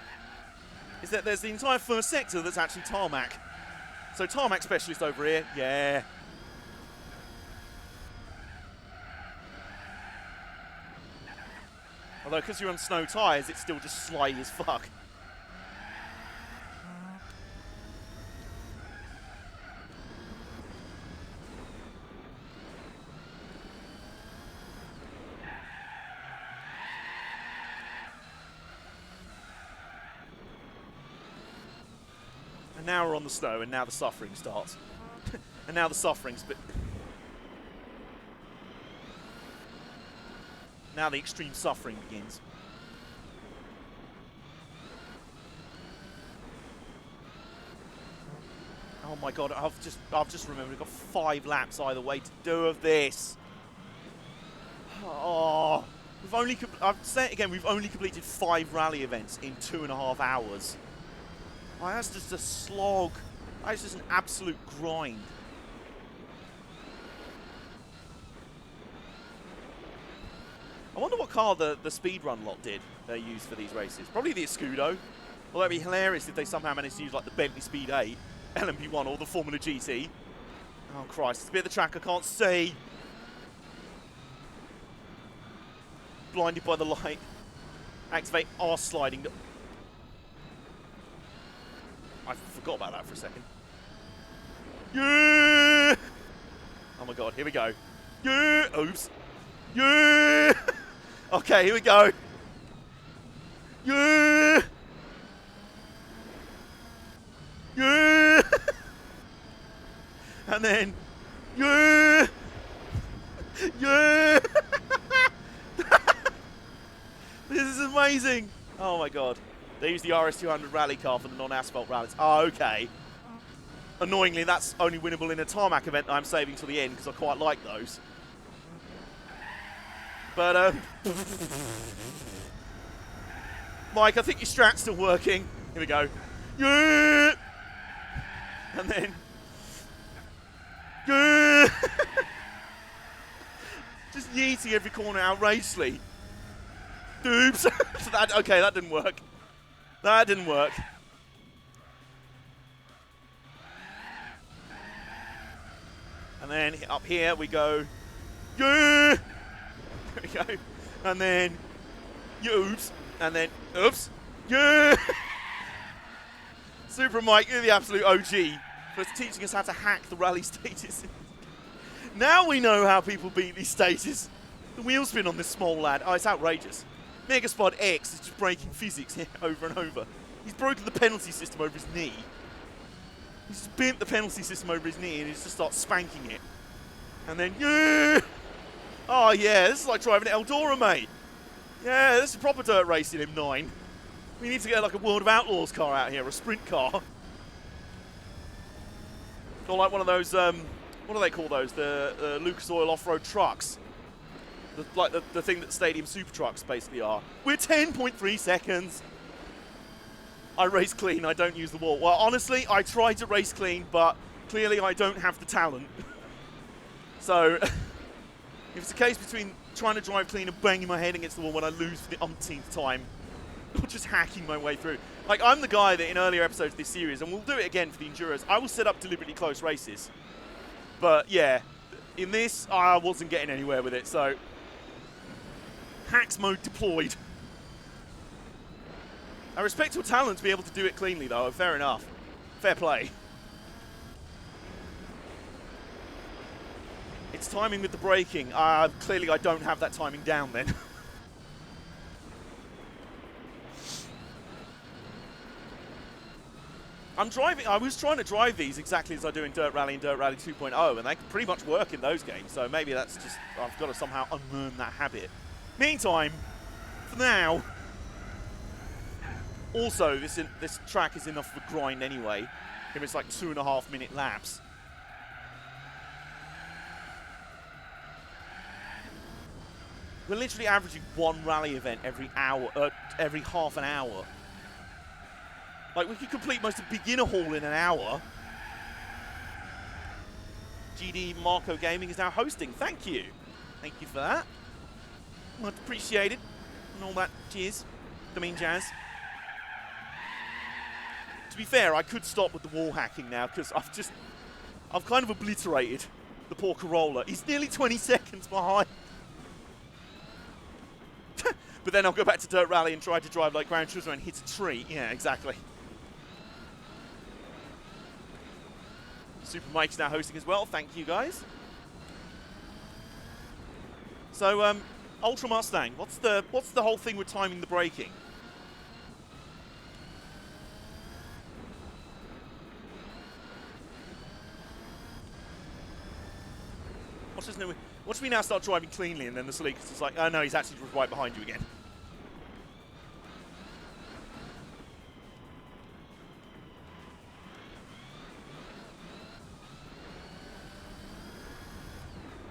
is that there's the entire first sector that's actually tarmac. So tarmac specialist over here, yeah. Although, because you're on snow tyres, it's still just slidey as fuck. And now we're on the snow, and now the suffering starts. And now the suffering's bit... Now the extreme suffering begins. Oh my god, I've just remembered we've got 5 laps either way to do of this. Oh, I've said it again, we've only completed 5 rally events in 2.5 hours. Oh, that's just a slog. That's just an absolute grind. I wonder what car the speedrun lot did they used for these races. Probably the Escudo. Although it'd be hilarious if they somehow managed to use like the Bentley Speed 8, LMP1 or the Formula GT. Oh Christ, it's a bit of the track I can't see. Blinded by the light. Activate arse sliding. I forgot about that for a second. Yeah! Oh my god, here we go. Yeah! Oops. Yeah! Okay, here we go. Yeah! Yeah! And then, yeah! Yeah! This is amazing. Oh my god. They use the RS200 rally car for the non-asphalt rallies. Oh, okay. Annoyingly, that's only winnable in a tarmac event that I'm saving till the end because I quite like those. But, Mike, I think your strat's still working. Here we go. Yeah! And then... Yeah! Just yeeting every corner outrageously. Oops. Okay, that didn't work. That didn't work. And then up here we go. Yeah! There we go. And then, oops. And then, oops. Yeah! Super Mike, you're the absolute OG for teaching us how to hack the rally status. Now we know how people beat these stages. The wheel spin on this small lad. Oh, it's outrageous. Megaspod X is just breaking physics here over and over. He's broken the penalty system over his knee. He's just bent the penalty system over his knee and he's just starts spanking it. And then, yeah! Oh yeah, this is like driving an Eldora, mate. Yeah, this is proper dirt racing M9. We need to get like a World of Outlaws car out here, a sprint car. Or like one of those, what do they call those? The Lucas Oil off-road trucks. Like the thing that Stadium Super Trucks basically are. We're 10.3 seconds. I race clean, I don't use the wall. Well, honestly, I try to race clean, but clearly I don't have the talent. So, if it's a case between trying to drive clean and banging my head against the wall when I lose for the umpteenth time, or just hacking my way through. Like, I'm the guy that in earlier episodes of this series, and we'll do it again for the Enduros, I will set up deliberately close races. But, yeah, in this, I wasn't getting anywhere with it, so... Hacks mode deployed. I respect your talent to be able to do it cleanly, though. Fair enough. Fair play. It's timing with the braking. Clearly, I don't have that timing down then. I was trying to drive these exactly as I do in Dirt Rally and Dirt Rally 2.0, and they can pretty much work in those games. So maybe that's just I've got to somehow unlearn that habit. Meantime, for now, Also, this track is enough of a grind anyway. If it's like 2.5 minute laps. We're literally averaging one rally event every hour, every half an hour. Like, we could complete most of Beginner Hall in an hour. GD Marco Gaming is now hosting. Thank you. Thank you for that. Much appreciated. And all that cheers. I mean jazz. To be fair, I could stop with the wall hacking now because I've kind of obliterated the poor Corolla. He's nearly 20 seconds behind. But then I'll go back to Dirt Rally and try to drive like Gran Turismo and hit a tree. Yeah, exactly. Super Mike's now hosting as well. Thank you, guys. So, Ultra Mustang, what's the whole thing with timing the braking? Watch me now start driving cleanly, and then the Sleek is like, oh no, he's actually right behind you again.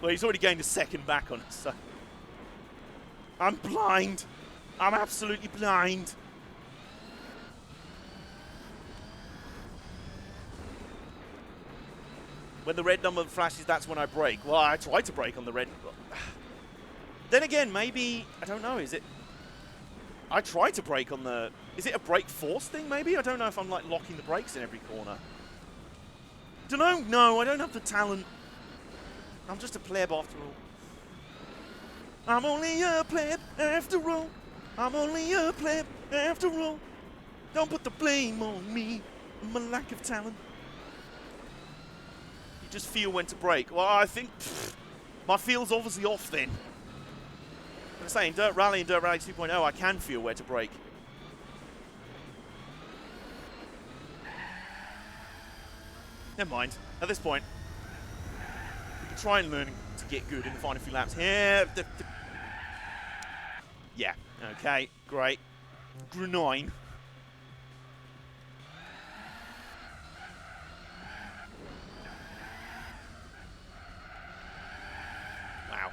Well, he's already gained a second back on us, so. I'm blind. I'm absolutely blind. When the red number flashes, that's when I brake. Well, I tried to brake on the red. Then again, maybe, I don't know, is it? I tried to brake on the, is it a brake force thing maybe? I don't know if I'm like locking the brakes in every corner. Don't know, no, I don't have the talent. I'm just a pleb after all. I'm only a pleb after all. I'm only a pleb after all. Don't put the blame on me and my lack of talent. You just feel when to brake. Well, I think my feel's obviously off then. I'm saying Dirt Rally and Dirt Rally 2.0, I can feel where to brake. Never mind. At this point, we can try and learn to get good in the final few laps. Here, yeah. Okay. Great. Gran. Wow.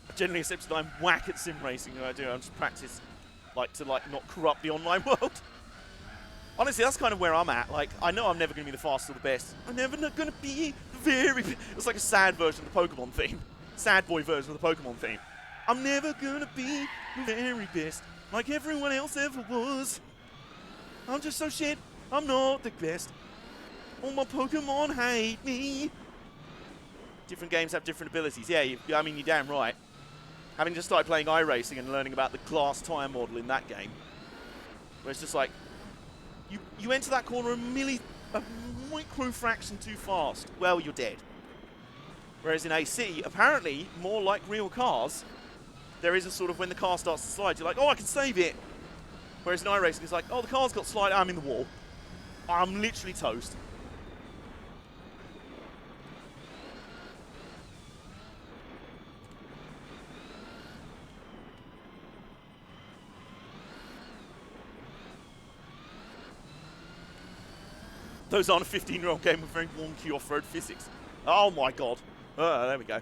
I generally accept that I'm whack at sim racing. I do. I just practice, to not corrupt the online world. Honestly, that's kind of where I'm at. Like, I know I'm never going to be the fastest or the best. I'm never going to be the very best. It's like a sad version of the Pokemon theme. Sad boy version of the Pokemon theme. I'm never going to be the very best like everyone else ever was. I'm just so shit. I'm not the best. All my Pokemon hate me. Different games have different abilities. Yeah, I mean, you're damn right. Having just started playing iRacing and learning about the glass tire model in that game, where it's just like, you enter that corner a micro fraction too fast, well, you're dead. Whereas in AC, apparently, more like real cars, there is a sort of, when the car starts to slide, you're like, oh, I can save it. Whereas in iRacing, it's like, oh, the car's got slide, I'm in the wall. I'm literally toast. Those aren't a 15-year-old game with very wonky off-road physics. Oh my god. There we go.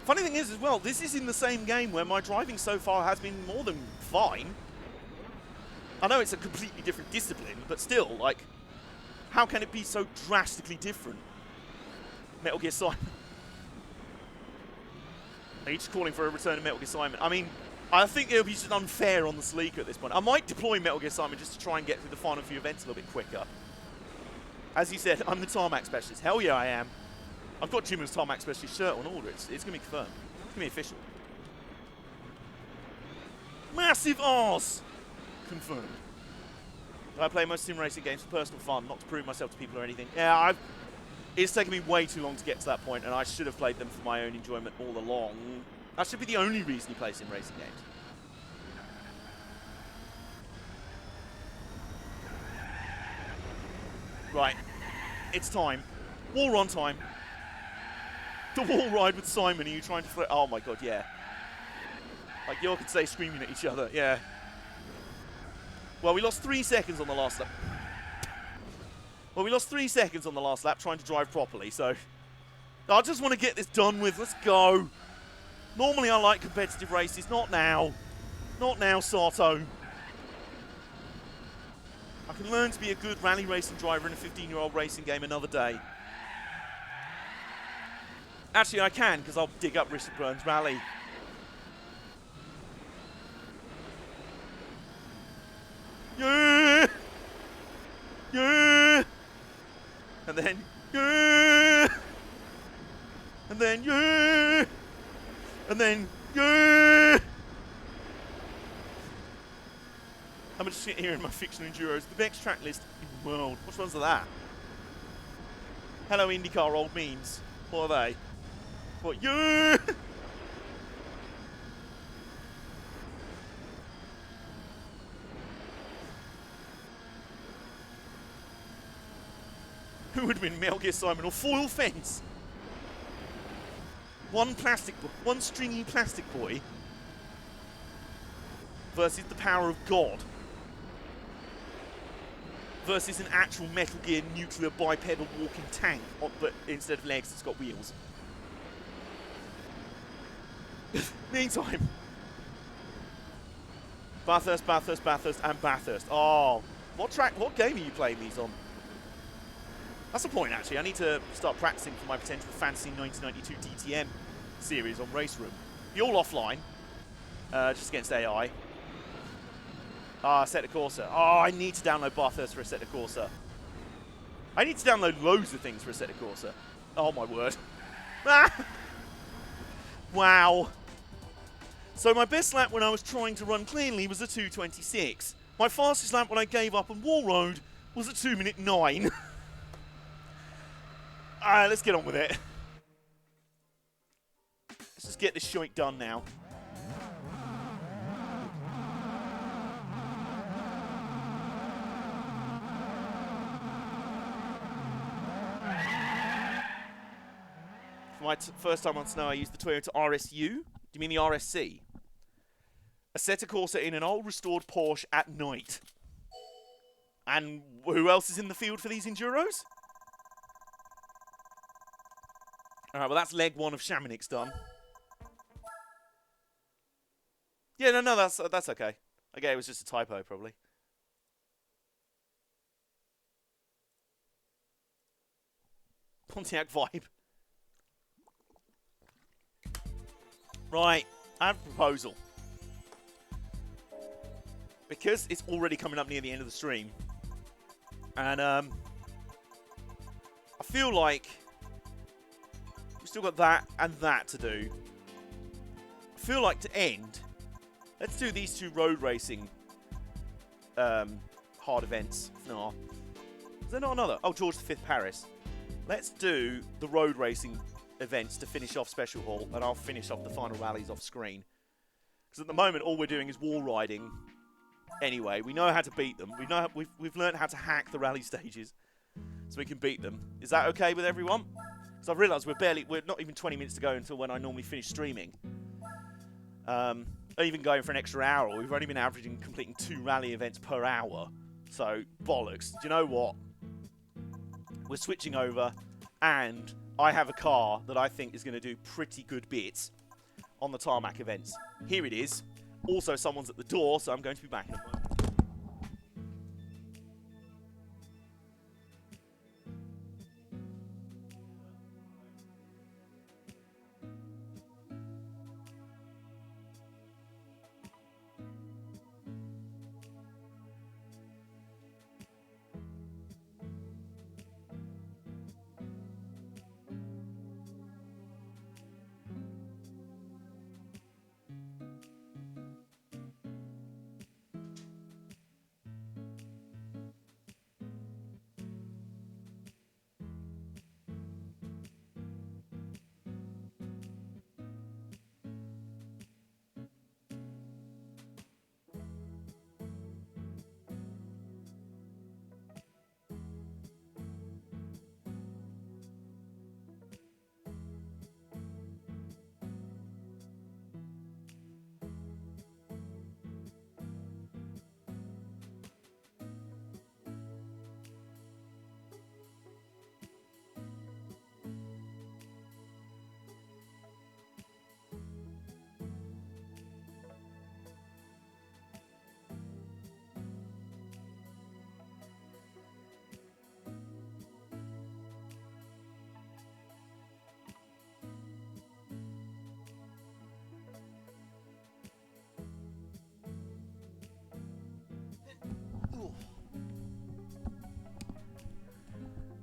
Funny thing is as well, this is in the same game where my driving so far has been more than fine. I know it's a completely different discipline, but still, like, how can it be so drastically different? Metal Gear Simon. Are you just calling for a return of Metal Gear Simon? I mean, I think it would be just unfair on the Sleeker at this point. I might deploy Metal Gear Simon just to try and get through the final few events a little bit quicker. As you said, I'm the tarmac specialist. Hell yeah, I am. I've got Jimmy's tarmac specialist shirt on order. It's going to be confirmed. It's going to be official. Massive arse! Confirmed. I play most sim racing games for personal fun, not to prove myself to people or anything. Yeah, it's taken me way too long to get to that point, and I should have played them for my own enjoyment all along. That should be the only reason you play sim racing games. Right. It's time. Wall run time. The wall ride with Simon. Are you trying to throw? Oh my god, yeah. Like you all could say screaming at each other, yeah. Well, we lost 3 seconds on the last lap. Well, we lost 3 seconds on the last lap trying to drive properly, so... I just want to get this done with. Let's go. Normally I like competitive races. Not now. Not now, Sato. I can learn to be a good rally racing driver in a 15-year-old racing game another day. Actually, I can, because I'll dig up Richard Burns' rally. Yeah! Yeah! And then, yeah! And then, yeah! And then, yeah! I'm just sitting here in my fictional Enduros, the best track list in the world. Which ones are that? Hello IndyCar old memes. What are they? What? Yeah! Who would win, Metal Gear Simon or Foil Fence? One stringy plastic boy versus the power of God versus an actual Metal Gear nuclear bipedal walking tank, but instead of legs, it's got wheels. Meantime, Bathurst, Bathurst, Bathurst, and Bathurst. Oh, what game are you playing these on? That's the point, actually. I need to start practicing for my potential fancy 1992 DTM series on Race Room. Be all offline, just against AI. Assetto Corsa. Oh, I need to download Bathurst for Assetto Corsa. I need to download loads of things for Assetto Corsa. Oh, my word. Wow. So my best lap when I was trying to run cleanly was a 2:26. My fastest lap when I gave up on Wall Road was a 2:09. Alright, let's get on with it. Let's just get this shite done now. For my first time on snow, I used the Toyota RSU. Do you mean the RSC? Assetto Corsa in an old restored Porsche at night. And who else is in the field for these Enduros? Alright, well that's leg one of Chamonix done. Yeah, no, that's okay. Okay, it was just a typo, probably. Pontiac vibe. Right, I have a proposal. Because it's already coming up near the end of the stream, and I feel like we've still got that and that to do. I feel like to end, let's do these two road racing hard events. No. Is there not another? Oh, George V Paris. Let's do the road racing events to finish off Special Hall, and I'll finish off the final rallies off screen. Because at the moment, all we're doing is wall riding. Anyway, we know how to beat them. We've learned how to hack the rally stages, so we can beat them. Is that okay with everyone? Because I've realised we're not even 20 minutes to go until when I normally finish streaming. Even going for an extra hour. We've only been averaging completing 2 rally events per hour. So bollocks. Do you know what? We're switching over, and I have a car that I think is going to do pretty good bits on the tarmac events. Here it is. Also, someone's at the door, so I'm going to be back in a moment.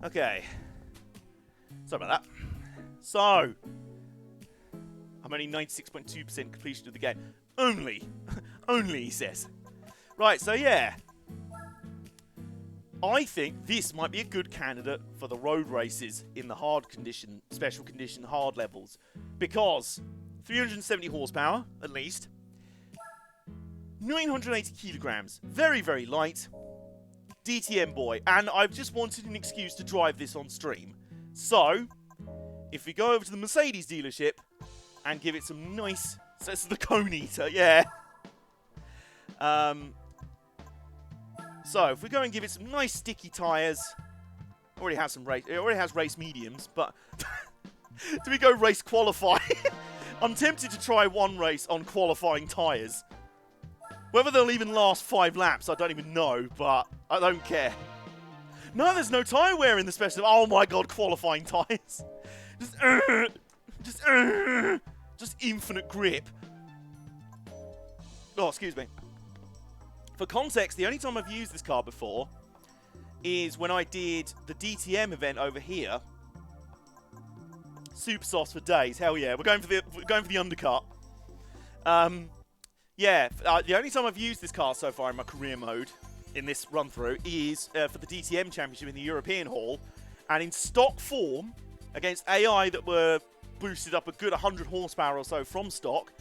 Okay. Sorry about that. So, I'm only 96.2% completion of the game. Only. Only, he says. Right, so yeah. I think this might be a good candidate for the road races in the hard condition, special condition hard levels. Because 370 horsepower, at least. 980 kilograms. Very, very light. DTM boy. And I've just wanted an excuse to drive this on stream. So, if we go over to the Mercedes dealership and give it some nice... So it's the cone eater, yeah. So, if we go and give it some nice sticky tyres, it already has race mediums, but do we go race qualify? I'm tempted to try one race on qualifying tyres. Whether they'll even last 5 laps, I don't even know, but I don't care. No, there's no tyre wear in the special. Oh my god, qualifying tyres. Just infinite grip. Oh, excuse me. For context, the only time I've used this car before is when I did the DTM event over here. Super sauce for days. Hell yeah, we're going for the undercut. The only time I've used this car so far in my career mode in this run through is for the DTM Championship in the European Hall, and in stock form against AI that were boosted up a good 100 horsepower or so from stock.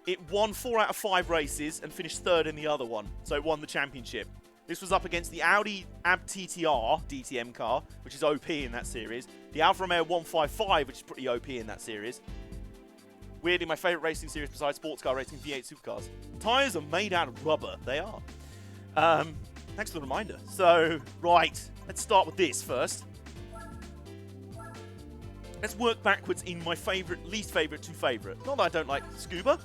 It won 4 out of 5 races and finished 3rd in the other one, so it won the championship. This was up against the Audi AB TTR DTM car, which is OP in that series, the Alfa Romeo 155, which is pretty OP in that series. Weirdly, my favourite racing series besides sports car racing, V8 supercars. Tyres are made out of rubber, they are. Thanks for the reminder. So, right, let's start with this first. Let's work backwards in my least favourite to favourite. Not that I don't like scuba.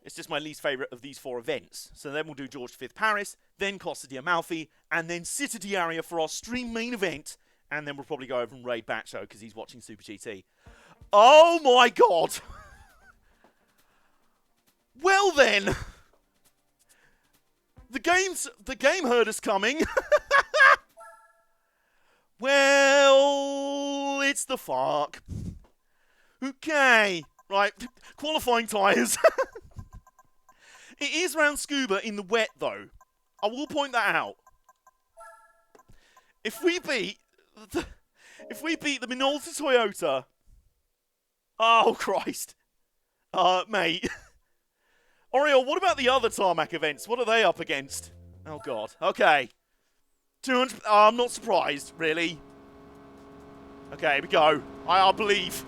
It's just my least favourite of these 4 events. So then we'll do George V Paris, then Costa di Amalfi, and then Città d'Aria for our stream main event. And then we'll probably go over and raid Batcho because he's watching Super GT. Oh my god! Well then! The game heard us coming. Well, it's the fuck. Okay. Right, qualifying tyres. It is round scuba in the wet, though. I will point that out. If we beat the Minolta Toyota, oh Christ, mate. Oriole, what about the other tarmac events? What are they up against? Oh God. Okay. 200. I'm not surprised, really. Okay, here we go. I believe.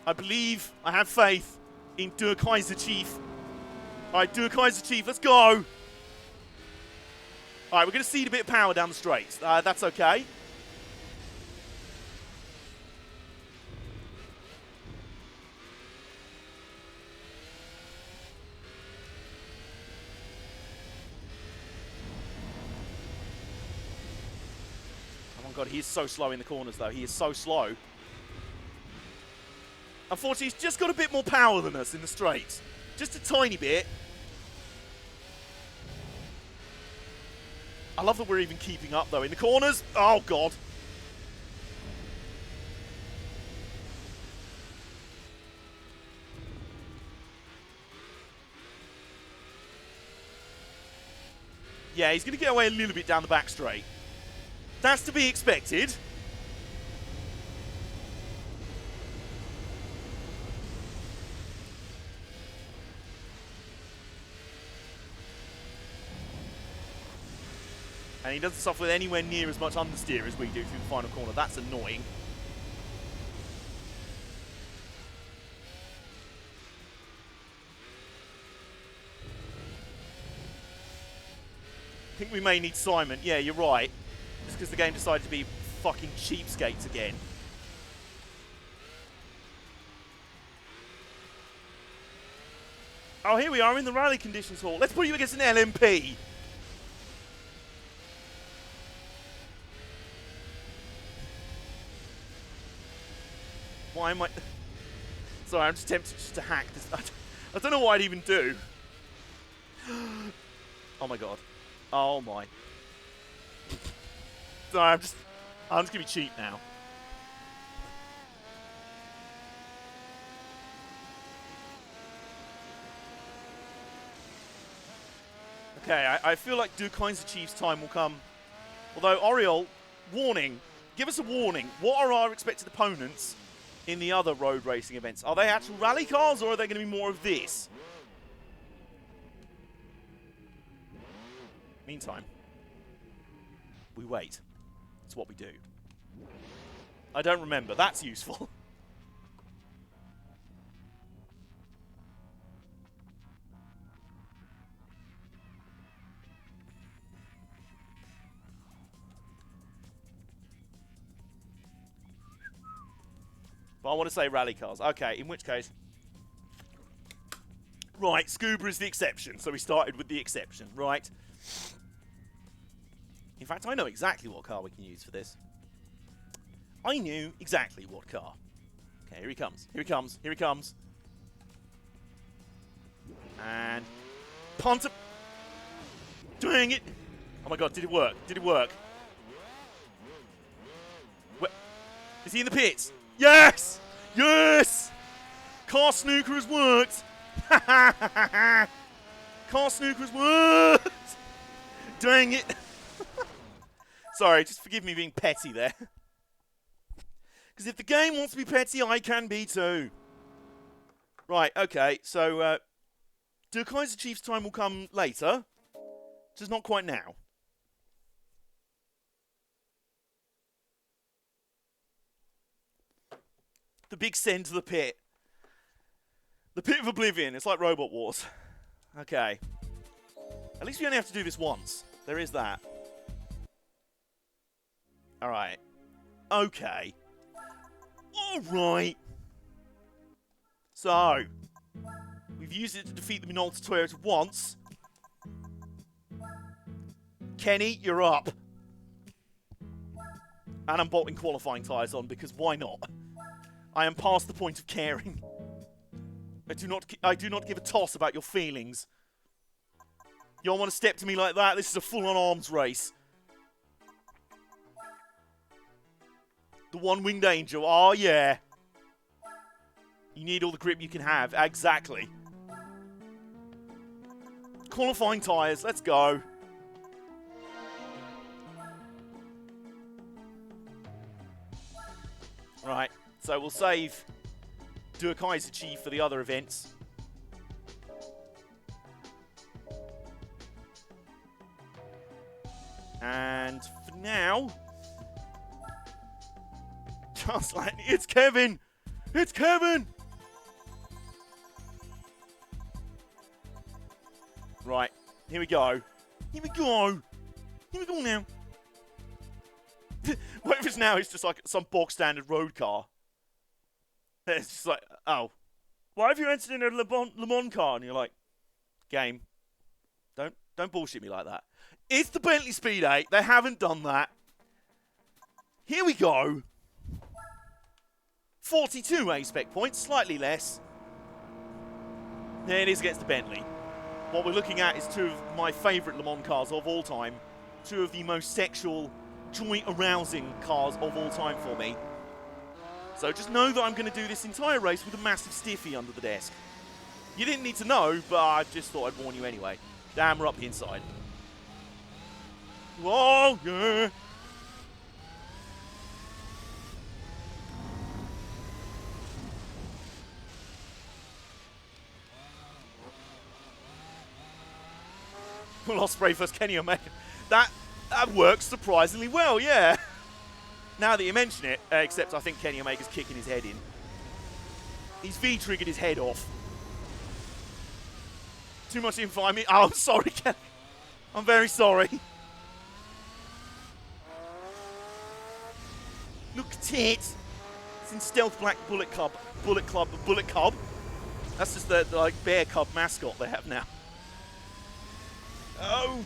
I believe, I have faith in Der Kaiser Chief. Alright, Der Kaiser Chief, let's go! Alright, we're going to cede a bit of power down the straights. That's okay. Oh my god, he is so slow in the corners though. He is so slow. Unfortunately, he's just got a bit more power than us in the straights. Just a tiny bit. I love that we're even keeping up, though, in the corners. Oh, God. Yeah, he's going to get away a little bit down the back straight. That's to be expected. And he doesn't suffer with anywhere near as much understeer as we do through the final corner. That's annoying. I think we may need Simon. Yeah, you're right. Just because the game decided to be fucking cheapskates again. Oh, here we are in the rally conditions hall. Let's put you against an LMP. Why am I... Sorry, I'm just tempted just to hack this. I don't know what I'd even do. Oh my god. Oh my. I'm just gonna be cheap now. Okay, I feel like Durkheim's Chief's time will come. Although, Oriole, warning. Give us a warning. What are our expected opponents in the other road racing events? Are they actual rally cars, or are they going to be more of this? Meantime, we wait. It's what we do. I don't remember. That's useful. But I want to say rally cars. Okay, in which case... Right, Scuba is the exception. So we started with the exception, right? In fact, I know exactly what car we can use for this. I knew exactly what car. Okay, here he comes. Here he comes. Here he comes. And... Punt it. Dang it. Oh my god, did it work? Did it work? Where? Is he in the pits? Yes! Yes! Car snooker has worked! Car snooker has worked! Dang it! Sorry, just forgive me being petty there. Because if the game wants to be petty, I can be too. Right, okay, so Durkheim's Chief's time will come later. Just not quite now. The big send to the pit. The pit of oblivion. It's like Robot Wars. Okay. At least we only have to do this once. There is that. Alright. Okay. Alright. So. We've used it to defeat the Minolta Toyota once. Kenny, you're up. And I'm bolting qualifying tyres on because why not? I am past the point of caring. I do not give a toss about your feelings. You don't want to step to me like that? This is a full-on arms race. The one-winged angel. Oh, yeah. You need all the grip you can have. Exactly. Qualifying tyres. Let's go. Right. So we'll save Durkheim's Chief for the other events. And for now... Just like... It's Kevin! It's Kevin! Right. Here we go. Here we go! Here we go now. What if it's now it's just like some bog standard road car? It's just like, oh, why have you entered in a Le Mans car? And you're like, game, don't bullshit me like that. It's the Bentley Speed 8. They haven't done that. Here we go. 42 A-spec points, slightly less. There it is against the Bentley. What we're looking at is two of my favourite Le Mans cars of all time. Two of the most sexual, joint-arousing cars of all time for me. So just know that I'm going to do this entire race with a massive stiffy under the desk. You didn't need to know, but I just thought I'd warn you anyway. Damn, we're up the inside. Whoa, yeah. Well, Osprey versus Kenny Omega. That works surprisingly well, yeah. Now that you mention it, except I think Kenny Omega's kicking his head in. He's V-triggered his head off. Too much info. Oh, I'm sorry, Kenny. I'm very sorry. Look at it. It's in Stealth Black Bullet Cub. Bullet Cub. That's just the like bear cub mascot they have now. Oh,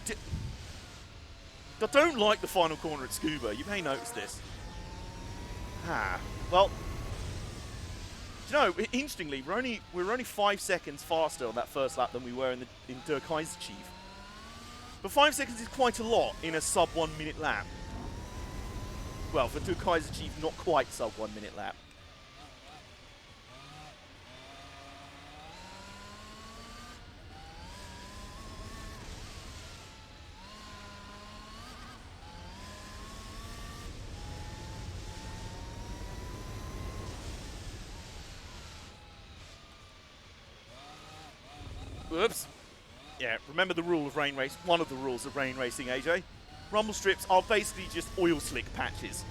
I don't like the final corner at Scuba. You may notice this. Ah, well, you know, interestingly, we're only 5 seconds faster on that first lap than we were in Durkheim's Chief. But 5 seconds is quite a lot in a sub 1 minute lap. Well, for Kaiser Chief, not quite sub 1 minute lap. Whoops. Yeah, remember the rule of rain race. One of the rules of rain racing, AJ. Rumble strips are basically just oil slick patches.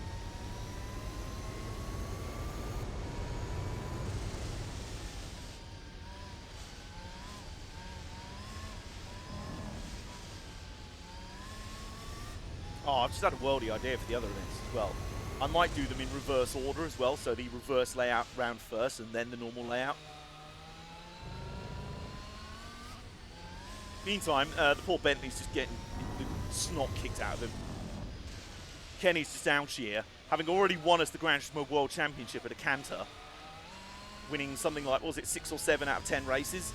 Oh, I've just had a worldy idea for the other events as well. I might do them in reverse order as well, so the reverse layout round first and then the normal layout. Meantime, the poor Bentley's just getting the snot kicked out of him. Kenny's just out here, having already won us the Gran Turismo World Championship at a canter, winning something like, what was it, 6 or 7 out of 10 races?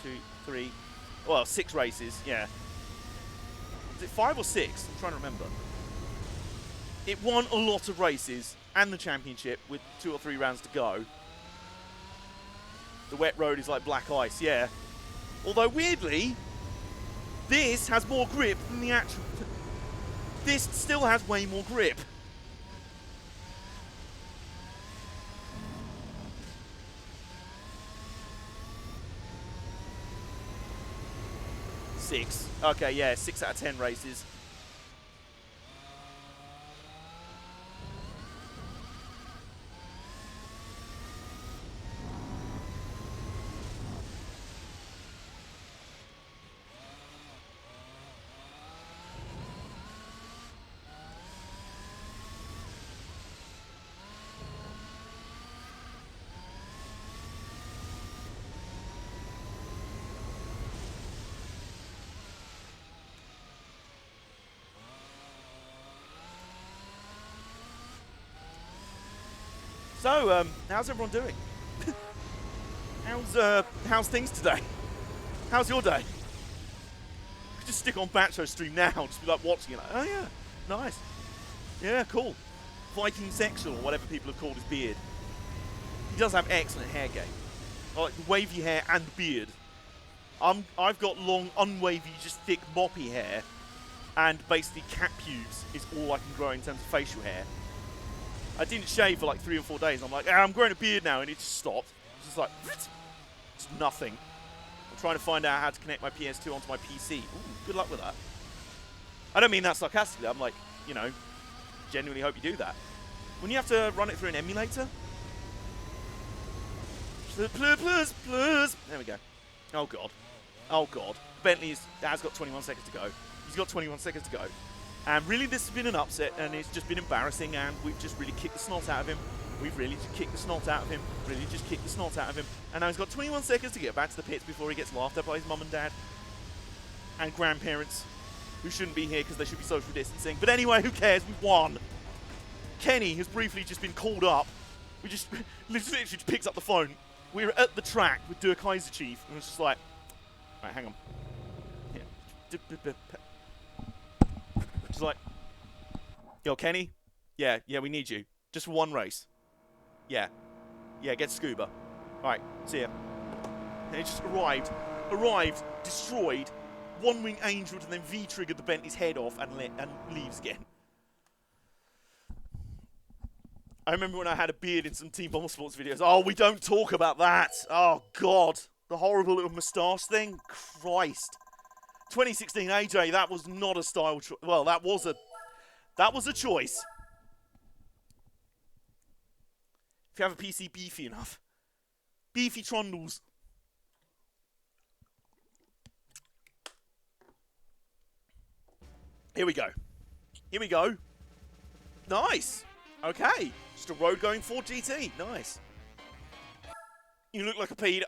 1, 2, 3, well, 6 races, yeah. Was it 5 or 6? I'm trying to remember. It won a lot of races and the championship with 2 or 3 rounds to go. The wet road is like black ice, yeah. Although, weirdly, this has more grip than the actual... This still has way more grip. Six. Okay, yeah, 6 out of 10 races. So, how's everyone doing? How's things today? How's your day? Just stick on Batcho stream now, just be like watching it, like, oh yeah, nice. Yeah, cool. Viking sexual, or whatever people have called his beard. He does have excellent hair game. Like wavy hair and beard. I've got long, unwavy, just thick, moppy hair, and basically cat pubes is all I can grow in terms of facial hair. I didn't shave for like 3 or 4 days. I'm like, I'm growing a beard now, and it just stopped. It's just like, it's nothing. I'm trying to find out how to connect my PS2 onto my PC. Ooh, good luck with that. I don't mean that sarcastically. I'm like, you know, genuinely hope you do that. When you have to run it through an emulator. Plus. There we go. Oh, God. Oh, God. Bentley has got 21 seconds to go. He's got 21 seconds to go. And really, this has been an upset, and it's just been embarrassing, and we've just really kicked the snot out of him. We've really just kicked the snot out of him. Really just kicked the snot out of him. And now he's got 21 seconds to get back to the pits before he gets laughed at by his mum and dad. And grandparents, who shouldn't be here because they should be social distancing. But anyway, who cares? We've won. Kenny has briefly just been called up. We just literally just picks up the phone. We were at the track with Kaiser Chief, and it's just like, right, hang on. Yeah. Just like, yo, Kenny? Yeah, we need you. Just for one race. Yeah, get scuba. Alright, see ya. And it just arrived, destroyed, one-wing angel, and then V-triggered the Bentley's head off and leaves again. I remember when I had a beard in some Team Bomber Sports videos. Oh, we don't talk about that. Oh, God. The horrible little moustache thing. Christ. 2016 AJ, that was not a style choice. Well, that was a choice. If you have a PC beefy enough. Beefy trundles. Here we go. Nice. Okay. Just a road going Ford GT. Nice. You look like a pedo.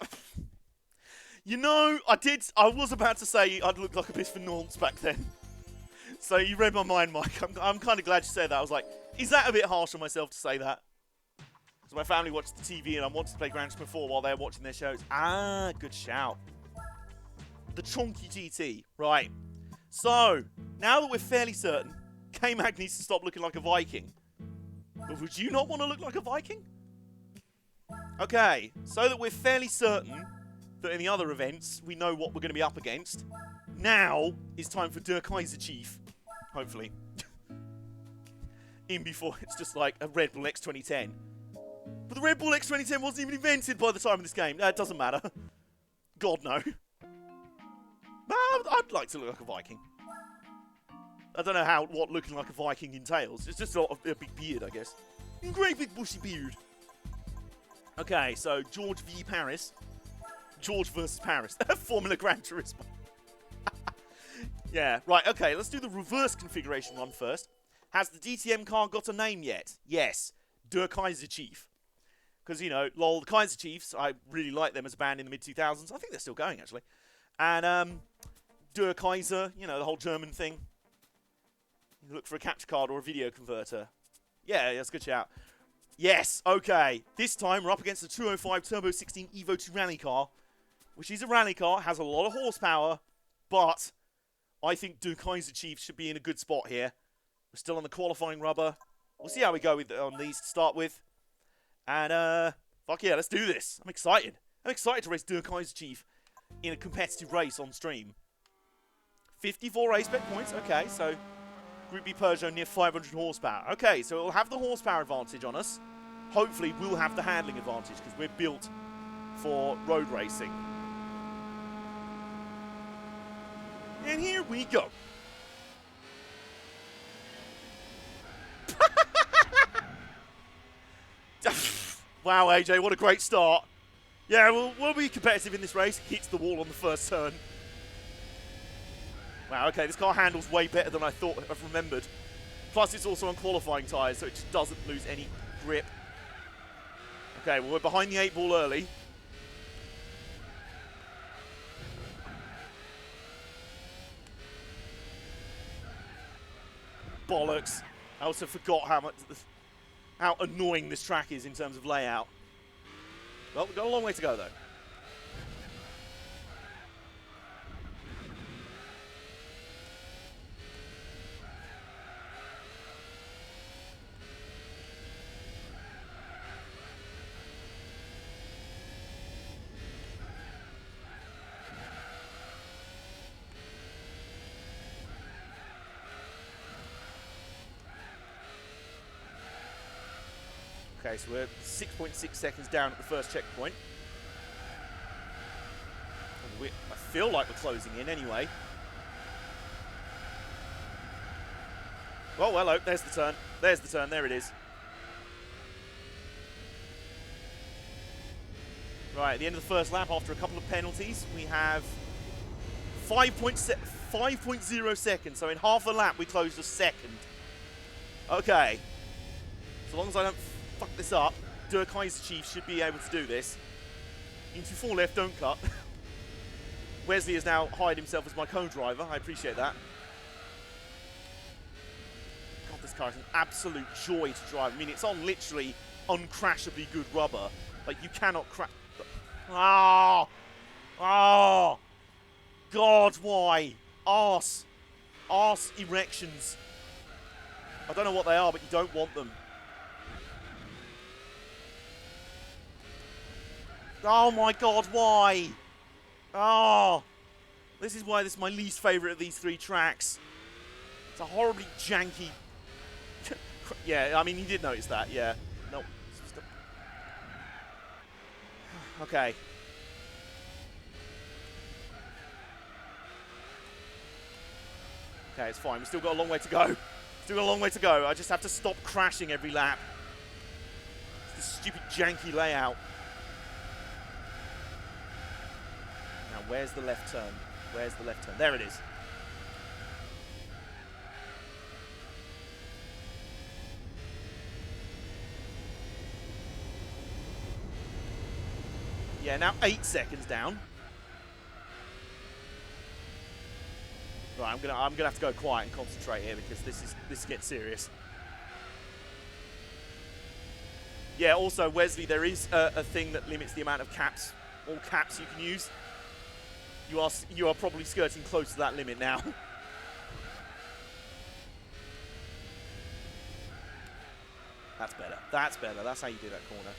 You know, I was about to say I'd look like a bit for nonce back then. So you read my mind, Mike. I'm kind of glad you said that. I was like, is that a bit harsh on myself to say that? Because my family watched the TV and I wanted to play Gran Turismo 4 while they were watching their shows. Ah, good shout. The Chonky GT. Right. So, now that we're fairly certain K-Mag needs to stop looking like a Viking. But would you not want to look like a Viking? Okay, so that we're fairly certain that in the other events we know what we're going to be up against, now is time for Der Kaiser Chief. Hopefully. In before it's just like a Red Bull X 2010. But the Red Bull X 2010 wasn't even invented by the time of this game. It doesn't matter. God, no. But I'd like to look like a Viking. I don't know what looking like a Viking entails. It's just a big beard, I guess. Great big bushy beard. Okay, so George v Paris. George versus Paris. Formula Gran Turismo. Yeah, right, okay, let's do the reverse configuration one first. Has the DTM car got a name yet? Yes. Der Kaiser Chief. Because, you know, lol, the Kaiser Chiefs, I really like them as a band in the mid-2000s. I think they're still going, actually. And, Der Kaiser, you know, the whole German thing. You look for a capture card or a video converter. Yeah, that's a good shout. Yes, okay. This time we're up against the 205 Turbo 16 Evo 2 rally car, which is a rally car, has a lot of horsepower, but I think Der Kaiser Chief should be in a good spot here. We're still on the qualifying rubber. We'll see how we go on these to start with. And, fuck yeah, let's do this. I'm excited. I'm excited to race Der Kaiser Chief in a competitive race on stream. 54 race bet points. Okay, so Group B Peugeot near 500 horsepower. Okay, so it'll have the horsepower advantage on us. Hopefully, we'll have the handling advantage because we're built for road racing. And here we go. Wow, AJ, what a great start. Yeah, we'll be competitive in this race. Hits the wall on the first turn. Wow, okay, this car handles way better than I thought I've remembered. Plus, it's also on qualifying tyres, so it just doesn't lose any grip. Okay, well, we're behind the 8 ball early. Bollocks. I also forgot how annoying this track is in terms of layout. Well, we've got a long way to go, though. Okay, so we're 6.6 seconds down at the first checkpoint. I feel like we're closing in anyway. Oh, hello, there's the turn. There's the turn, there it is. Right, at the end of the first lap, after a couple of penalties, we have 5.0 seconds. So in half a lap, we closed a second. Okay. So long as I don't fuck this up, Der Kaiser Chief should be able to do this. Into 4 left, don't cut. Wesley has now hired himself as my co-driver. I appreciate that. God, this car is an absolute joy to drive. I mean, it's on literally uncrashably good rubber. Like, you cannot crash. Ah! Ah! God, why? Arse. Arse erections. I don't know what they are, but you don't want them. Oh my God, why? Oh, this is why this is my least favourite of these 3 tracks. It's a horribly janky... Yeah, I mean, you did notice that, yeah. No. Okay. Okay, it's fine. We've still got a long way to go. Still got a long way to go. I just have to stop crashing every lap. It's this stupid janky layout. Now, where's the left turn? Where's the left turn? There it is. Yeah, now 8 seconds down. Right, I'm gonna have to go quiet and concentrate here because this gets serious. Yeah, also Wesley, there is a thing that limits the amount of caps, all caps you can use. You are probably skirting close to that limit now. That's better. That's better. That's how you do that corner.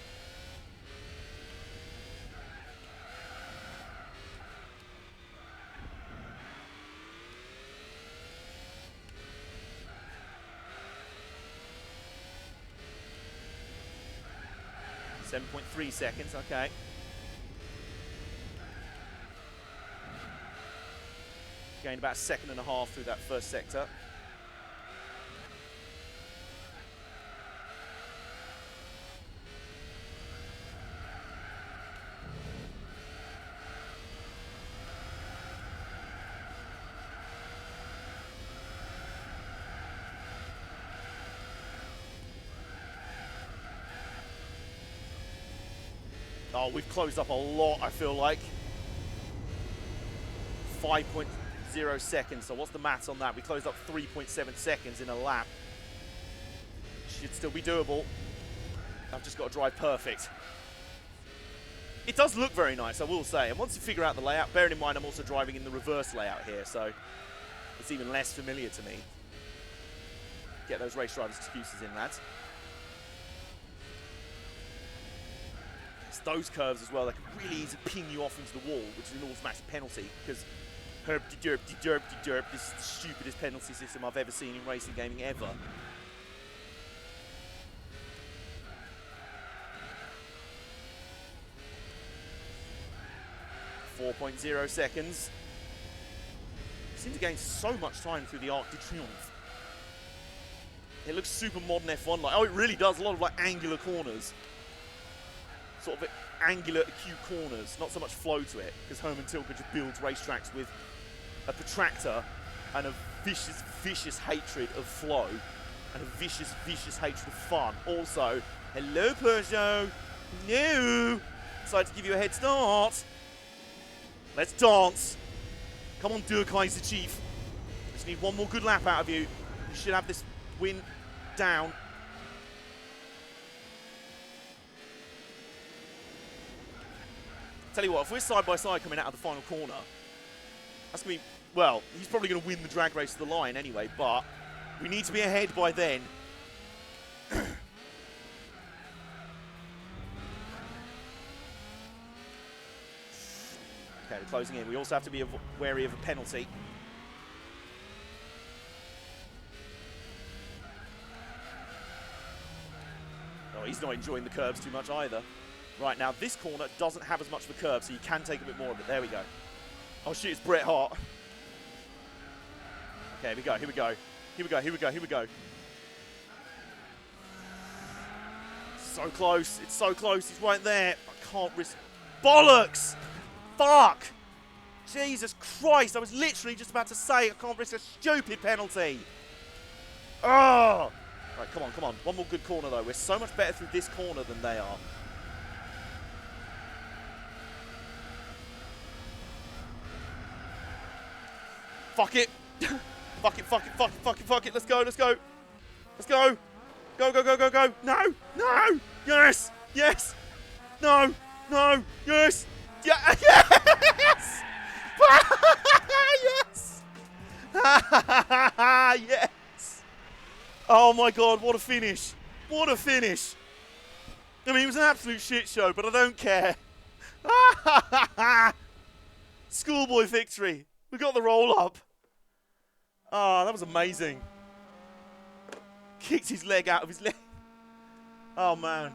.3 seconds, okay. Gained about a second and a half through that first sector. Oh, we've closed up a lot, I feel like. 5.0 seconds. So what's the maths on that? We closed up 3.7 seconds in a lap. Should still be doable. I've just got to drive perfect. It does look very nice, I will say. And once you figure out the layout, bearing in mind I'm also driving in the reverse layout here, so it's even less familiar to me. Get those race drivers' excuses in, lads. It's those curves as well that can really easily ping you off into the wall, which is an automatic penalty, because herp-de-derp-de-derp-de-derp, this is the stupidest penalty system I've ever seen in racing gaming ever. .4 seconds. Seems to gain so much time through the Arc de Triomphe. It looks super modern F1 like. Oh, it really does. A lot of like angular corners. Sort of angular, acute corners. Not so much flow to it, because Herman Tilke just builds racetracks with a protractor and a vicious, vicious hatred of flow and a vicious, vicious hatred of fun. Also, hello Peugeot. No. Decided to give you a head start. Let's dance. Come on, Durkaiser Chief. Just need one more good lap out of you. You should have this win down. Tell you what, if we're side by side coming out of the final corner, that's going to be, well, he's probably going to win the drag race to the line anyway, but we need to be ahead by then. Okay, we're closing in. We also have to be wary of a penalty. Oh, he's not enjoying the curbs too much either. Right, now this corner doesn't have as much of a curb, so you can take a bit more of it. There we go. Oh shit, it's Bret Hart. Okay, here we go, here we go. Here we go, here we go, here we go. So close, it's so close, he's right there. I can't risk. Bollocks! Fuck! Jesus Christ, I was literally just about to say I can't risk a stupid penalty. Oh! Right, come on, come on. One more good corner though. We're so much better through this corner than they are. Fuck it. Fuck it, fuck it, fuck it, fuck it, fuck it. Let's go, let's go. Let's go. Go, go, go, go, go. No, no. Yes, yes. No, no, yes. Yeah, yes. Yes. Yes. Oh my God, what a finish. What a finish. I mean, it was an absolute shit show, but I don't care. Schoolboy victory. We got the roll up. Oh, that was amazing. Kicked his leg out of his leg. Oh, man.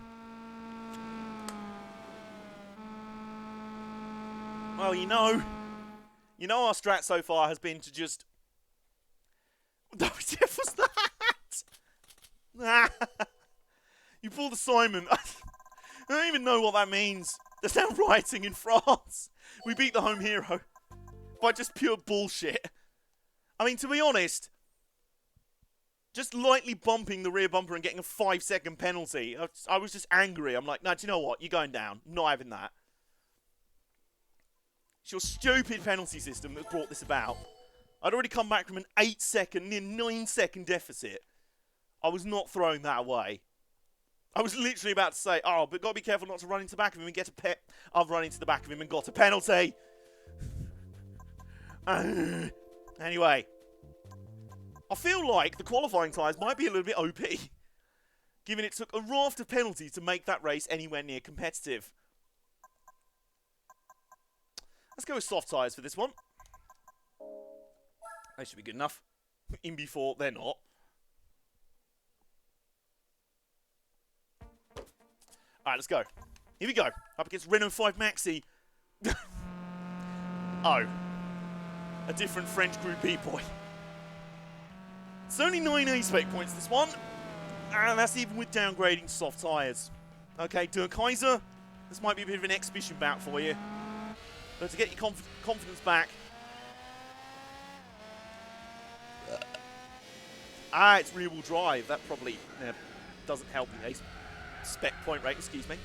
Well, you know our strat so far has been to just... What was that? You pulled a Simon. I don't even know what that means. There's now rioting in France. We beat the home hero by just pure bullshit. I mean, to be honest, just lightly bumping the rear bumper and getting a 5-second penalty, I was just angry. I'm like, no, do you know what? You're going down. I'm not having that. It's your stupid penalty system that brought this about. I'd already come back from an 8-second, near 9-second deficit. I was not throwing that away. I was literally about to say, oh, but got to be careful not to run into the back of him and get a pet. I've run into the back of him and got a penalty. Anyway, I feel like the qualifying tyres might be a little bit OP. given it took a raft of penalties to make that race anywhere near competitive. Let's go with soft tyres for this one. They should be good enough. In before, they're not. Alright, let's go. Here we go. Up against Renault 5 Maxi. Oh. A different French Group B boy. It's only 9 A-Spec points, this one. And that's even with downgrading soft tyres. Okay, Der Kaiser. This might be a bit of an exhibition bout for you. But to get your confidence back. It's rear-wheel drive. That probably doesn't help the A-Spec point rate, excuse me.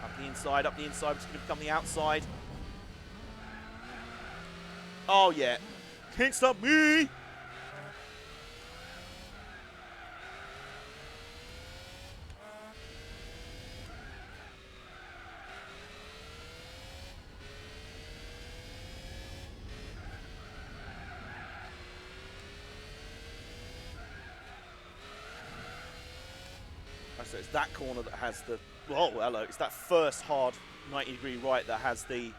Up the inside, which is going to become the outside. Oh, yeah. Can't stop me! So it's that corner that has the... Oh, hello. It's that first hard 90-degree right that has the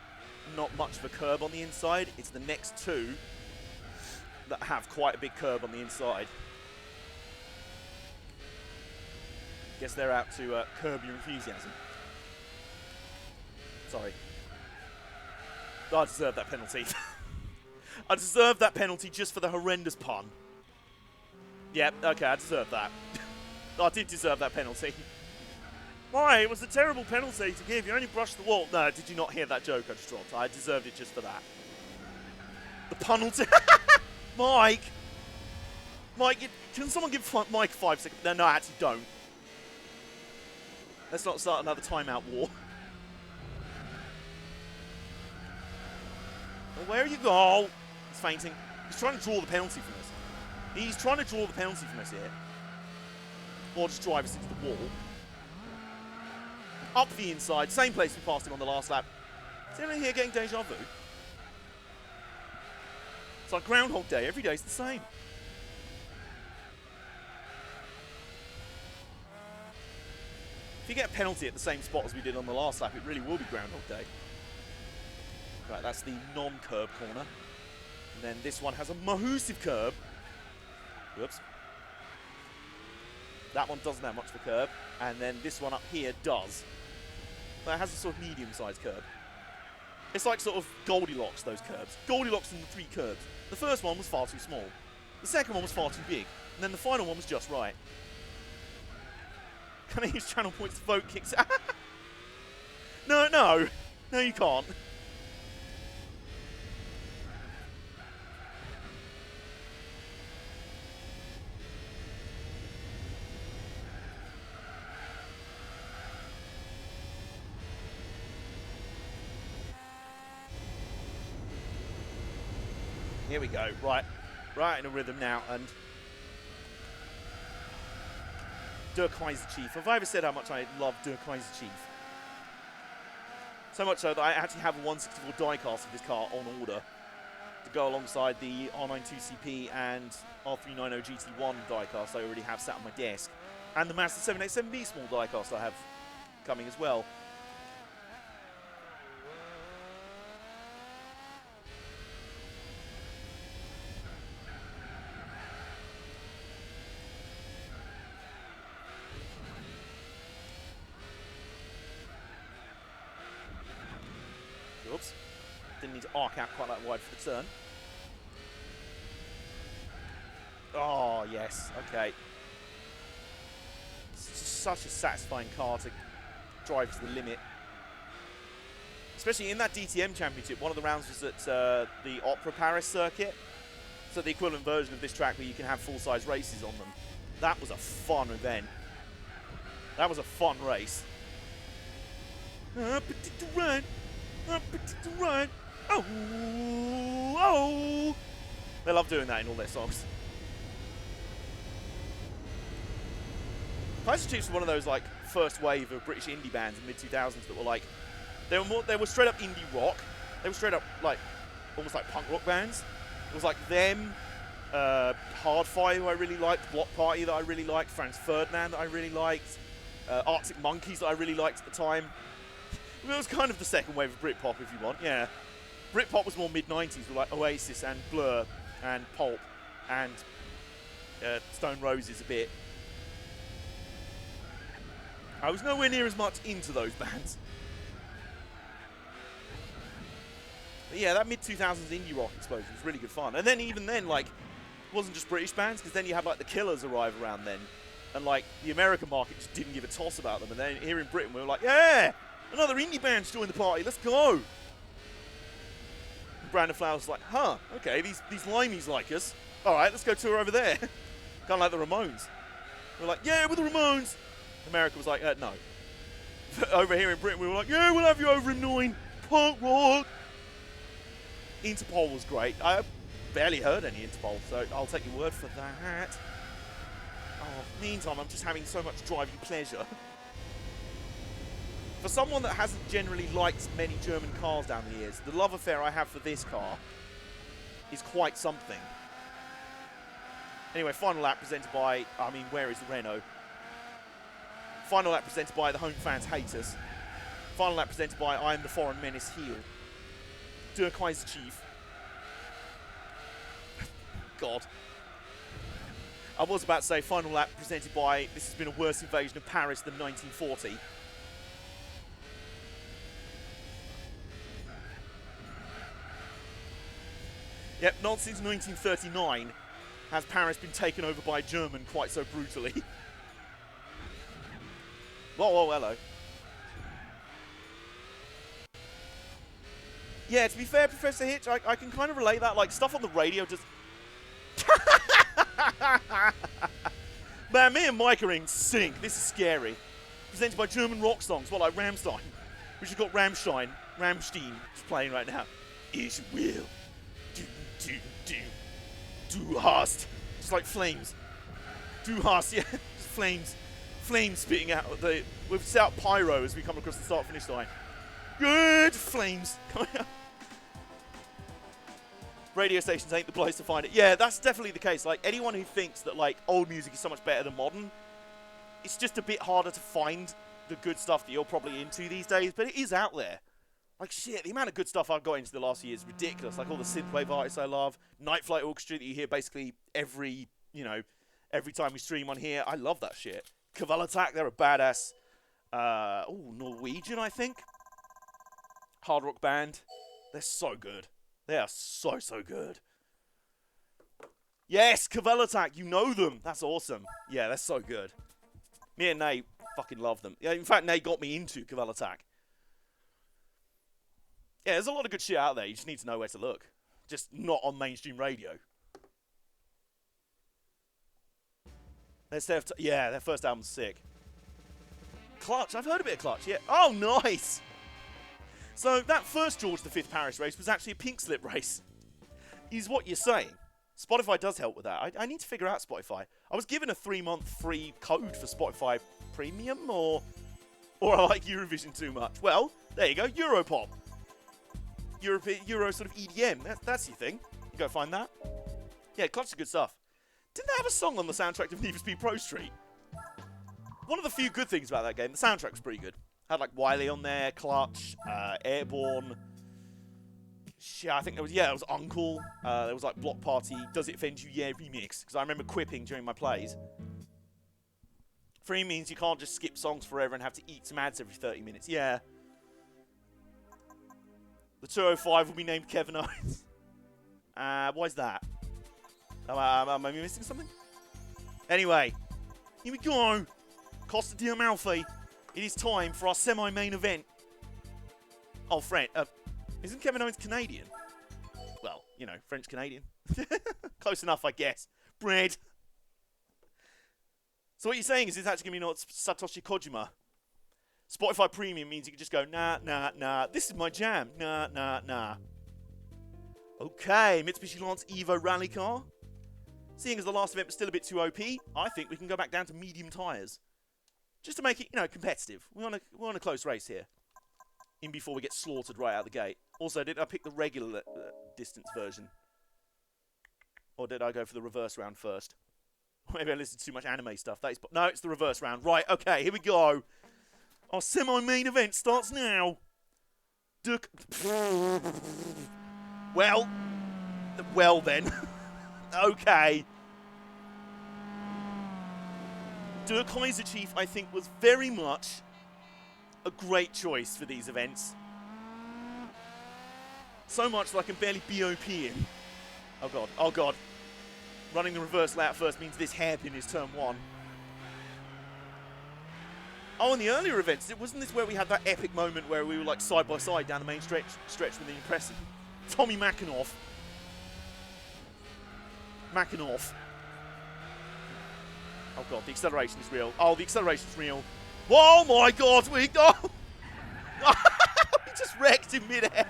not much of a curb on the inside. It's the next two that have quite a big curb on the inside. Guess they're out to curb your enthusiasm. Sorry. I deserve that penalty. I deserve that penalty just for the horrendous pun. Yep, okay, I deserve that. I did deserve that penalty. Why? It was a terrible penalty to give. You only brushed the wall. No, did you not hear that joke I just dropped? I deserved it just for that. The penalty. Mike! Mike, can someone give Mike 5 seconds? No, I actually don't. Let's not start another timeout war. Well, where are you? Oh, he's fainting. He's trying to draw the penalty from us. He's trying to draw the penalty from us here. Or just drive us into the wall. Up the inside, same place we passed him on the last lap. Is anyone here getting deja vu? It's like Groundhog Day, every day's the same. If you get a penalty at the same spot as we did on the last lap, it really will be Groundhog Day. Right, that's the non-curb corner. And then this one has a massive curb. Whoops. That one doesn't have much of a curb, and then this one up here does. That has a sort of medium-sized curb. It's like sort of Goldilocks, those curbs. Goldilocks in the 3 curbs. The first one was far too small. The second one was far too big. And then the final one was just right. Can I use channel points to vote kicks? No, no. No, you can't. Here we go, right in a rhythm now, and Der Kaiser Chief. Have I ever said how much I love Der Kaiser Chief? So much so that I actually have a 164 diecast of this car on order to go alongside the R92CP and R390 GT1 diecast I already have sat on my desk, and the Mazda 787B small diecast I have coming as well. Oops. Didn't need to arc out quite that wide for the turn. Oh, yes. Okay. It's just such a satisfying car to drive to the limit. Especially in that DTM championship, one of the rounds was at the Opera Paris circuit. So the equivalent version of this track where you can have full-size races on them. That was a fun event. That was a fun race. Right. Oh, oh! They love doing that in all their songs. Kaiser Chiefs were one of those like first wave of British indie bands in mid 2000s that were like they were straight up indie rock. They were straight up like almost like punk rock bands. It was like them, Hardfire, who I really liked, Block Party that I really liked, Franz Ferdinand that I really liked, Arctic Monkeys that I really liked at the time. It was kind of the second wave of Britpop, if you want, yeah. Britpop was more mid-90s with like Oasis and Blur and Pulp and Stone Roses a bit. I was nowhere near as much into those bands. But yeah, that mid-2000s indie rock explosion was really good fun. And then even then, like, it wasn't just British bands, because then you had like the Killers arrive around then. And like, the American market just didn't give a toss about them. And then here in Britain, we were like, yeah, another indie band's joined the party, let's go. And Brandon Flowers was like, huh, okay, these limeys like us. All right, let's go tour over there. Kind of like the Ramones. We're like, yeah, we're the Ramones. America was like, no. Over here in Britain, we were like, yeah, we'll have you over in 9. Punk rock. Interpol was great. I barely heard any Interpol, so I'll take your word for that. Oh, meantime, I'm just having so much driving pleasure. For someone that hasn't generally liked many German cars down the years, the love affair I have for this car is quite something. Anyway, final lap presented by, where is the Renault? Final lap presented by the home fans hate us. Final lap presented by I am the foreign menace heel. Der Kaiser Chief. God. I was about to say final lap presented by this has been a worse invasion of Paris than 1940. Yep, not since 1939 has Paris been taken over by a German quite so brutally. Whoa, hello. Yeah, to be fair, Professor Hitch, I can kind of relate that. Like, stuff on the radio just... Man, me and Mike are in sync. This is scary. Presented by German rock songs, well, like Rammstein. Which has got Rammstein just playing right now. Ich will. Du hast. Just like flames. Du hast, yeah. Just flames. Flames spitting out. We've set out pyro as we come across the start-finish line. Good flames coming out. Radio stations ain't the place to find it. Yeah, that's definitely the case. Like, anyone who thinks that, like, old music is so much better than modern, it's just a bit harder to find the good stuff that you're probably into these days, but it is out there. Like, shit, the amount of good stuff I've got into the last few years is ridiculous. Like, all the synthwave artists I love, Night Flight Orchestra that you hear basically every time we stream on here. I love that shit. Caval Attack, they're a badass, Norwegian, I think. Hard rock band. They're so good. They are so good. Yes, Caval Attack, you know them. That's awesome. Yeah, they're so good. Me and Nate fucking love them. Yeah, in fact, Nate got me into Caval Attack. Yeah, there's a lot of good shit out there. You just need to know where to look. Just not on mainstream radio. Their first album's sick. Clutch, I've heard a bit of Clutch, yeah. Oh, nice! So that first George V Paris race was actually a pink slip race, is what you're saying. Spotify does help with that. I need to figure out Spotify. I was given a 3-month free code for Spotify Premium, or I like Eurovision too much. Well, there you go, Europop. Euro sort of EDM, that's your thing. You go find that. Yeah, Clutch is good stuff. Didn't they have a song on the soundtrack of Need for Speed Pro Street? One of the few good things about that game, the soundtrack was pretty good. Had like Wiley on there, Clutch, Airborne. Shit, I think there was Uncle. There was like Block Party, Does It Offend You? Yeah, remix. Because I remember quipping during my plays. Free means you can't just skip songs forever and have to eat some ads every 30 minutes. Yeah. The 205 will be named Kevin Owens. Why is that? Am I missing something? Anyway, here we go. Costa di Amalfi. It is time for our semi-main event. Oh, isn't Kevin Owens Canadian? Well, French-Canadian. Close enough, I guess. Bread. So what you're saying is it's actually going to be not Satoshi Kojima. Spotify Premium means you can just go, nah. This is my jam. Nah. Okay, Mitsubishi Lance Evo Rally Car. Seeing as the last event was still a bit too OP, I think we can go back down to medium tyres. Just to make it, competitive. We want a close race here. in before we get slaughtered right out the gate. Also, did I pick the regular distance version? Or did I go for the reverse round first? Maybe I listened to too much anime stuff. No, it's the reverse round. Right, okay, here we go. Our semi-main event starts now. Well then. Okay. Der Kaiser Chief, I think, was very much a great choice for these events. So much that I can barely BOP in. Oh god, oh god. Running the reverse layout first means this hairpin is turn 1. Oh, in the earlier events, wasn't this where we had that epic moment where we were like side by side down the main stretch with the impressive Tommy Mackinoff. Oh god, the acceleration is real. Oh, the acceleration is real. Oh my god, we go! We just wrecked in midair.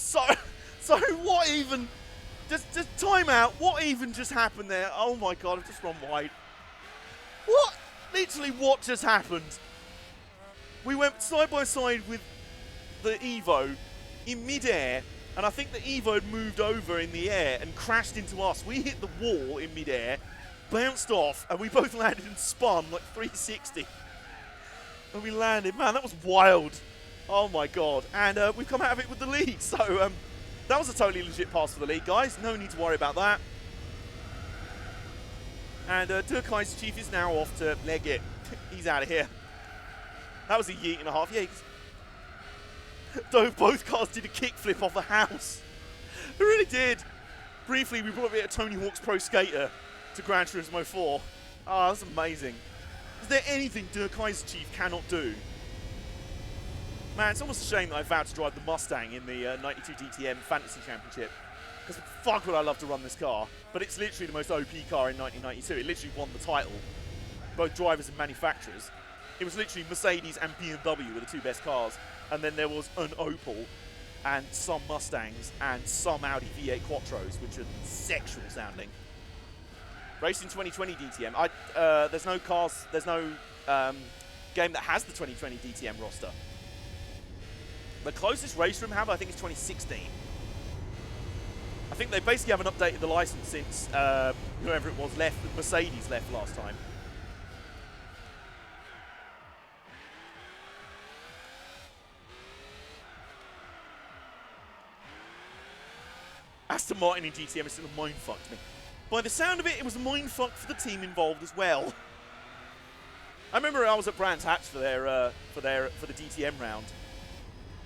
So what even? Just time out. What even just happened there? Oh my god, I've just run wide. What? Literally, what just happened? We went side by side with the Evo in midair, and I think the Evo had moved over in the air and crashed into us. We hit the wall in midair, bounced off, and we both landed and spun like 360. And we landed. Man, that was wild. Oh my god. And we've come out of it with the lead. So that was a totally legit pass for the lead, guys. No need to worry about that. And Der Kaiser Chief is now off to leg it. He's out of here. That was a yeet and a half. Yeah, both cars did a kickflip off the house. They really did. Briefly, we brought a bit of Tony Hawk's Pro Skater to Gran Turismo 4. Oh, that's amazing. Is there anything Der Kaiser Chief cannot do? Man, it's almost a shame that I vowed to drive the Mustang in the 92 DTM Fantasy Championship. Because fuck would I love to run this car. But it's literally the most OP car in 1992. It literally won the title. Both drivers and manufacturers. It was literally Mercedes and BMW were the two best cars. And then there was an Opel and some Mustangs and some Audi V8 Quattros, which are sexual sounding. Racing 2020 DTM. There's no cars, there's no game that has the 2020 DTM roster. The closest race room have, I think, is 2016. I think they basically haven't updated the license since whoever it was left, Mercedes left last time. Aston Martin in DTM is still a mindfuck to me. By the sound of it, it was a mindfuck for the team involved as well. I remember I was at Brands Hatch for the DTM round.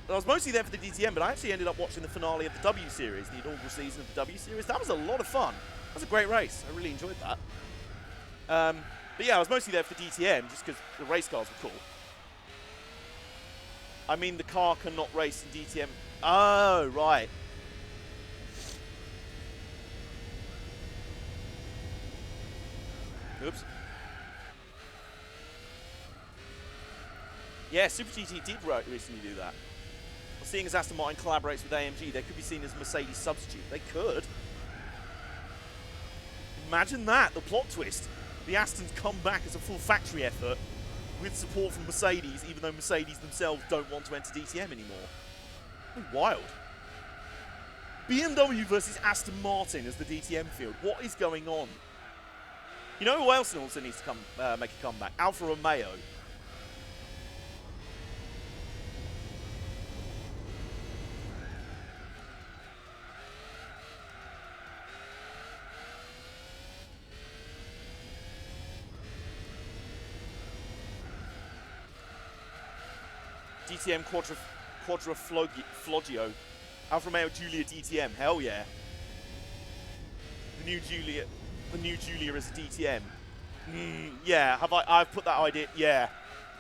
I was mostly there for the DTM, but I actually ended up watching the finale of the W Series, the inaugural season of the W Series. That was a lot of fun. That was a great race. I really enjoyed that. But yeah, I was mostly there for DTM just because the race cars were cool. I mean, the car cannot race in DTM. Oh, right. Oops. Yeah, Super GT did recently do that. Well, seeing as Aston Martin collaborates with AMG, they could be seen as a Mercedes substitute. They could. Imagine that, the plot twist. The Astons come back as a full factory effort with support from Mercedes, even though Mercedes themselves don't want to enter DTM anymore. Wild. BMW versus Aston Martin as the DTM field. What is going on? You know who else also needs to come make a comeback? Alfa Romeo. DTM Quadra Floggio. Alfa Romeo Giulia DTM. Hell yeah. The new Giulia is a DTM. Yeah, I've put that idea. Yeah.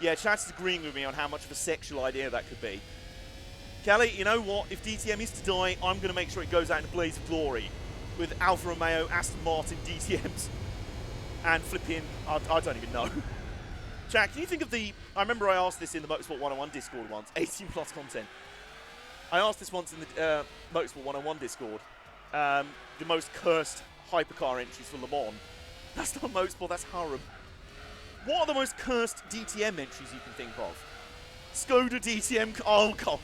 Yeah, Chad's agreeing with me on how much of a sexual idea that could be. Kelly, you know what? If DTM is to die, I'm going to make sure it goes out in a blaze of glory with Alfa Romeo, Aston Martin, DTMs, and flipping, I don't even know. Chad, can you think of I remember I asked this in the Motorsport 101 Discord once, 18 plus content. I asked this once in the Motorsport 101 Discord, the most cursed hypercar entries for Le Mans. That's not Motorsport, that's Harum. What are the most cursed DTM entries you can think of? Skoda DTM. Oh, God.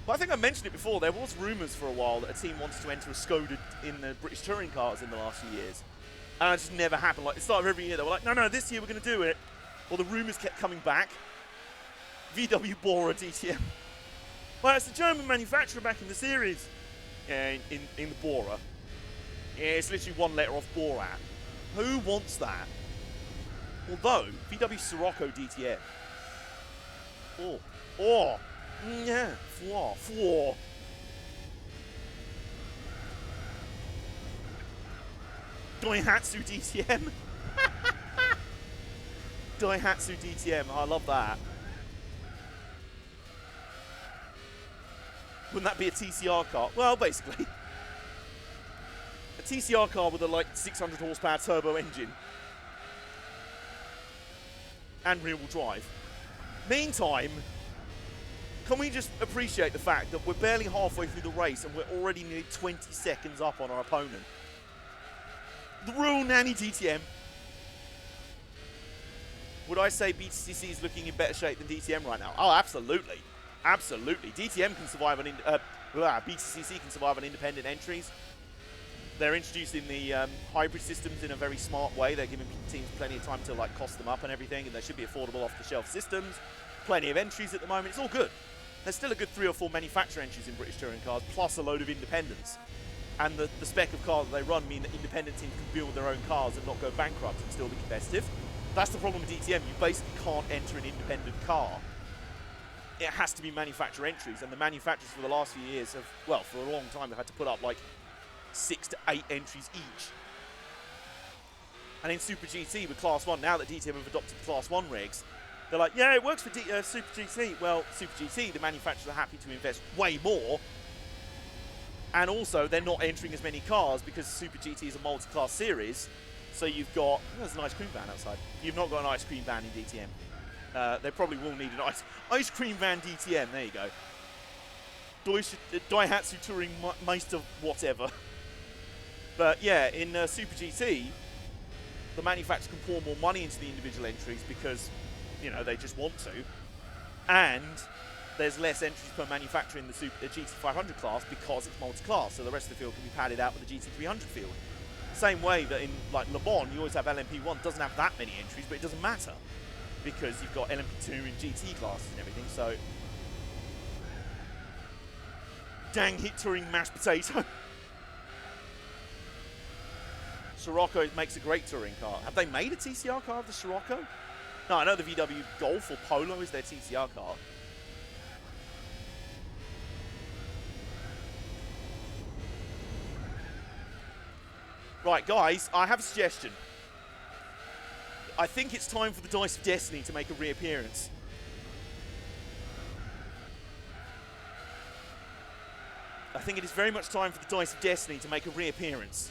But I think I mentioned it before. There was rumours for a while that a team wanted to enter a Skoda in the British touring cars in the last few years. And it just never happened. Like, it started every year. They were like, no, this year we're going to do it. Well, the rumours kept coming back. VW Bora DTM. Well, it's the German manufacturer back in the series. Yeah, in the Bora. Yeah, it's literally one letter off Borat. Who wants that? Although, VW Sirocco DTM. Oh. Yeah. Four. Daihatsu DTM. Daihatsu DTM. I love that. Wouldn't that be a TCR car? Well, basically. A TCR car with a, like, 600 horsepower turbo engine. And rear-wheel drive. Meantime, can we just appreciate the fact that we're barely halfway through the race and we're already nearly 20 seconds up on our opponent? The Royal Nanny DTM. Would I say BTCC is looking in better shape than DTM right now? Oh, absolutely. Absolutely. DTM can survive on BTCC can survive on independent entries. They're introducing the hybrid systems in a very smart way. They're giving teams plenty of time to like cost them up and everything, and they should be affordable off-the-shelf systems. Plenty of entries at the moment. It's all good. There's still a good 3 or 4 manufacturer entries in British touring cars, plus a load of independents. And the spec of cars that they run mean that independent teams can build their own cars and not go bankrupt and still be competitive. That's the problem with DTM. You basically can't enter an independent car. It has to be manufacturer entries, and the manufacturers for the last few years have, well, for a long time, they've had to put up like 6 to 8 entries each. And in Super GT with Class 1, now that DTM have adopted Class 1 rigs, they're like, yeah, it works for Super GT. Well, Super GT, the manufacturers are happy to invest way more. And also, they're not entering as many cars because Super GT is a multi-class series. So you've got, there's an ice cream van outside. You've not got an ice cream van in DTM. They probably will need an ice cream van DTM. There you go. Daihatsu Touring Meister whatever. But yeah, in Super GT, the manufacturers can pour more money into the individual entries because, you know, they just want to. And there's less entries per manufacturer in the GT500 class because it's multi-class, so the rest of the field can be padded out with the GT300 field. Same way that in like Le Mans, you always have LMP1, doesn't have that many entries, but it doesn't matter because you've got LMP2 in GT classes and everything, so... Dang hit touring mashed potato. Sirocco makes a great touring car. Have they made a TCR car of the Sirocco? No, I know the VW Golf or Polo is their TCR car. Right, guys, I have a suggestion. I think it's time for the Dice of Destiny to make a reappearance. I think it is very much time for the Dice of Destiny to make a reappearance.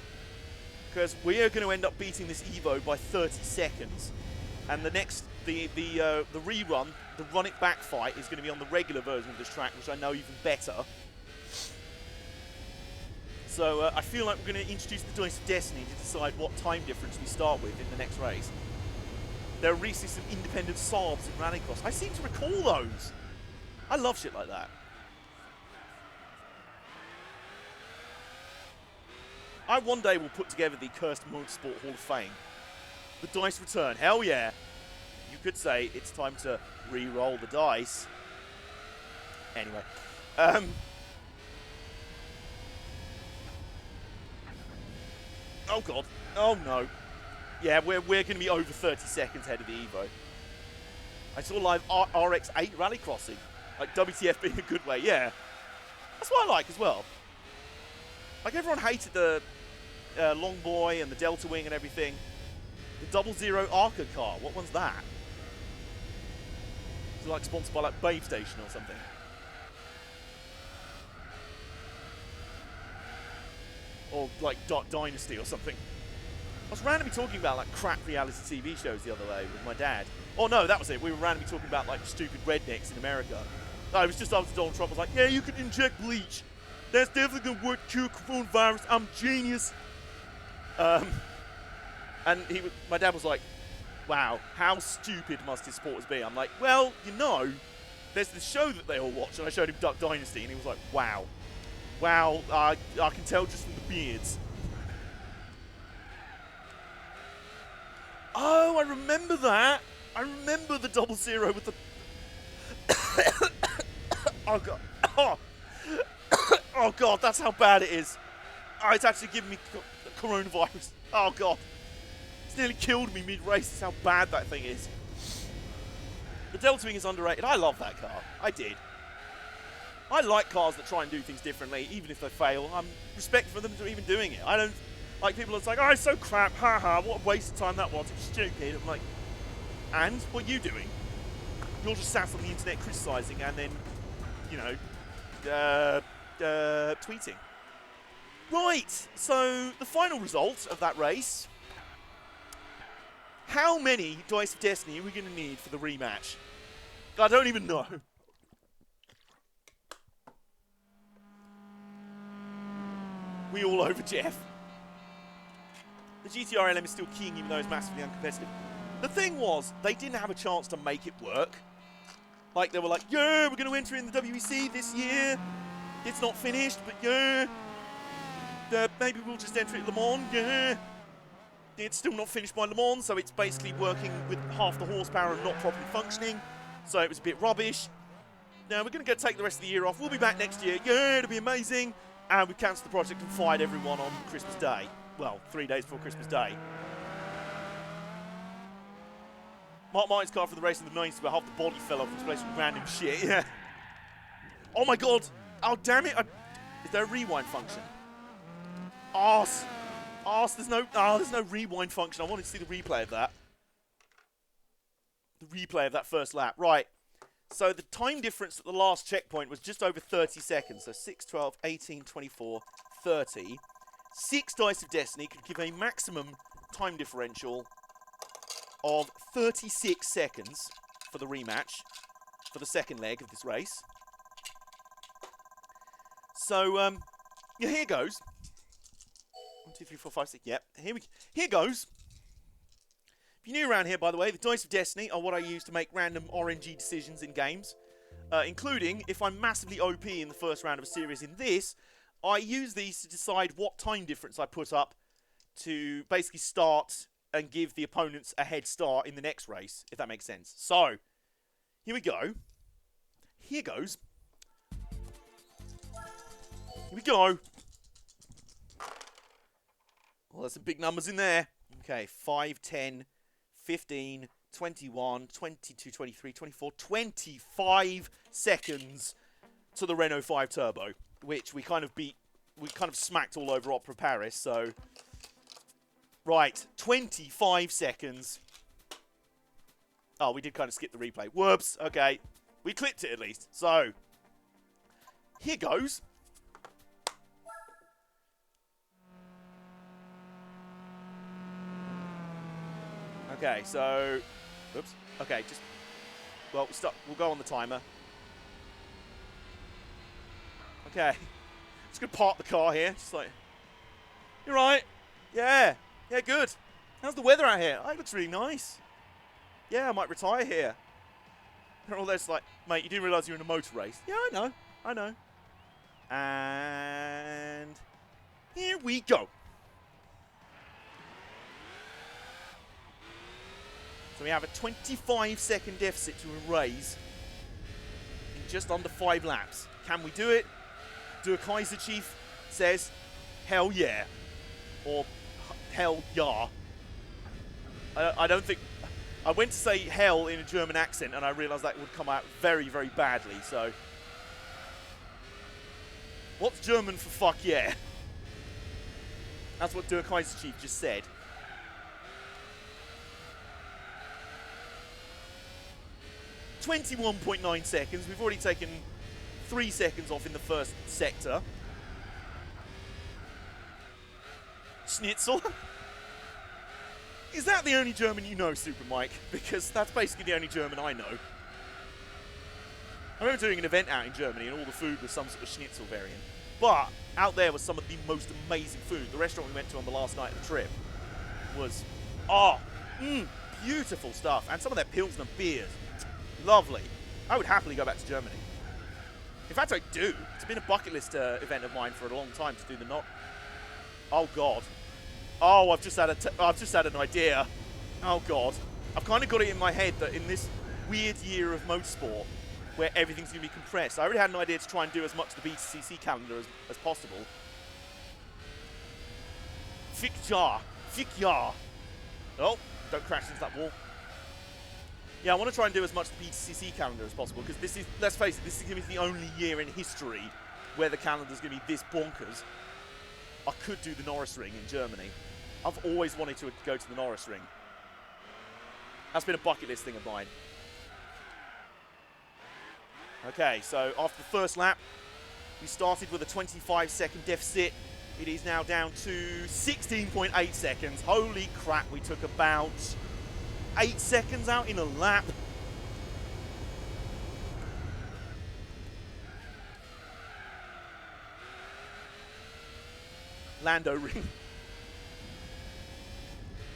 Because we are going to end up beating this Evo by 30 seconds. And the next, the rerun, the run it back fight is going to be on the regular version of this track, which I know even better. So I feel like we're going to introduce the Dice of Destiny to decide what time difference we start with in the next race. There are recently some independent Saabs in Rallycross. I seem to recall those. I love shit like that. I one day will put together the Cursed Motorsport Hall of Fame. The dice return. Hell yeah. You could say it's time to re-roll the dice. Anyway. Oh, God. Oh, no. Yeah, we're going to be over 30 seconds ahead of the Evo. I saw live RX-8 rallycrossing. Like, WTF being a good way. Yeah. That's what I like as well. Like, everyone hated the Long Boy and the Delta Wing and everything. The 00 Arca car. What one's that? Is it, like, sponsored by, like, Babe Station or something? Or like Dynasty or something. I was randomly talking about like crap reality TV shows the other day with my dad. Oh no, that was it. We were randomly talking about like stupid rednecks in America. No, it was just after Donald Trump was like, yeah, you can inject bleach. That's definitely going to work to cure coronavirus. I'm genius. And my dad was like, wow, how stupid must his supporters be? I'm like, well, you know, there's this show that they all watch, and I showed him Duck Dynasty, and he was like, wow. Wow, I can tell just from the beards. Oh, I remember that. I remember the 0-0 with the... oh, God. Oh. Oh, God, that's how bad it is. Oh, it's actually giving me coronavirus. Oh, God. It's nearly killed me mid-race. That's how bad that thing is. The Delta Wing is underrated. I love that car. I did. I like cars that try and do things differently, even if they fail. I'm respectful for them for even doing it. I don't like people that's like, oh, it's so crap, haha, what a waste of time that was, it's stupid. I'm like, and what are you doing? You're just sat on the internet criticising and then, you know, tweeting. Right, so the final result of that race. How many Dice of Destiny are we going to need for the rematch? I don't even know. We all over Jeff. The GTR LM is still king even though it's massively uncompetitive. The thing was, they didn't have a chance to make it work. Like, they were like, yeah, we're going to enter in the WEC this year. It's not finished, but yeah. Maybe we'll just enter it at Le Mans, yeah. It's still not finished by Le Mans, so it's basically working with half the horsepower and not properly functioning. So it was a bit rubbish. Now, we're going to go take the rest of the year off. We'll be back next year. Yeah, it'll be amazing. And we cancelled the project and fired everyone on Christmas Day. Well, 3 days before Christmas Day. Mark Martin's car for the race in the 90s where half the body fell off and replaced with random shit. Yeah. Oh my God. Oh, damn it. Is there a rewind function? Arse. There's no rewind function. I wanted to see the replay of that. The replay of that first lap. Right. So the time difference at the last checkpoint was just over 30 seconds. So 6, 12, 18, 24, 30. 6 Dice of Destiny could give a maximum time differential of 36 seconds for the rematch, for the second leg of this race. So, yeah, here goes. 1, 2, 3, 4, 5, 6. Yep, here goes. If you're new around here, by the way, the Dice of Destiny are what I use to make random RNG decisions in games, including if I'm massively OP in the first round of a series in this, I use these to decide what time difference I put up to basically start and give the opponents a head start in the next race, if that makes sense. So, here we go. Here goes. Here we go. Well, there's some big numbers in there. Okay, 5, 10, 15, 21, 22, 23, 24, 25 seconds to the Renault 5 Turbo, which we kind of smacked all over Opera Paris, so... Right, 25 seconds. Oh, we did kind of skip the replay. Whoops, okay. We clipped it at least. So, here goes. Okay, so... Oops. Okay, just... Well, we'll go on the timer. Okay. Just gonna park the car here. Just like... You're right. Yeah. Yeah, good. How's the weather out here? Oh, it looks really nice. Yeah, I might retire here. They're all this like, mate, you didn't realise you were in a motor race. Yeah, I know. And here we go. So we have a 25-second deficit to erase in just under 5 laps. Can we do it? Do Kaiser Chief says, hell yeah. Or hell yeah. I don't think... I went to say hell in a German accent and I realised that would come out very, very badly, so... What's German for fuck yeah? That's what Der Kaiser Chief just said. .9 seconds. We've already taken 3 seconds off in the first sector. Schnitzel. Is that the only German you know, Super Mike? Because that's basically the only German I know. I remember doing an event out in Germany and all the food was some sort of schnitzel variant. But out there was some of the most amazing food. The restaurant we went to on the last night of the trip was, Beautiful stuff. And some of their Pilsner beers. Lovely. I would happily go back to Germany. In fact, I do. It's been a bucket list event of mine for a long time to do the not. Oh God. Oh, I've just had an idea. Oh God. I've kind of got it in my head that in this weird year of motorsport, where everything's going to be compressed, I already had an idea to try and do as much of the BTCC calendar as possible. Fick ja. Oh, don't crash into that wall. Yeah, I want to try and do as much of the BTCC calendar as possible, because this is, let's face it, this is going to be the only year in history where the calendar's going to be this bonkers. I could do the Norris Ring in Germany. I've always wanted to go to the Norris Ring. That's been a bucket list thing of mine. Okay, so after the first lap, we started with a 25-second deficit. It is now down to 16.8 seconds. Holy crap, we took about 8 seconds out in a lap. Lando Ring.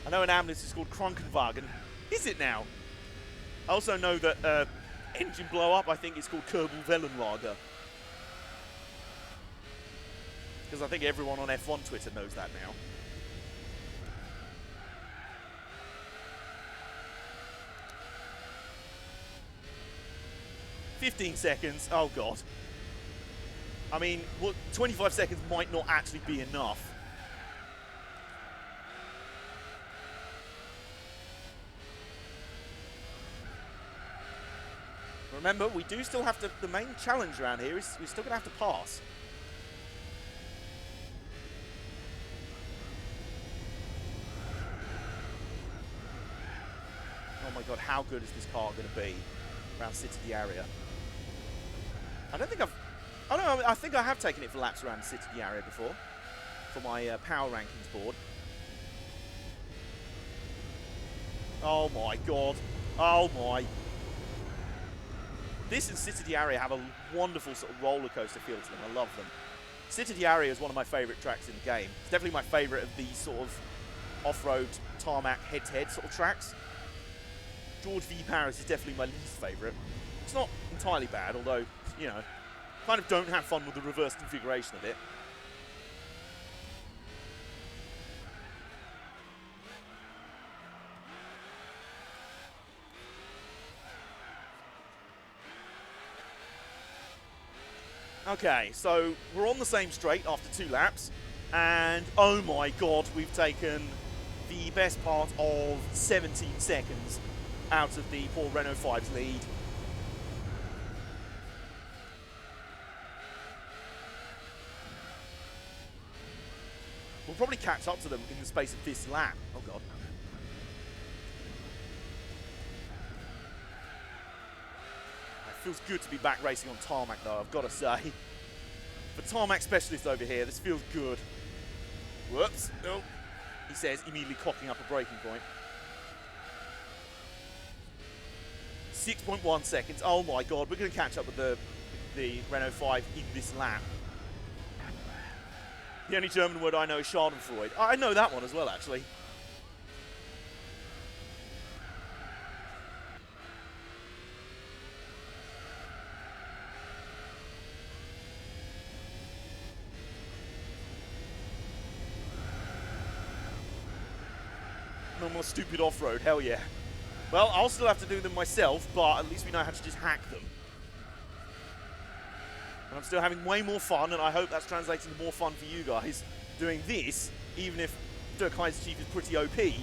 I know an ambulance is called Krankenwagen. Is it now? I also know that engine blow up, I think it's called Kurbelwellenlager. Because I think everyone on F1 Twitter knows that now. "15 seconds, oh God. I mean, 25 seconds might not actually be enough. Remember, we do still have to, the main challenge around here is we're still going to have to pass. Oh my God, how good is this car going to be around City area? I don't think I think I have taken it for laps around the City area before, for my power rankings board. Oh my God. Oh my. This and City area have a wonderful sort of roller coaster feel to them. I love them. City area is one of my favourite tracks in the game. It's definitely my favourite of these sort of off-road tarmac head-to-head sort of tracks. George V. Paris is definitely my least favourite. It's not entirely bad, although, you know, kind of don't have fun with the reverse configuration of it. Okay, so we're on the same straight after 2 laps, and oh my God, we've taken the best part of 17 seconds out of the poor Renault 5's lead. We'll probably catch up to them in the space of this lap. Oh God. It feels good to be back racing on tarmac though, I've got to say. For tarmac specialist over here, this feels good. Whoops. Oh. He says, immediately cocking up a braking point. 6.1 seconds. Oh my God, we're going to catch up with the Renault 5 in this lap. The only German word I know is Schadenfreude. I know that one as well, actually. No more stupid off-road, hell yeah. Well, I'll still have to do them myself, but at least we know how to just hack them. And I'm still having way more fun, and I hope that's translating to more fun for you guys doing this, even if Der Kaiserchief is pretty OP,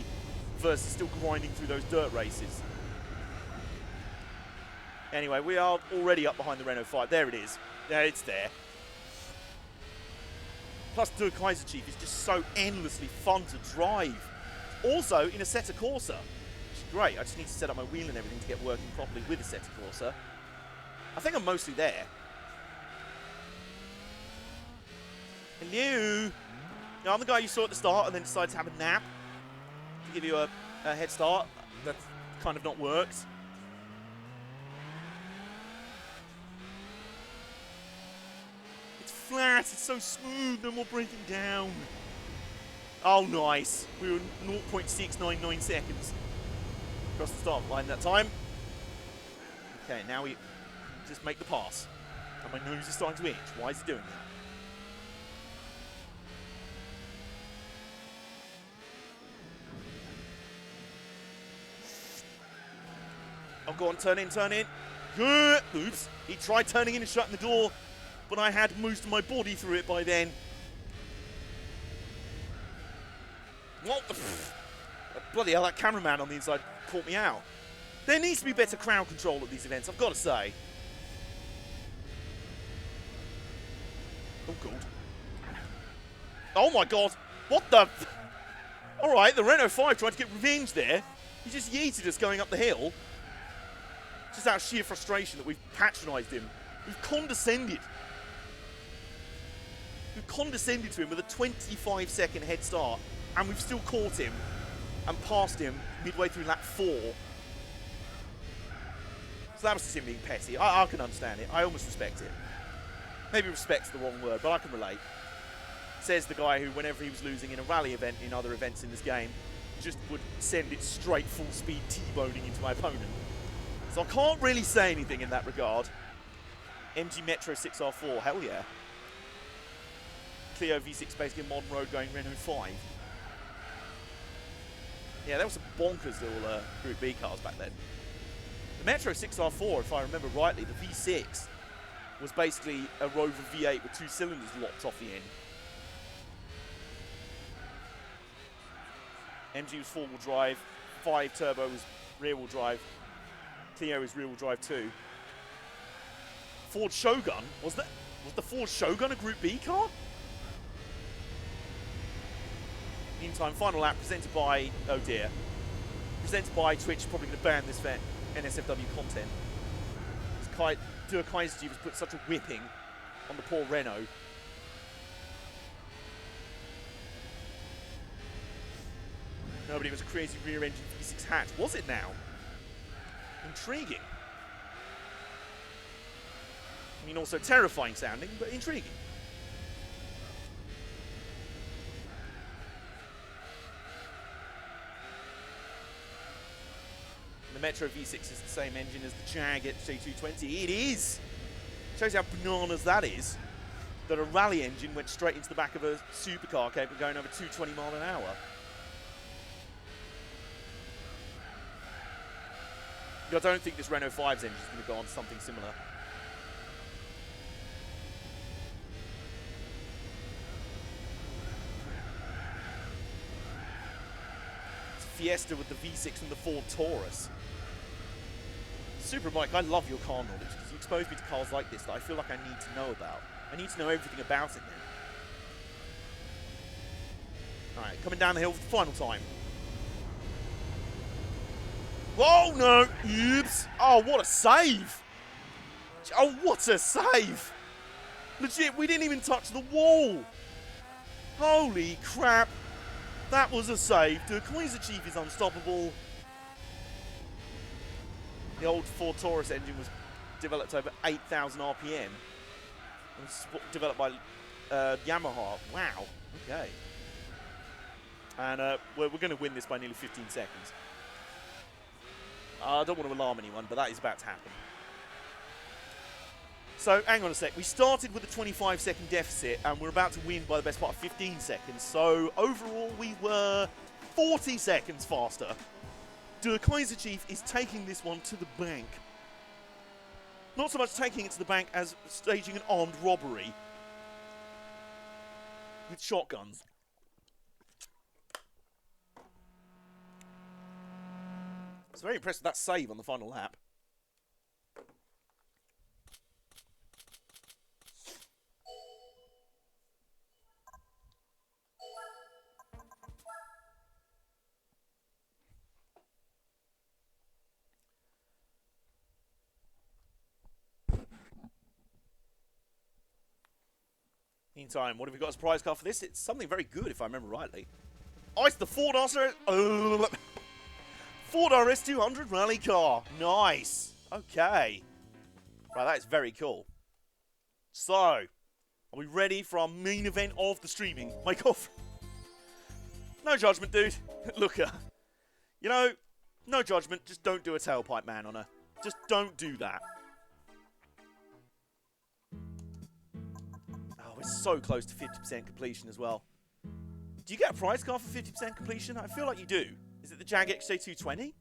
versus still grinding through those dirt races. Anyway, we are already up behind the Renault 5. There it is. Yeah, it's there. Plus, Der Kaiserchief is just so endlessly fun to drive. Also, in a Assetto Corsa, which is great. I just need to set up my wheel and everything to get working properly with a Assetto Corsa. I think I'm mostly there. Hello. Now, I'm the guy you saw at the start and then decided to have a nap to give you a head start. That's kind of not worked. It's flat. It's so smooth. No more breaking down. Oh, nice. We were 0.699 seconds. across the start line that time. Okay, now we just make the pass. And my nose is starting to itch. Why is he doing that? Oh, go on, turn in, turn in. Oops. He tried turning in and shutting the door, but I had most of my body through it by then. What the... Bloody hell, that cameraman on the inside caught me out. There needs to be better crowd control at these events, I've got to say. Oh, God. Oh, my God. What the... Alright, the Renault 5 tried to get revenge there. He just yeeted us going up the hill. Just out of sheer frustration that we've patronised him. We've condescended. We've condescended to him with a 25-second head start, and we've still caught him and passed him midway through lap 4. So that was just him being petty. I can understand it. I almost respect it. Maybe respect's the wrong word, but I can relate. Says the guy who, whenever he was losing in a rally event, in other events in this game, just would send it straight full speed T-boning into my opponent. So I can't really say anything in that regard. MG Metro 6R4, hell yeah. Clio V6 basically a modern road going Renault 5. Yeah, there were some bonkers little Group B cars back then. The Metro 6R4, if I remember rightly, the V6 was basically a Rover V8 with 2 cylinders locked off the end. MG was 4-wheel drive, 5 turbo was rear-wheel drive. Clio is rear-wheel drive too. Ford Shogun, was the Ford Shogun a Group B car? Meantime, final lap presented by, oh dear, presented by Twitch, probably going to ban this for NSFW content. Dua Kaiserjeep has put such a whipping on the poor Renault. No, but it was a crazy rear-engine V6 hatch. Was it now? Intriguing. I mean, also terrifying sounding, but intriguing. The Metro V6 is the same engine as the Jag J220. It is! Shows how bananas that is. That a rally engine went straight into the back of a supercar capable of going over 220 miles an hour. I don't think this Renault 5's engine is going to go on something similar. It's a Fiesta with the V6 from the Ford Taurus. Super Mike, I love your car knowledge because you expose me to cars like this that I feel like I need to know about. I need to know everything about it then. Alright, coming down the hill for the final time. Whoa, no! Oops! Oh, what a save! Oh, what a save! Legit, we didn't even touch the wall! Holy crap! That was a save. The Kaiserjeep is unstoppable. The old Ford Taurus engine was developed over 8,000 RPM. It was developed by Yamaha. Wow. Okay. And we're going to win this by nearly 15 seconds. I don't want to alarm anyone, but that is about to happen. So, hang on a sec. We started with a 25-second deficit, and we're about to win by the best part of 15 seconds. So, overall, we were 40 seconds faster. Der Kaiserjeep is taking this one to the bank. Not so much taking it to the bank as staging an armed robbery with shotguns. I was very impressed with that save on the final lap. Meantime, what have we got as prize car for this? It's something very good, if I remember rightly. Oh, it's the Ford Ford RS200 rally car. Nice. Okay. Right, that is very cool. So, are we ready for our main event of the streaming? My God. No judgment, dude. Look, you know, No judgment, just don't do a tailpipe man on her. Just don't do that. Oh, we're so close to 50% completion as well. Do you get a prize card for 50% completion? I feel like you do. Is it the Jag XJ220?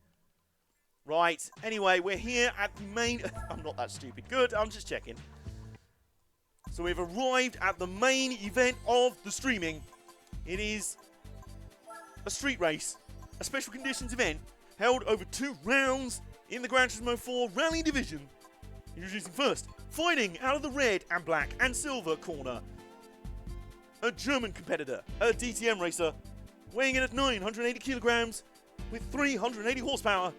Right. Anyway, we're here at the main... I'm not that stupid. Good, I'm just checking. So we've arrived at the main event of the streaming. It is a street race, a special conditions event held over 2 rounds in the Gran Turismo 4 Rally Division. Introducing first, fighting out of the red and black and silver corner, a German competitor, a DTM racer, weighing in at 980 kilograms with 380 horsepower,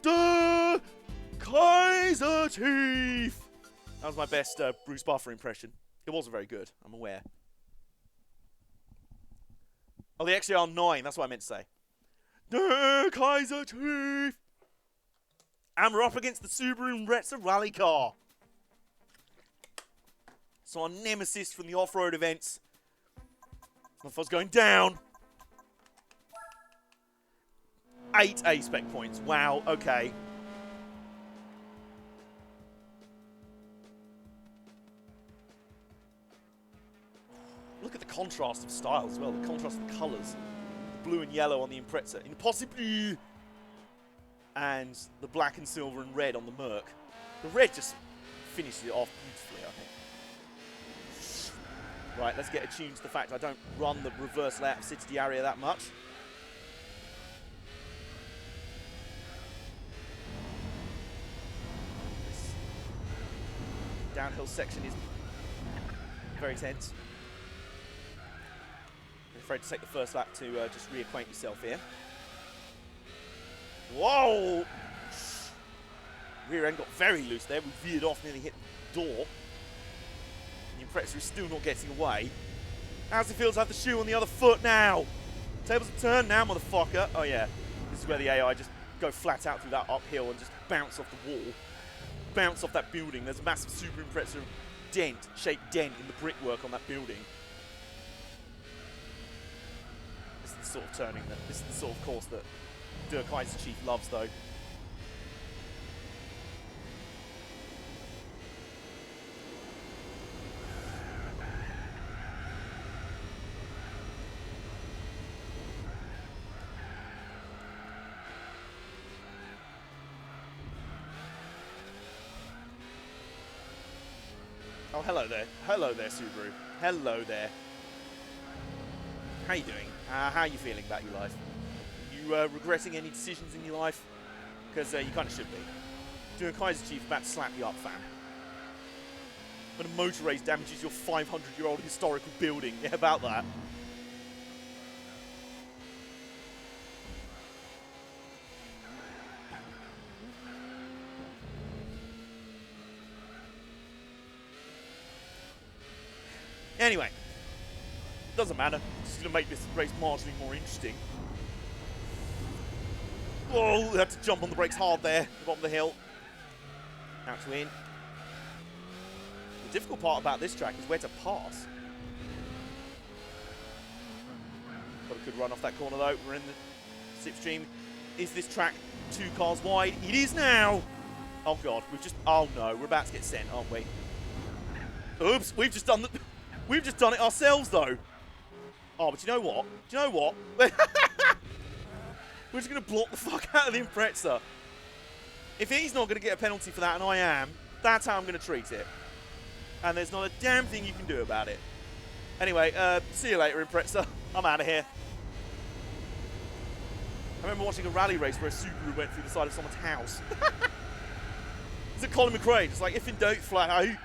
Der Kaiser Chief. That was my best Bruce Buffer impression. It wasn't very good, I'm aware. Oh, the XJR9, that's what I meant to say. Der Kaiser Chief. And we're up against the Subaru Impreza rally car. So our nemesis from the off-road events. Motherfucker's going down. 8 A-spec points. Wow, okay. Look at the contrast of styles as well. The contrast of the colours. The blue and yellow on the Impreza. Impossible. And the black and silver and red on the Merc. The red just finishes it off beautifully, I think. Right, let's get attuned to the fact I don't run the reverse layout of City Diaria that much. This downhill section is very tense. I'm afraid to take the first lap to just reacquaint yourself here. Whoa! Rear end got very loose there. We veered off, nearly hit the door. The Impreza is still not getting away. How's it feel to have the shoe on the other foot now? Tables have turned now, motherfucker. Oh yeah, this is where the AI just go flat out through that uphill and just bounce off the wall. Bounce off that building. There's a massive Super Impreza shaped dent in the brickwork on that building. This is the sort of turning that, this is the sort of course that Der Kaiser Chief loves, though. Oh, hello there. Hello there, Subaru. Hello there. How you doing? How are you feeling about your life? You regretting any decisions in your life? Because you kind of should be. Der Kaiser Chief about to slap you up, fam. When a motor race damages your 500-year-old historical building. Yeah, about that. Anyway, doesn't matter. Just gonna make this race marginally more interesting. Oh, had to jump on the brakes hard there, the bottom of the hill. Out to in. The difficult part about this track is where to pass. Got a good run off that corner though. We're in the slipstream. Is this track 2 cars wide? It is now! Oh god, oh no, we're about to get sent, aren't we? Oops, we've just done it ourselves though. Oh, but you know what? Do you know what? We're just going to block the fuck out of the Impreza. If he's not going to get a penalty for that, and I am, that's how I'm going to treat it. And there's not a damn thing you can do about it. Anyway, see you later, Impreza. I'm out of here. I remember watching a rally race where a Subaru went through the side of someone's house. Is it Colin McRae? It's like, if in doubt, flat out.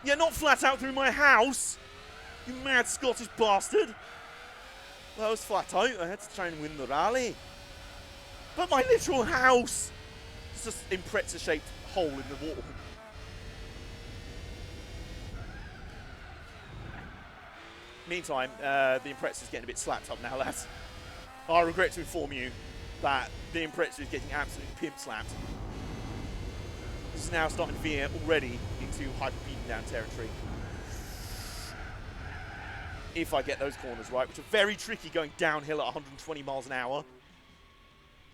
Yeah, not flat out through my house. You mad Scottish bastard. Well, I was flat out. I had to try and win the rally. But my literal house! It's just an Impreza-shaped hole in the wall. Meantime, the Impreza's getting a bit slapped up now, lads. I regret to inform you that the Impreza is getting absolutely pimp-slapped. This is now starting to veer already into hyper-beaten down territory. If I get those corners right, which are very tricky going downhill at 120 miles an hour.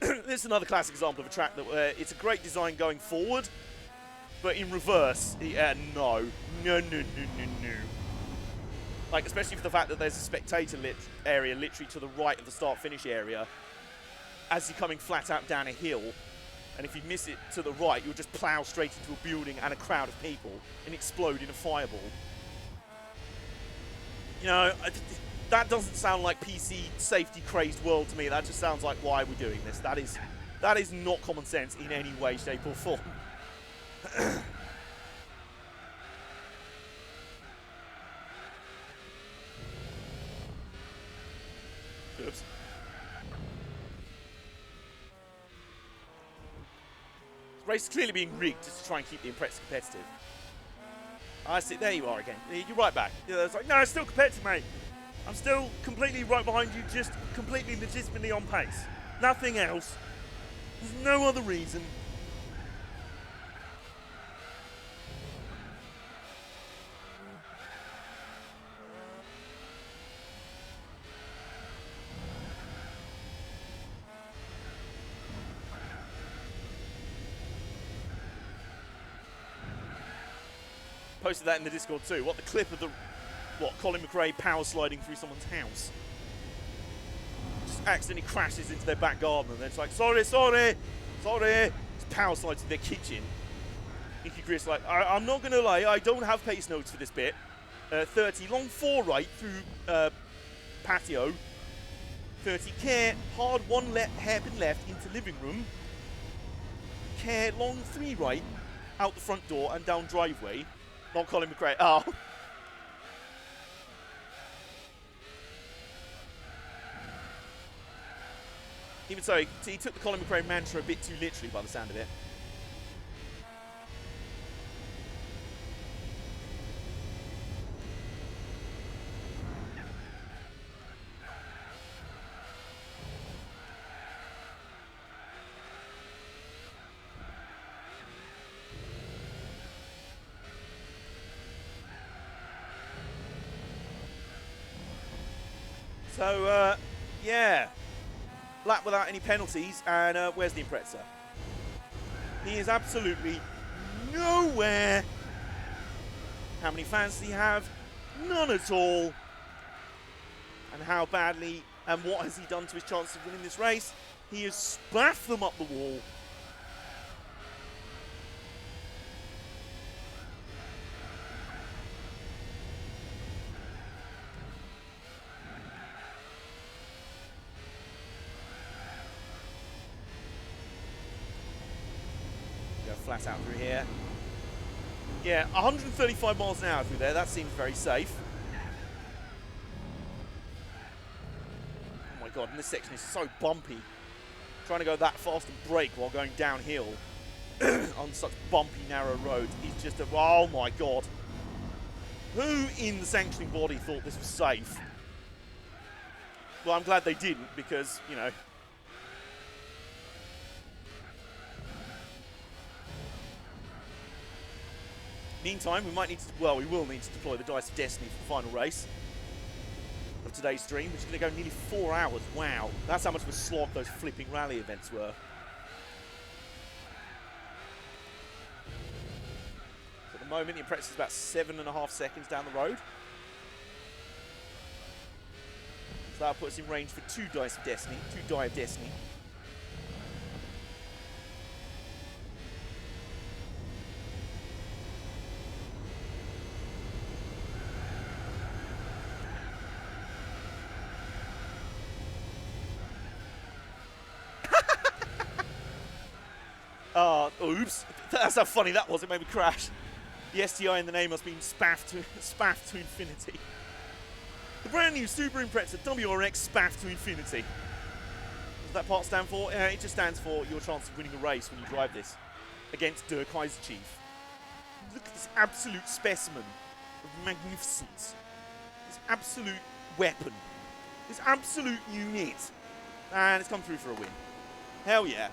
This is another classic example of a track that it's a great design going forward, but in reverse, no. Like, especially for the fact that there's a spectator area literally to the right of the start-finish area as you're coming flat out down a hill. And if you miss it to the right, you'll just plough straight into a building and a crowd of people and explode in a fireball. You know, that doesn't sound like PC safety-crazed world to me. That just sounds like, why are we doing this? That is not common sense in any way, shape, or form. Oops. This race is clearly being rigged just to try and keep the Impreza competitive. I see. There you are again. You're right back. It's like, no, it's still competitive, mate. I'm still completely right behind you, just completely legitimately on pace. Nothing else. There's no other reason. Posted that in the Discord too. What, the clip of the, Colin McRae power sliding through someone's house? Just accidentally crashes into their back garden and then it's like, sorry. Just power slides in their kitchen. Nicky Chris like, I'm not going to lie, I don't have pace notes for this bit. 30, long 4 right through patio. 30, care, hard 1 hairpin left into living room. Care, long 3 right, out the front door and down driveway. Not Colin McRae. Oh. Even so, he took the Colin McRae mantra a bit too literally by the sound of it. So, yeah. Lap without any penalties, and where's the Impreza? He is absolutely nowhere. How many fans does he have? None at all. And how badly, and what has he done to his chances of winning this race? He has spaffed them up the wall. Flat out through here. Yeah, 135 miles an hour through there. That seems very safe. Oh my god, and this section is so bumpy. Trying to go that fast and brake while going downhill on such bumpy, narrow roads is just a... Oh my god. Who in the sanctioning body thought this was safe? Well, I'm glad they didn't because, you know... Meantime, we might need to, well, we will need to deploy the Dice of Destiny for the final race of today's stream, which is going to go nearly 4 hours. Wow, that's how much of a slog those flipping rally events were. So at the moment, the Impreza is about 7.5 seconds down the road. So that puts us in range for 2 Dice of Destiny, 2 Die of Destiny. Oops. That's how funny that was. It made me crash. The STI in the name must be spaffed to infinity. The brand new Super Impreza WRX spaffed to infinity. What does that part stand for? It just stands for your chance of winning a race when you drive this against Der Kaiser Chief. Look at this absolute specimen of magnificence. This absolute weapon. This absolute unit. And it's come through for a win. Hell yeah.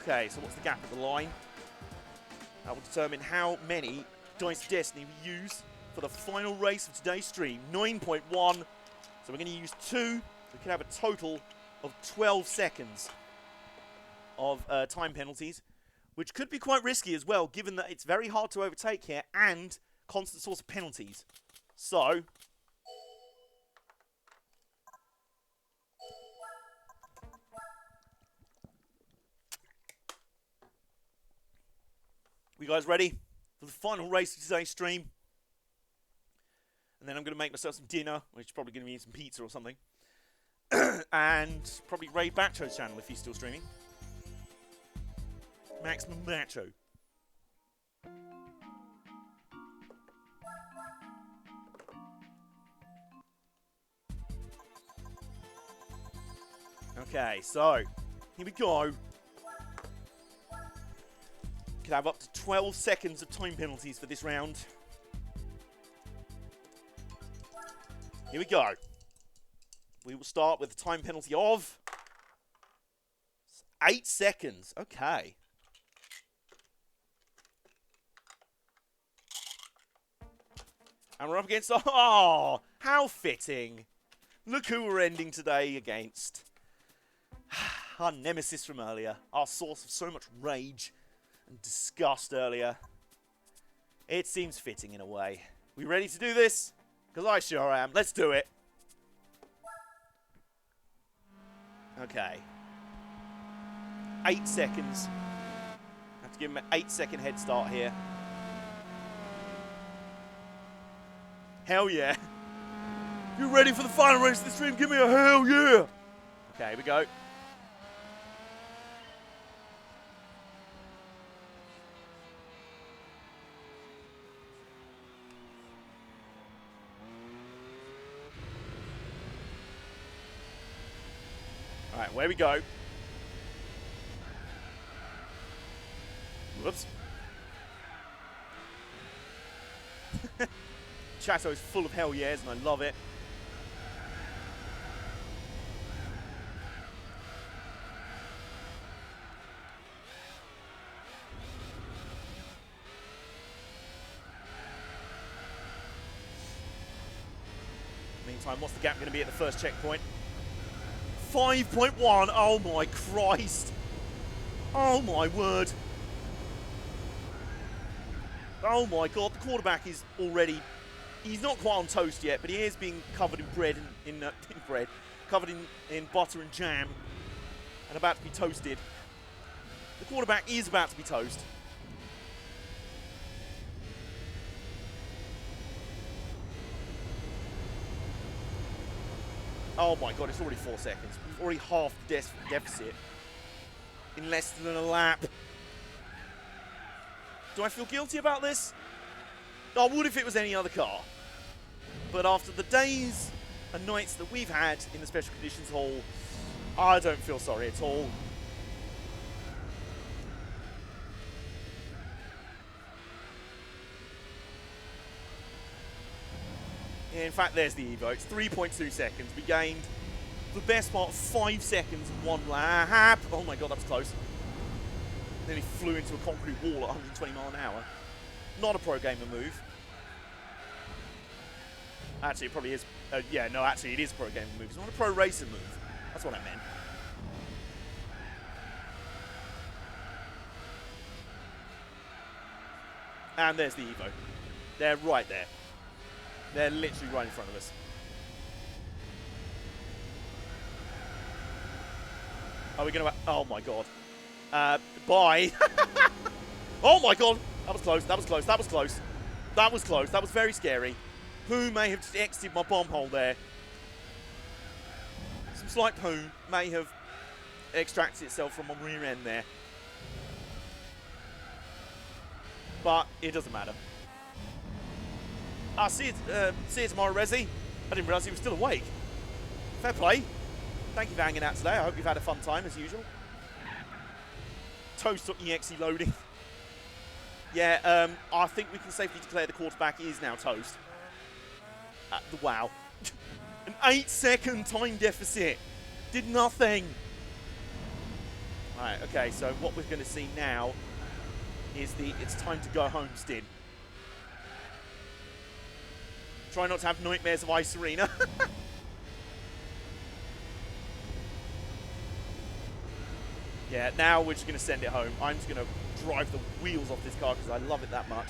Okay, so what's the gap of the line? That will determine how many Dice of Destiny we use for the final race of today's stream. 9.1. So we're going to use 2. We can have a total of 12 seconds of time penalties, which could be quite risky as well, given that it's very hard to overtake here and constant source of penalties. So, you guys ready for the final race of today's stream? And then I'm going to make myself some dinner, which is probably going to be some pizza or something. And probably raid Bacho's channel if he's still streaming. Maximum Bacho. Okay, so here we go. Could have up to 12 seconds of time penalties for this round. Here we go. We will start with a time penalty of 8 seconds. Okay. And we're up against... Oh, how fitting. Look who we're ending today against. Our nemesis from earlier. Our source of so much rage and disgust earlier. It seems fitting in a way. We ready to do this? Because I sure am. Let's do it. Okay. 8 seconds. Have to give him an 8-second head start here. Hell yeah. You ready for the final race of the stream? Give me a hell yeah. Okay, here we go. Alright, where we go. Whoops. Chateau is full of hell yeahs and I love it. Meantime, what's the gap going to be at the first checkpoint? 5.1. Oh my Christ. Oh my word. Oh my God. The quarterback is already... He's not quite on toast yet, but he is being covered in bread, in bread, covered in butter and jam, and about to be toasted. The quarterback is about to be toast. Oh my God, it's already 4 seconds. We've already halved the deficit in less than a lap. Do I feel guilty about this? I would if it was any other car. But after the days and nights that we've had in the Special Conditions Hall, I don't feel sorry at all. In fact, there's the Evo. It's 3.2 seconds. We gained the best part of 5 seconds in one lap. Oh my God, that was close. Nearly flew into a concrete wall at 120 mile an hour. Not a pro gamer move. Actually, it probably is. Yeah, no, actually, it is a pro gamer move. It's not a pro racer move. That's what I meant. And there's the Evo. They're right there. They're literally right in front of us. Are we going to... Oh, my God. Bye. Oh, my God. That was close. That was close. That was close. That was close. That was very scary. Poo may have just exited my bomb hole there. Some slight poo may have extracted itself from my rear end there. But it doesn't matter. I'll see you tomorrow, Resi. I didn't realise he was still awake. Fair play. Thank you for hanging out today. I hope you've had a fun time, as usual. Toast.exe loading. Yeah, I think we can safely declare the quarterback is now toast. Wow. An 8-second time deficit. Did nothing. Alright, okay, so what we're going to see now is the it's time to go home stint. Try not to have nightmares of Ice Arena. Yeah, now we're just going to send it home. I'm just going to drive the wheels off this car because I love it that much.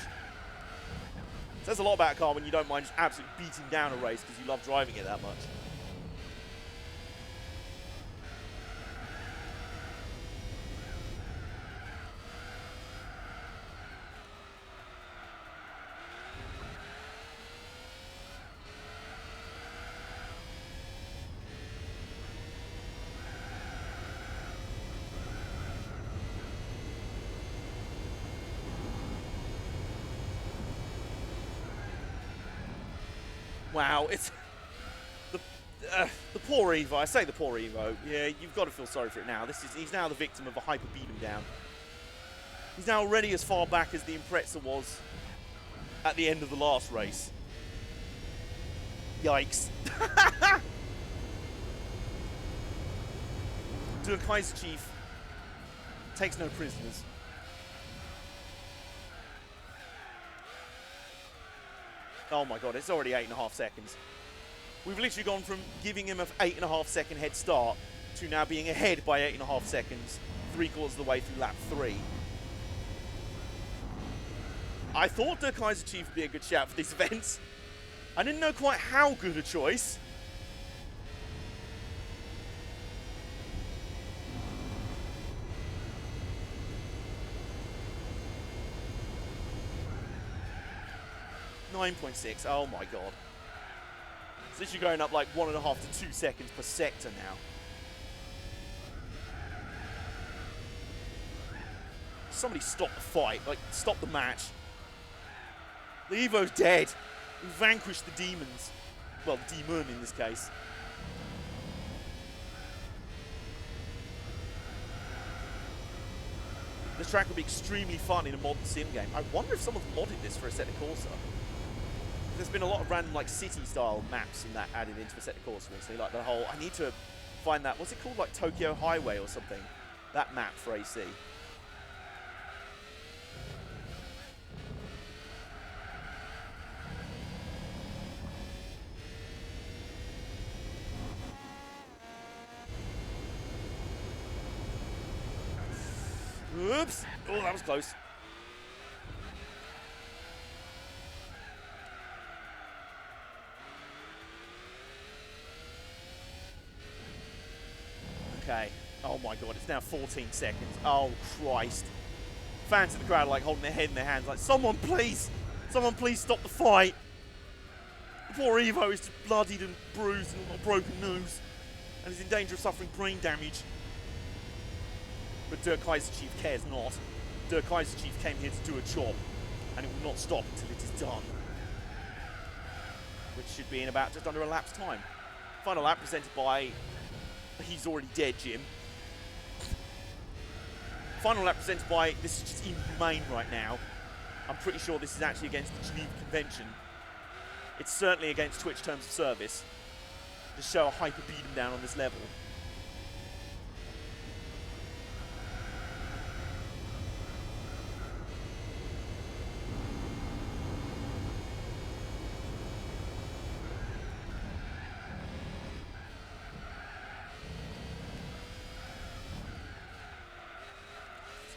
It says a lot about a car when you don't mind just absolutely beating down a race because you love driving it that much. Wow, it's the poor Evo. I say the poor Evo. Yeah, you've got to feel sorry for it now. He's now the victim of a hyper beat him down. He's now already as far back as the Impreza was at the end of the last race. Yikes. Der Kaiser Chief takes no prisoners. Oh my god, it's already 8.5 seconds. We've literally gone from giving him an 8.5 second head start to now being ahead by 8.5 seconds, 3/4 of the way through lap 3. I thought Der Kaiser Chief would be a good shout for this event. I didn't know quite how good a choice. .6, oh my god. It's literally going up like 1.5 to 2 seconds per sector now. Somebody stop the fight, like stop the match. The Evo's dead. We vanquished the demons. Well, the demon in this case. This track will be extremely fun in a modern sim game. I wonder if someone's modded this for Assetto Corsa. There's been a lot of random like city-style maps and that added into Assetto Corsa recently. Like the whole, I need to find that. What's it called? Like Tokyo Highway or something. That map for AC. Oops! Oh, that was close. Okay. Oh my god, it's now 14 seconds. Oh Christ. Fans in the crowd are like holding their head in their hands like, someone please stop the fight. The poor Evo is just bloodied and bruised and got a broken nose and is in danger of suffering brain damage. But Der Kaiser Chief cares not. Der Kaiser Chief came here to do a job, and it will not stop until it is done. Which should be in about just under a lap's time. Final lap presented by... He's already dead, Jim. Final lap presented by... This is just inhumane right now. I'm pretty sure this is actually against the Geneva Convention. It's certainly against Twitch Terms of Service. To show a hyper beat him down on this level.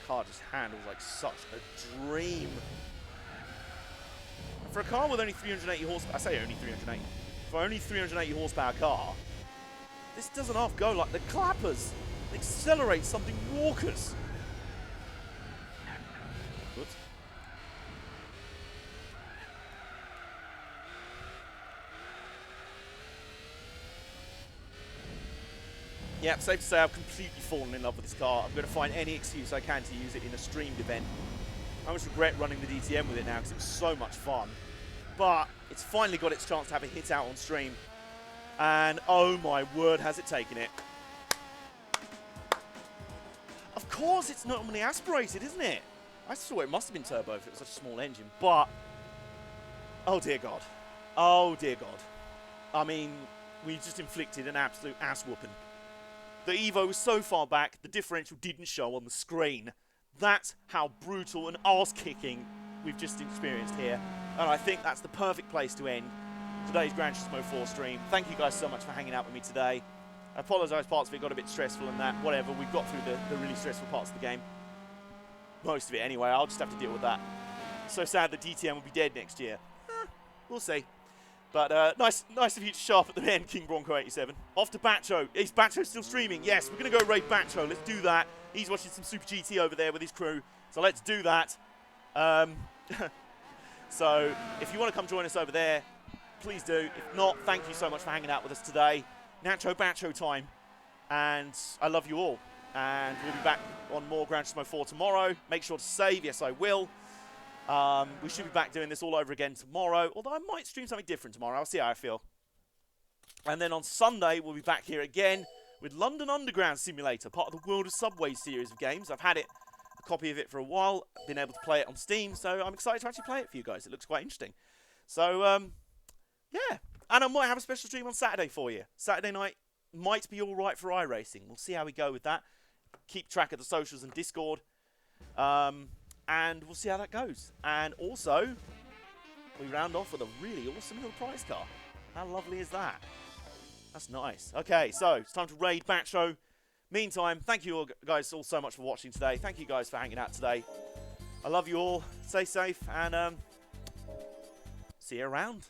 Car just handles like such a dream. For a car with only 380 horsepower, I say only 380. For only 380 horsepower car, this doesn't half go like the clappers. It accelerates something raucous. Oops. Yeah, safe to say I've completely fallen in love with this car. I'm going to find any excuse I can to use it in a streamed event. I almost regret running the DTM with it now because it was so much fun. But it's finally got its chance to have a hit out on stream. And oh my word, has it taken it. Of course it's normally aspirated, isn't it? I thought it must have been turbo if it was such a small engine. But, oh dear God. Oh dear God. I mean, we just inflicted an absolute ass whooping. The Evo was so far back, the differential didn't show on the screen. That's how brutal and arse-kicking we've just experienced here. And I think that's the perfect place to end today's Gran Turismo 4 stream. Thank you guys so much for hanging out with me today. I apologise, parts of it got a bit stressful and that. Whatever, we've got through the really stressful parts of the game. Most of it anyway, I'll just have to deal with that. So sad that DTM will be dead next year. We'll see. But nice of you to sharp at the end, King Bronco 87. Off to Bacho. Is Bacho still streaming? Yes, we're going to go raid Bacho. Let's do that. He's watching some Super GT over there with his crew. So let's do that. So if you want to come join us over there, please do. If not, thank you so much for hanging out with us today. Nacho Bacho time. And I love you all. And we'll be back on more Gran Turismo 4 tomorrow. Make sure to save. Yes, I will. We should be back doing this all over again tomorrow. Although I might stream something different tomorrow. I'll see how I feel. And then on Sunday, we'll be back here again with London Underground Simulator, part of the World of Subway series of games. I've had a copy of it for a while. Been able to play it on Steam. So I'm excited to actually play it for you guys. It looks quite interesting. So, yeah. And I might have a special stream on Saturday for you. Saturday night might be all right for iRacing. We'll see how we go with that. Keep track of the socials and Discord. And we'll see how that goes. And also, we round off with a really awesome little prize car. How lovely is that? That's nice. Okay, so it's time to raid Bacho. Meantime, thank you all guys all so much for watching today. Thank you guys for hanging out today. I love you all. Stay safe and see you around.